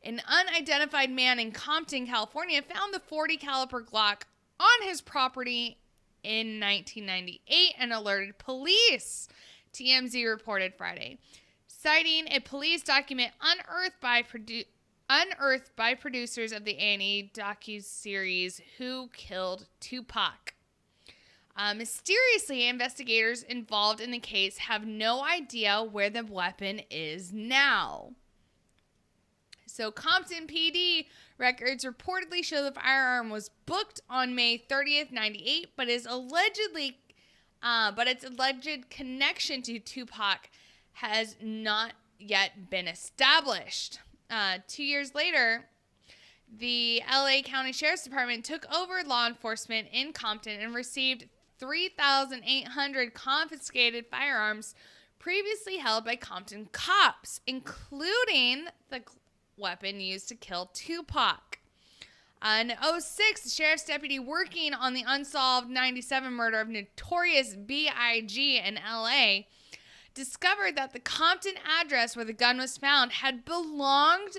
An unidentified man in Compton, California, found the .40 caliber Glock on his property in 1998 and alerted police, TMZ reported Friday, citing a police document unearthed by producers of the A&E docuseries Who Killed Tupac. Mysteriously, investigators involved in the case have no idea where the weapon is now. So Compton PD records reportedly show the firearm was booked on May 30th, 98, but its alleged connection to Tupac has not yet been established. 2 years later, the LA County Sheriff's Department took over law enforcement in Compton and received 3,800 confiscated firearms previously held by Compton cops, including the weapon used to kill Tupac. In 2006, the sheriff's deputy working on the unsolved 97 murder of Notorious B.I.G. in LA discovered that the Compton address where the gun was found had belonged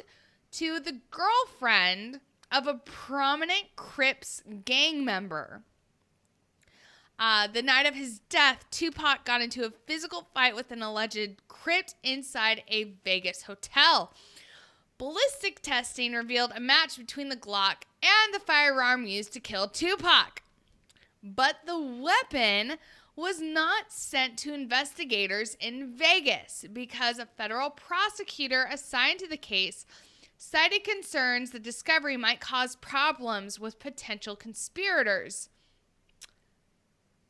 to the girlfriend of a prominent Crips gang member. The night of his death, Tupac got into a physical fight with an alleged Crip inside a Vegas hotel. Ballistic testing revealed a match between the Glock and the firearm used to kill Tupac. But the weapon was not sent to investigators in Vegas because a federal prosecutor assigned to the case cited concerns the discovery might cause problems with potential conspirators.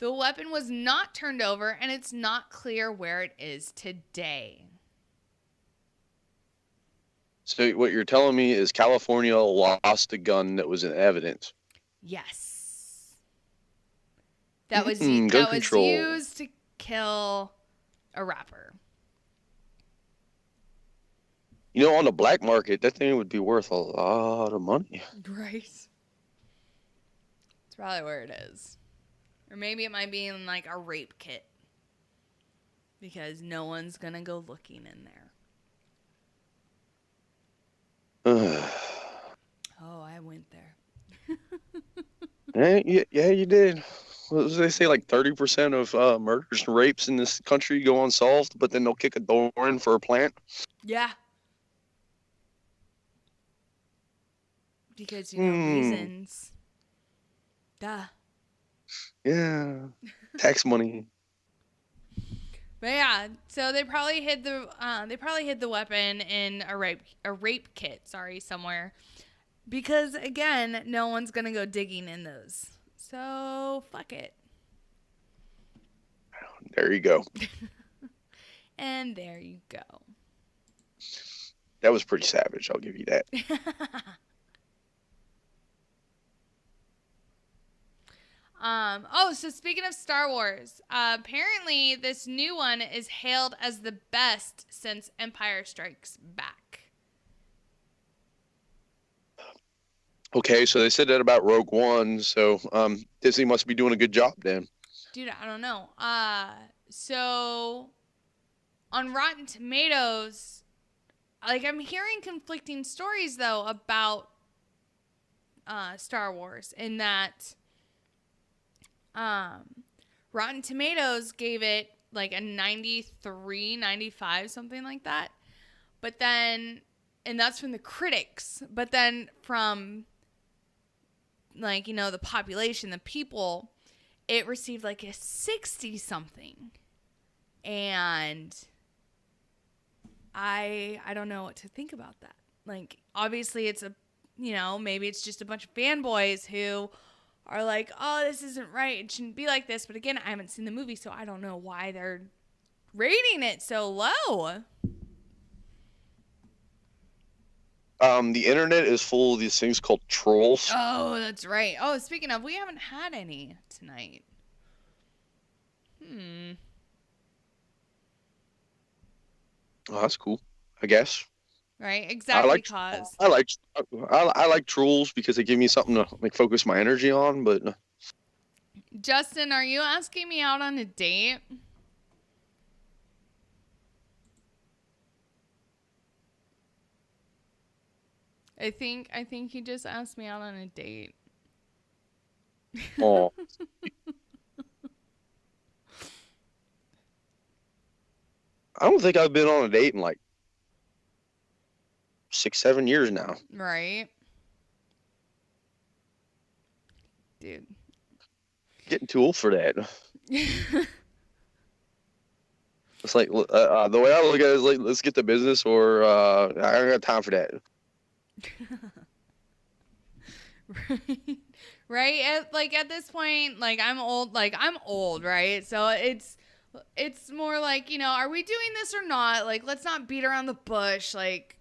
The weapon was not turned over, and it's not clear where it is today. So what you're telling me is California lost a gun that was in evidence. Yes. That was Gun that was control. used to kill a rapper. You know, on the black market, that thing would be worth a lot of money. Right. It's probably where it is. Or maybe it might be in like a rape kit. Because no one's going to go looking in there. Oh, I went there. Yeah, you did. What did they say? Like 30% of murders and rapes in this country go unsolved, but then they'll kick a door in for a plant. Yeah. Because, reasons. Duh. Yeah. Tax money. But yeah, so they probably hid the weapon in a rape kit, somewhere. Because again, no one's gonna go digging in those. So fuck it. There you go. And there you go. That was pretty savage, I'll give you that. So speaking of Star Wars, apparently this new one is hailed as the best since Empire Strikes Back. Okay, so they said that about Rogue One, so Disney must be doing a good job then. Dude, I don't know. So on Rotten Tomatoes, like I'm hearing conflicting stories though about Star Wars in that Rotten Tomatoes gave it like a 93, 95, something like that. But then, and that's from the critics, but then from like, the population, the people, it received like a 60 something. And I don't know what to think about that. Like, obviously it's maybe it's just a bunch of fanboys who are like, oh, this isn't right. It shouldn't be like this. But again, I haven't seen the movie, so I don't know why they're rating it so low. The internet is full of these things called trolls. Oh, that's right. Oh, speaking of, we haven't had any tonight. Oh, that's cool, I guess. Right, exactly. I like trolls because they give me something to like focus my energy on. But Justin, are you asking me out on a date? I think he just asked me out on a date. Oh. I don't think I've been on a date in like 6-7 years now. Right. Dude. Getting too old for that. It's like the way I look at it is like, let's get to business, or I don't got time for that. Right? At this point, I'm old, right? So it's more like, are we doing this or not? Like, let's not beat around the bush. Like,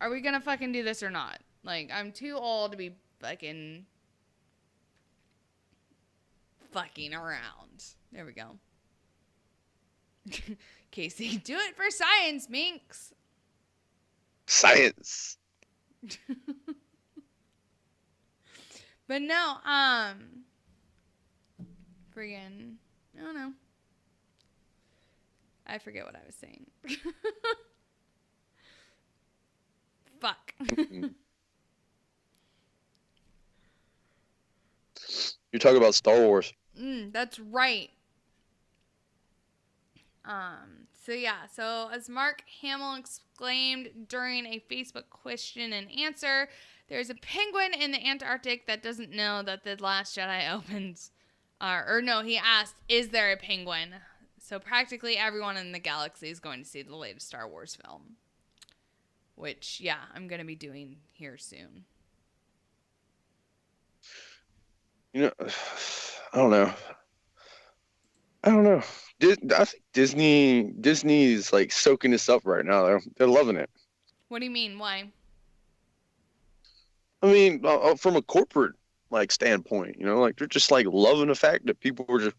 are we gonna fucking do this or not? Like, I'm too old to be fucking around. There we go. Casey, do it for science, Minx. Science. But no, friggin', I don't know. I forget what I was saying. Fuck. You're talking about Star Wars. That's right. So yeah, so as Mark Hamill exclaimed during a Facebook question and answer, there's a penguin in the Antarctic that doesn't know that The Last Jedi opens. He asked, is there a penguin? So practically everyone in the galaxy is going to see the latest Star Wars film. Which, yeah, I'm going to be doing here soon. I don't know. I don't know. I think Disney's like soaking this up right now. They're loving it. What do you mean? Why? I mean, from a corporate like standpoint, like they're just like loving the fact that people were just,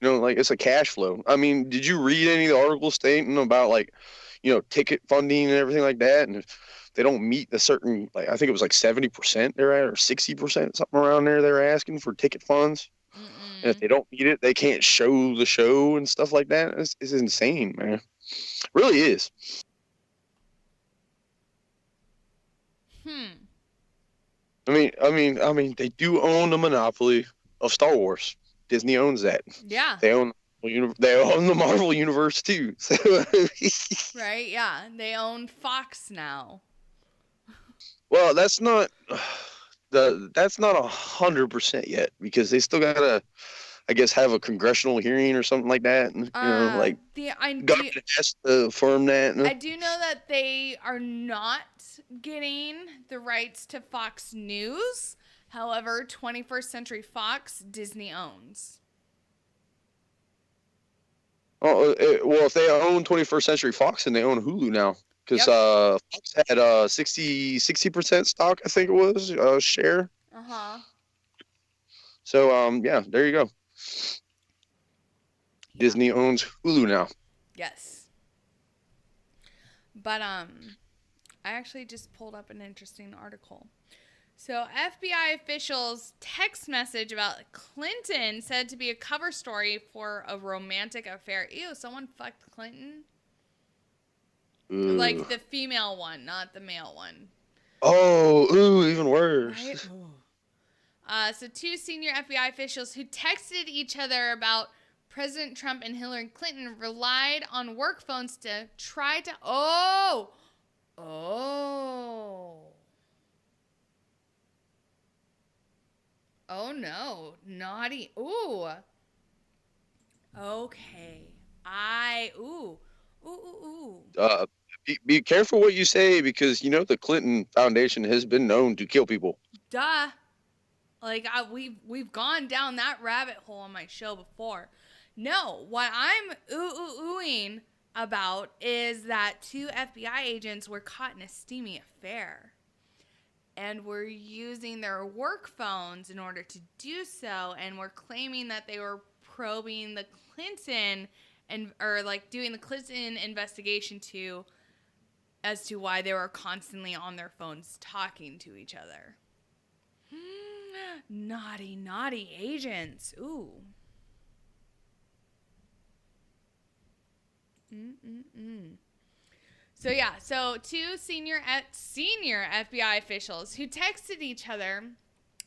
like it's a cash flow. I mean, did you read any of the articles stating about like, ticket funding and everything like that? And if they don't meet a certain, like I think it was like 70% they're at, or 60%, something around there, they're asking for ticket funds. And if they don't meet it, they can't show the show and stuff like that. It's insane, man. It really is. I mean, they do own the monopoly of Star Wars. Disney owns that. Yeah. They own the Marvel universe too. So, right? Yeah. They own Fox now. well, that's not 100% yet, because they still gotta, I guess, have a congressional hearing or something like that, and like government has to affirm that. I do know that they are not getting the rights to Fox News. However, 21st Century Fox, Disney owns. Oh, well, if they own 21st Century Fox, and they own Hulu now, because Fox had 60% stock, I think it was, share. So yeah, there you go. Disney owns Hulu now. Yes. But I actually just pulled up an interesting article. So FBI officials' text message about Clinton said to be a cover story for a romantic affair. Ew, someone fucked Clinton? Ooh. Like the female one, not the male one. Oh, ooh, even worse. Right? So two senior FBI officials who texted each other about President Trump and Hillary Clinton relied on work phones to try to... Oh! Oh no, naughty. Ooh. Okay. Ooh. Be careful what you say, because the Clinton Foundation has been known to kill people. Duh. Like we've gone down that rabbit hole on my show before. No, what I'm oohing about is that two FBI agents were caught in a steamy affair. And were using their work phones in order to do so, and were claiming that they were probing the Clinton or like doing the Clinton investigation as to why they were constantly on their phones talking to each other. Naughty agents. Ooh. So yeah, two senior FBI officials who texted each other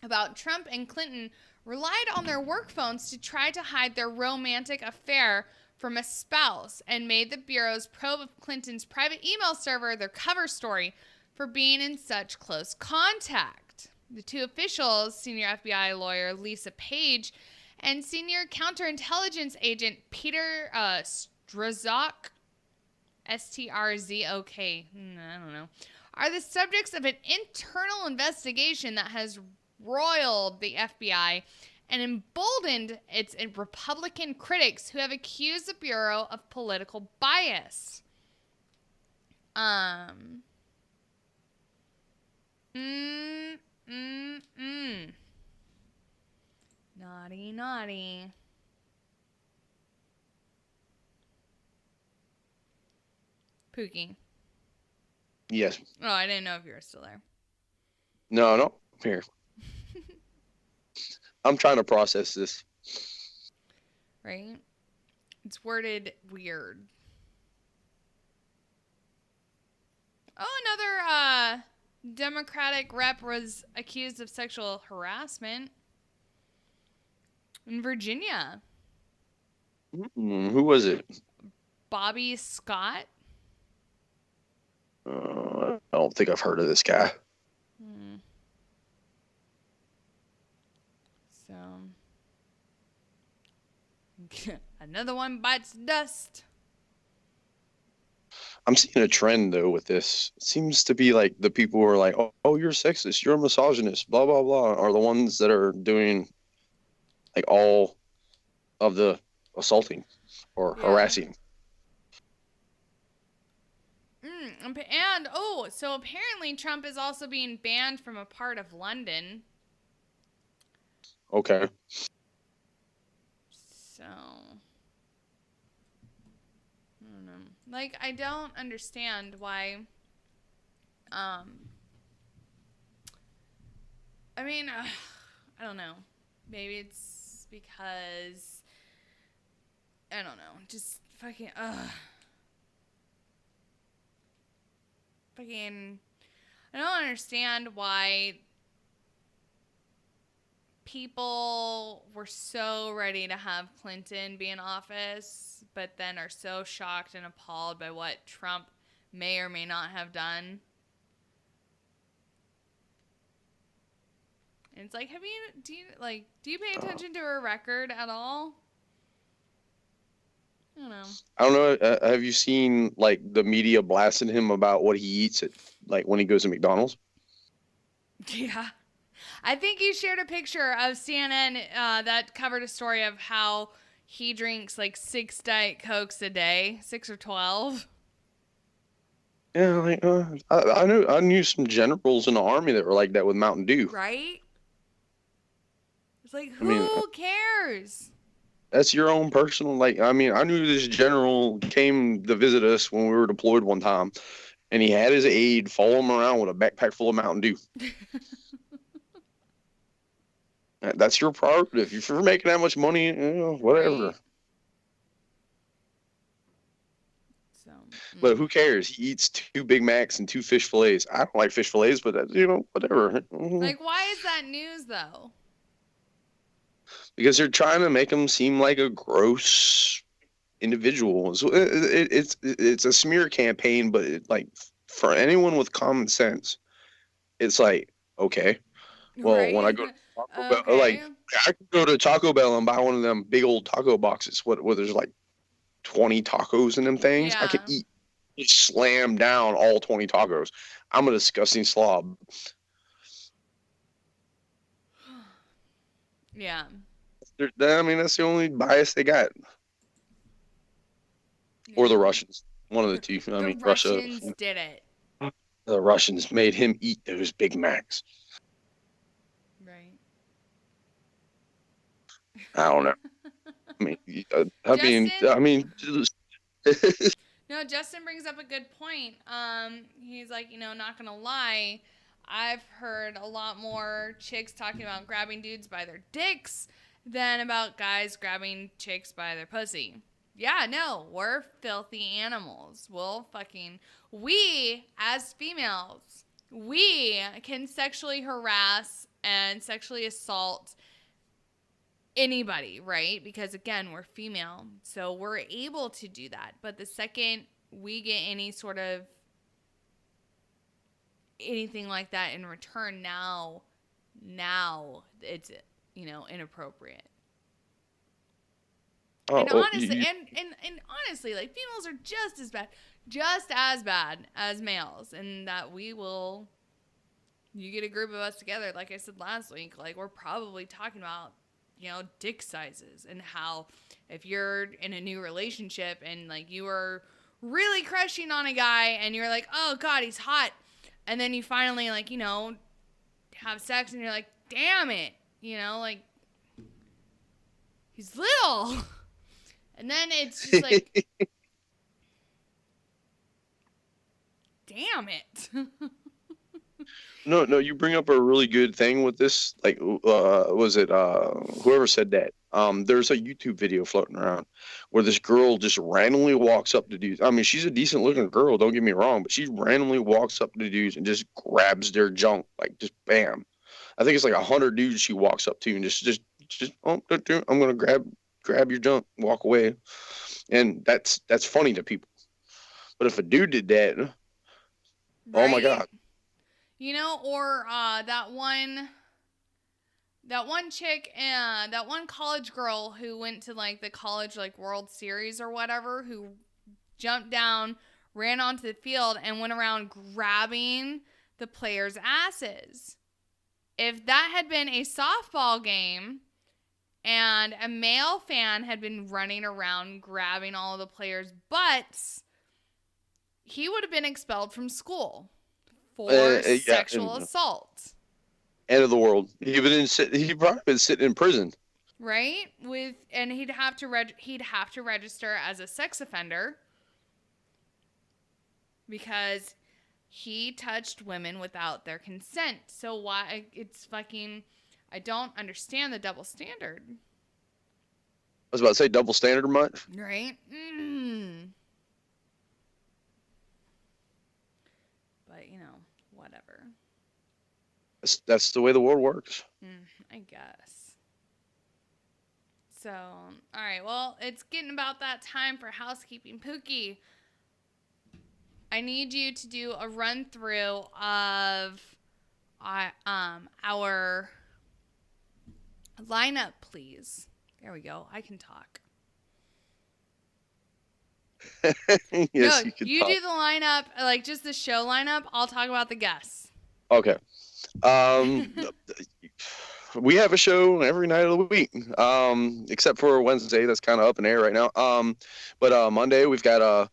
about Trump and Clinton relied on their work phones to try to hide their romantic affair from a spouse, and made the Bureau's probe of Clinton's private email server their cover story for being in such close contact. The two officials, senior FBI lawyer Lisa Page and senior counterintelligence agent Peter Strzok, Strzok, I don't know, are the subjects of an internal investigation that has roiled the FBI and emboldened its Republican critics, who have accused the Bureau of political bias. Naughty. Pookie. Yes. Oh, I didn't know if you were still there. No, I'm here. I'm trying to process this. Right? It's worded weird. Oh, another Democratic rep was accused of sexual harassment in Virginia. Who was it? Bobby Scott. I don't think I've heard of this guy. So, another one bites dust. I'm seeing a trend though with this. It seems to be like the people who are like, oh, you're sexist, you're a misogynist, blah blah blah, are the ones that are doing like all of the assaulting or harassing. And so apparently Trump is also being banned from a part of London. Okay. So I don't know. Like, I don't understand why. I mean, I don't know. Maybe it's because I don't know. Just fucking fucking. I don't understand why people were so ready to have Clinton be in office, but then are so shocked and appalled by what Trump may or may not have done. And it's like, do you pay attention to her record at all? I don't know. I don't know. Have you seen like the media blasting him about what he eats at like when he goes to McDonald's? Yeah. I think you shared a picture of CNN that covered a story of how he drinks like 6 Diet Cokes a day, 6 or 12. Yeah, like I knew some generals in the army that were like that with Mountain Dew. Right? It's like, I mean, who cares? that's your own personal. Like, I mean, I knew this general came to visit us when we were deployed one time, and he had his aide follow him around with a backpack full of Mountain Dew. That's your prerogative. If you're making that much money, you know, whatever. Right. So, But who cares? He eats 2 Big Macs and 2 fish fillets. I don't like fish fillets, but whatever. like, why is that news though? Because they're trying to make him seem like a gross individual. So it's a smear campaign, but like for anyone with common sense, it's like, okay, well, when I go to Taco Bell, like I could go to Taco Bell and buy one of them big old taco boxes where there's like 20 tacos in them things. I could just slam down all 20 tacos. I'm a disgusting slob. Yeah. I mean, that's the only bias they got. Or the Russians. One of the two. I mean, Russia. Russians did it. The Russians made him eat those Big Macs. Right. I don't know. No, Justin brings up a good point. He's like, not gonna lie, I've heard a lot more chicks talking about grabbing dudes by their dicks than about guys grabbing chicks by their pussy. Yeah, no, we're filthy animals. We, as females, we can sexually harass and sexually assault anybody, right? Because again, we're female, so we're able to do that. But the second we get any sort of anything like that in return, now it's inappropriate. And honestly, like, females are just as bad as males, and that you get a group of us together, like I said last week, like, we're probably talking about dick sizes, and how if you're in a new relationship and like you are really crushing on a guy and you're like, oh god, he's hot, and then you finally have sex and you're like, damn it, like, he's little. And then it's just like, damn it. No, you bring up a really good thing with this. Like, was it whoever said that? There's a YouTube video floating around where this girl just randomly walks up to dudes. I mean, she's a decent looking girl, don't get me wrong, but she randomly walks up to dudes and just grabs their junk, like, just bam. I think it's like 100 dudes she walks up to and just I'm gonna grab your junk, walk away, and that's funny to people. But if a dude did that, oh my god. Or that one chick, that one college girl who went to like the college World Series or whatever, who jumped down, ran onto the field, and went around grabbing the players' asses. If that had been a softball game And a male fan had been running around grabbing all of the players' butts. He would have been expelled from school for sexual assault. End of the world. He probably been sitting in prison. Right? And he'd have to register as a sex offender because he touched women without their consent. So why it's fucking I don't understand the double standard. I was about to say double standard much. Right? But, whatever. That's the way the world works. I guess. So, all right. Well, it's getting about that time for housekeeping. Pookie, I need you to do a run through of our lineup, please. There we go. I can talk. Yes, no, you can do the lineup, like just the show lineup. I'll talk about the guests. Okay. We have a show every night of the week, except for Wednesday. That's kind of up in the air right now. But Monday we've got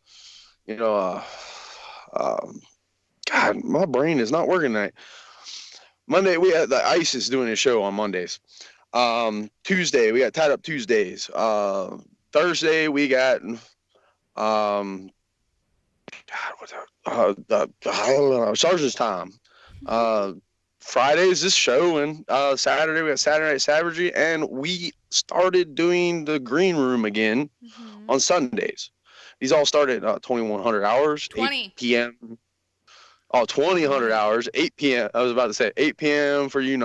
God, my brain is not working tonight. Monday we have the Ice is doing a show on Mondays. Tuesday we got Tied Up Tuesdays. Thursday we got Sergeant's Time. Friday's this show, and Saturday we got Saturday Night Savagery, and we started doing the green room again on Sundays. These all start at 2100 hours, 8 p.m. Oh, 2000 hours, 8 p.m. I was about to say 8 p.m. for you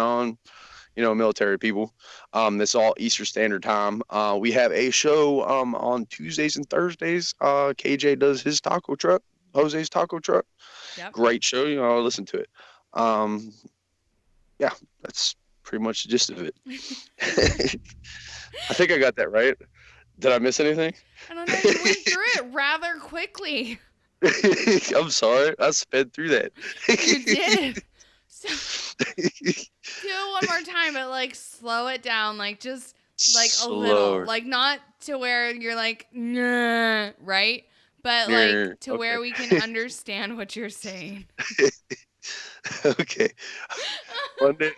military people. This all Eastern Standard Time. We have a show on Tuesdays and Thursdays. KJ does his taco truck, Jose's taco truck. Yep. Great show. I'll listen to it. Yeah, that's pretty much the gist of it. I think I got that right. Did I miss anything? I don't know. You went through it rather quickly. I'm sorry. I sped through that. You did. So, do it one more time, but slow it down, just a little, not to where you're nah, right? But to where we can understand what you're saying. Okay. Monday.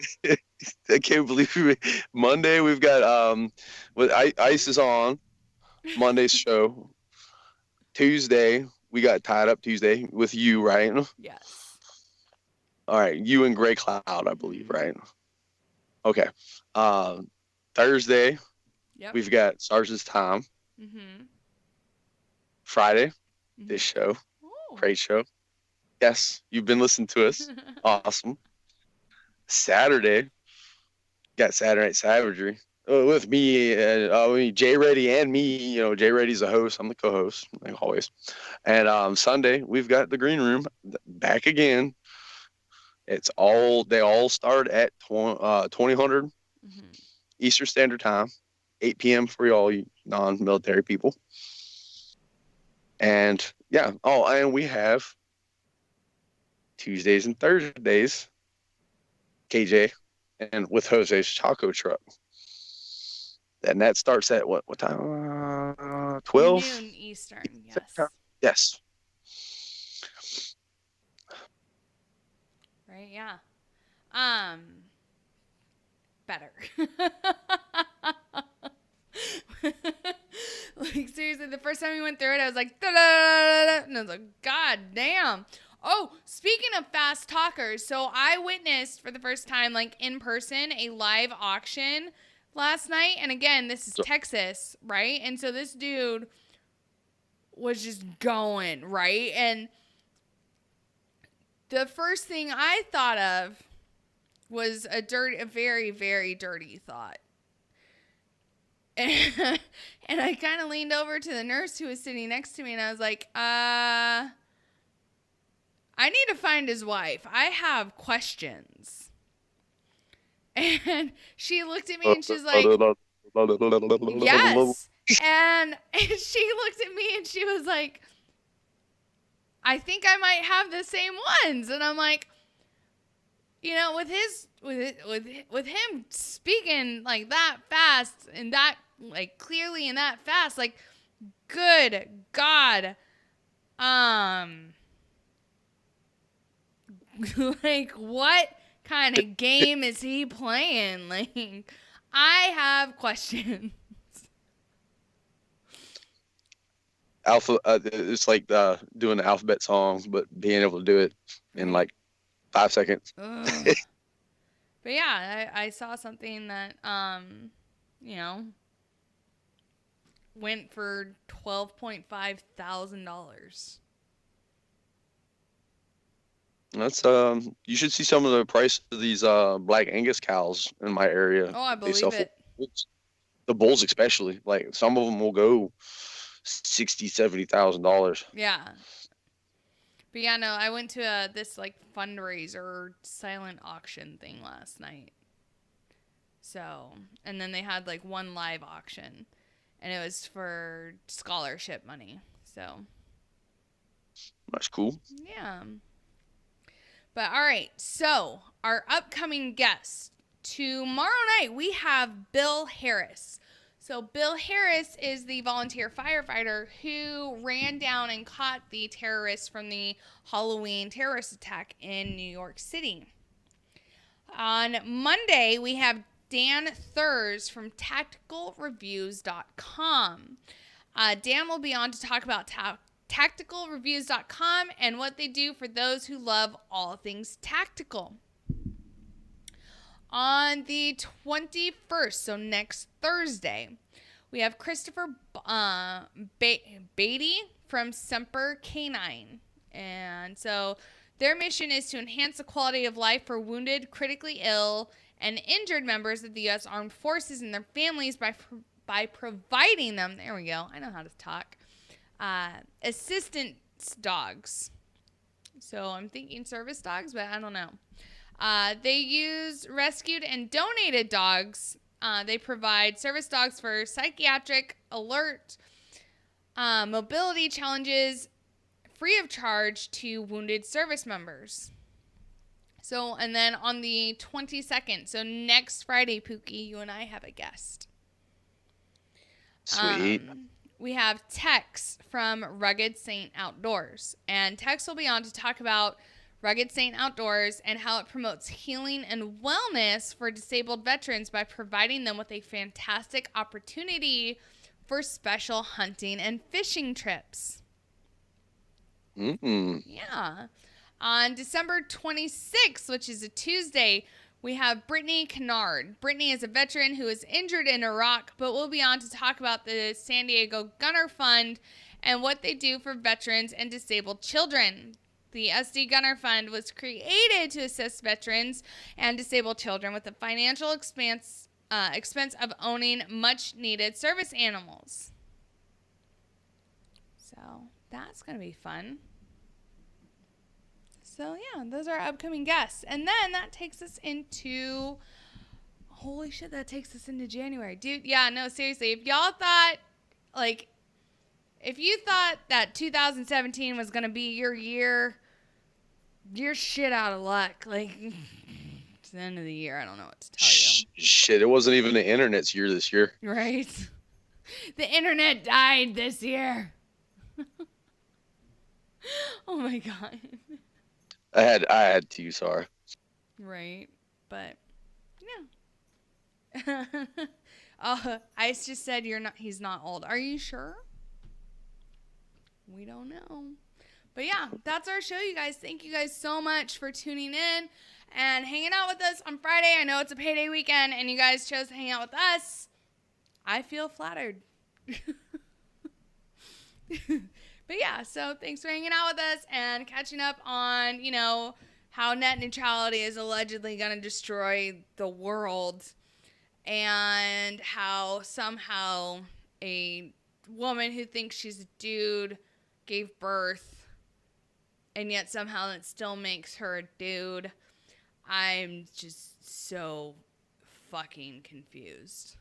I can't believe it. Monday we've got Ice is on Monday's show. Tuesday we got Tied Up Tuesday with you, right? Yes. All right, you and Gray Cloud, I believe, right? Okay. Thursday we've got Sergeant's Time. Friday, this show, great show. Yes, you've been listening to us. Awesome. Saturday, got Saturday Night Savagery with me, Jay Reddy and me. Jay Reddy's the host. I'm the co-host, like always. And Sunday, we've got the Green Room back again. They all start at 2000 Eastern Standard Time, 8 p.m. for all you non-military people. And yeah, and we have Tuesdays and Thursdays, KJ, and with Jose's taco truck. And that starts at what time? 12? Noon Eastern, yes. Yes. Right, yeah. Better. Seriously, the first time we went through it, I was like, da-da-da-da-da, and I was like, God damn. Oh, speaking of fast talkers, so I witnessed for the first time, in person, a live auction last night. And again, this is Texas, right? And so this dude was just going, right? And the first thing I thought of was a very, very dirty thought. And I kind of leaned over to the nurse who was sitting next to me, and I was like, I need to find his wife. I have questions. And she looked at me and she's like, yes. And she looked at me and she was like, I think I might have the same ones. And I'm like, with him speaking like that fast and that like clearly and that fast, like, good God, like, what kind of game is he playing? Like, I have questions. It's like doing the alphabet songs, but being able to do it in like 5 seconds. Ugh. But yeah, I saw something that went for $12,500. That's you should see some of the price of these Black Angus cows in my area. Oh, I They sell believe it. the bulls especially. Like some of them will go $60,000-$70,000. Yeah. But yeah, no, I went to this like fundraiser silent auction thing last night. So, and then they had like one live auction, and it was for scholarship money. So, That's cool. yeah. But all right, so our upcoming guest tomorrow night we have Bill Harris. So Bill Harris is the volunteer firefighter who ran down and caught the terrorists from the Halloween terrorist attack in New York City. On Monday, we have Dan Thurs from tacticalreviews.com. Dan will be on to talk about tacticalreviews.com and what they do for those who love all things tactical. On the 21st, so next Thursday, we have Christopher Beatty from Semper Canine. And so their mission is to enhance the quality of life for wounded, critically ill, and injured members of the U.S. Armed Forces and their families by providing them, there we go, I know how to talk, assistance dogs. So I'm thinking service dogs, but I don't know. They use rescued and donated dogs. They provide service dogs for psychiatric, alert, mobility challenges, free of charge to wounded service members. So, and then on the 22nd, so next Friday, Pookie, you and I have a guest. Sweet. We have Tex from Rugged Saint Outdoors. And Tex will be on to talk about Rugged Saint Outdoors and how it promotes healing and wellness for disabled veterans by providing them with a fantastic opportunity for special hunting and fishing trips. Yeah. On December 26th, which is a Tuesday, we have Brittany Kennard. Brittany is a veteran who is injured in Iraq, but we'll be on to talk about the San Diego Gunner Fund and what they do for veterans and disabled children. The SD Gunner Fund was created to assist veterans and disabled children with the financial expense of owning much-needed service animals. So that's going to be fun. So, yeah, those are our upcoming guests. And then that takes us into... Holy shit, that takes us into January. Dude, yeah, no, seriously. If y'all thought, like... If you thought that 2017 was going to be your year, you're shit out of luck. Like, it's the end of the year. I don't know what to tell you. Shit, it wasn't even the internet's year this year. Right? The internet died this year. Oh, my God. I had to, sorry. Right, but yeah. Ice just said he's not old. Are you sure? We don't know. But yeah, that's our show, you guys. Thank you guys so much for tuning in and hanging out with us on Friday. I know it's a payday weekend and you guys chose to hang out with us. I feel flattered. But yeah, so thanks for hanging out with us and catching up on, how net neutrality is allegedly going to destroy the world and how somehow a woman who thinks she's a dude gave birth and yet somehow it still makes her a dude. I'm just so fucking confused.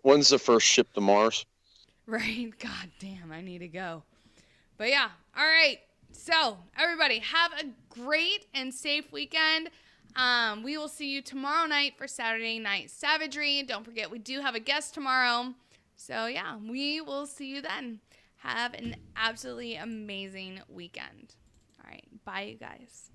When's the first ship to Mars? Right? God damn, I need to go. But yeah, all right. So, everybody, have a great and safe weekend. We will see you tomorrow night for Saturday Night Savagery. Don't forget, we do have a guest tomorrow. So, yeah, we will see you then. Have an absolutely amazing weekend. All right. Bye, you guys.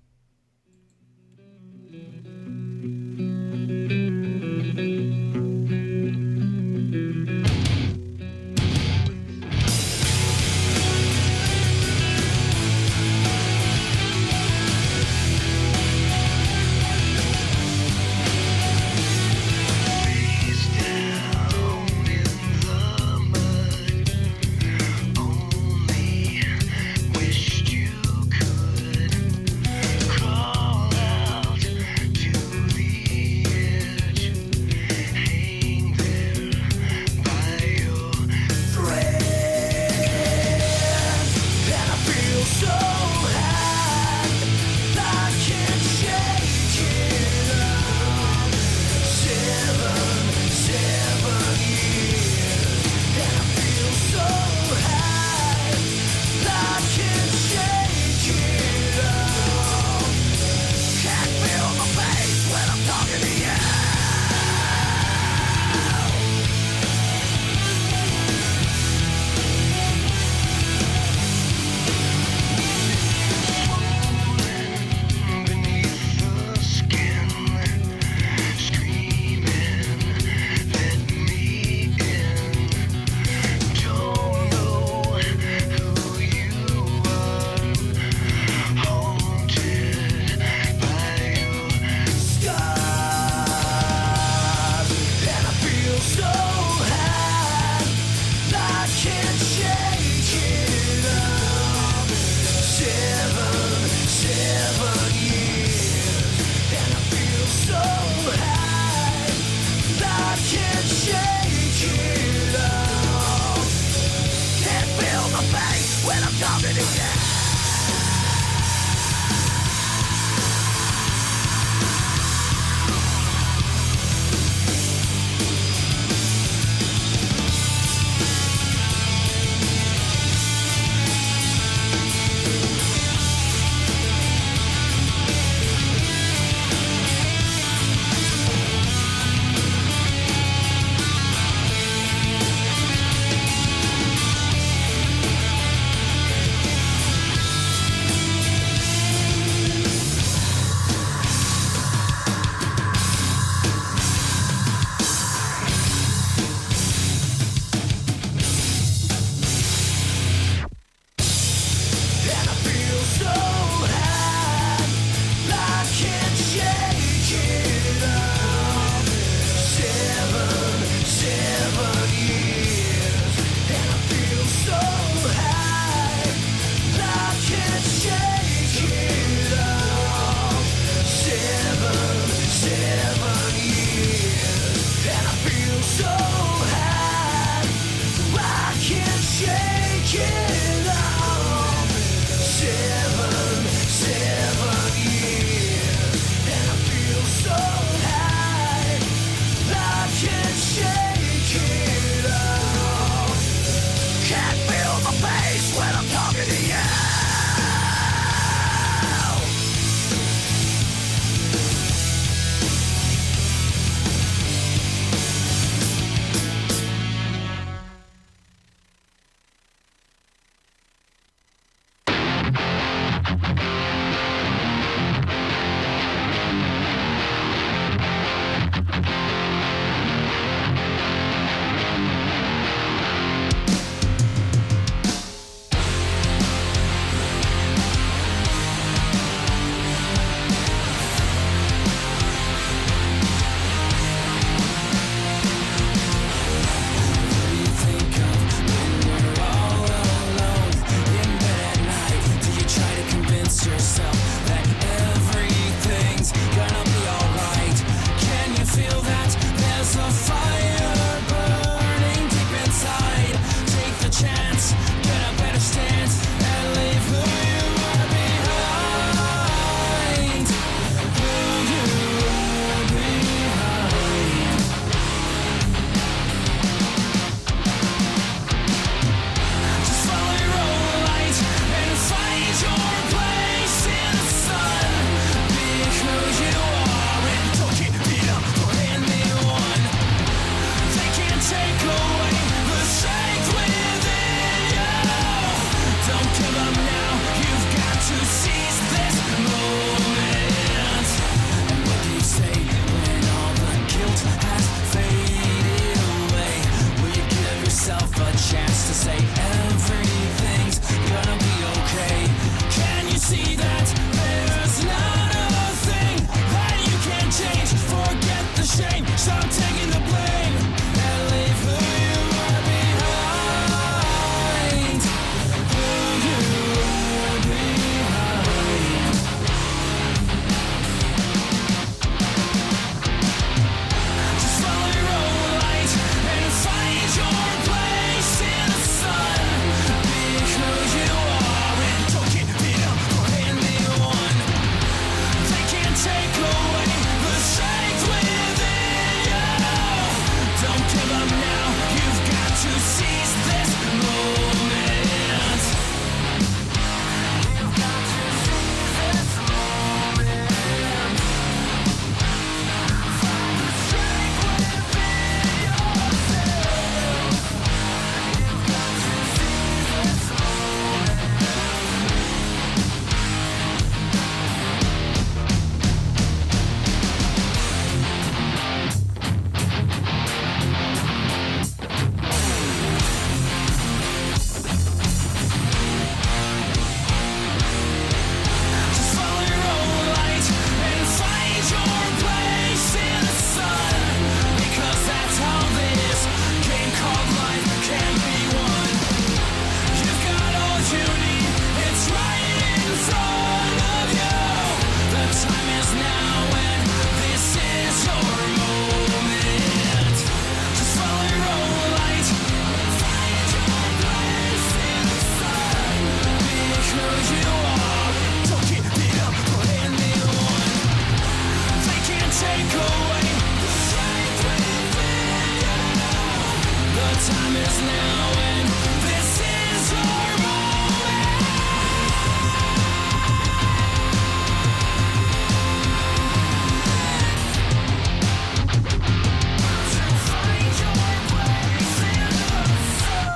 Stop taking the blame and leave who you are behind. Who you are behind. Just follow your own light and find your place in the sun. Be who you are and don't get beat up for anyone. They can't take away the strength within you. Don't give up now, you've got to seize this moment. You've got to seize this moment. Find the strength within yourself. You've got to seize this Just follow your own light and find your place in the sun. Because that's how this game called life can be won. You've got all you need, it's right in front of you. The time is now and this is your moment. Just follow your own light and find your place in the sun. Be who you are, don't get beat up for anyone. They can't take away the strength within you. The time is now and this is your moment. To find your place in the sun.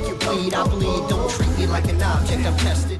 You bleed, I bleed. Don't treat me like an object. I'm tested.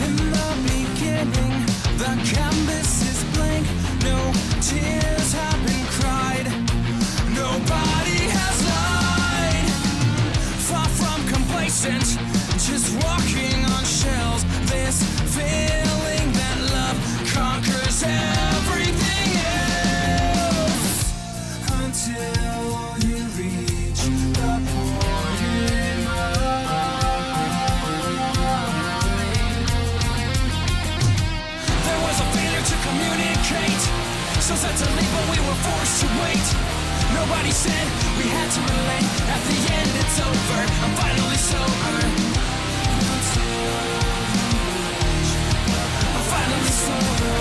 In the beginning, the canvas is blank. No tears have been cried. Nobody has lied. Far from complacent, just walking on shells. This feeling that love conquers everything else. Until you reach the point in There was a failure to communicate. So sad to leave, but we were forced to wait. Nobody said we had to relate. At the end, it's over. I'm finally sober. I'm finally sober.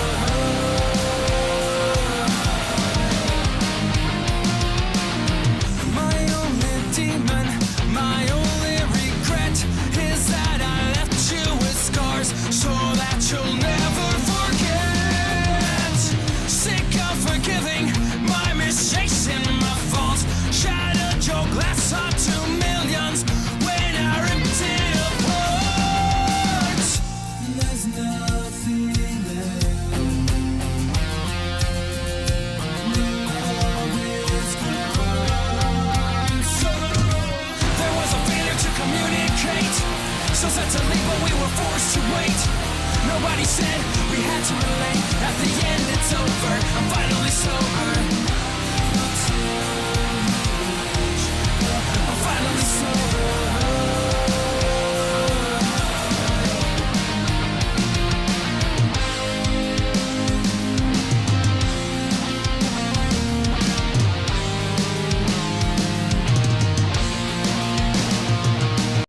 My only demon, my only regret is that I left you with scars so that you'll never forget. Sick of forgiving my mistakes and my faults. Shattered your glass up to millions when I ripped it apart. There's nothing left. There was a failure to communicate. So sad to leave, but we were forced to wait. Nobody said we had to relate. At the end, it's over. I'm finally sober.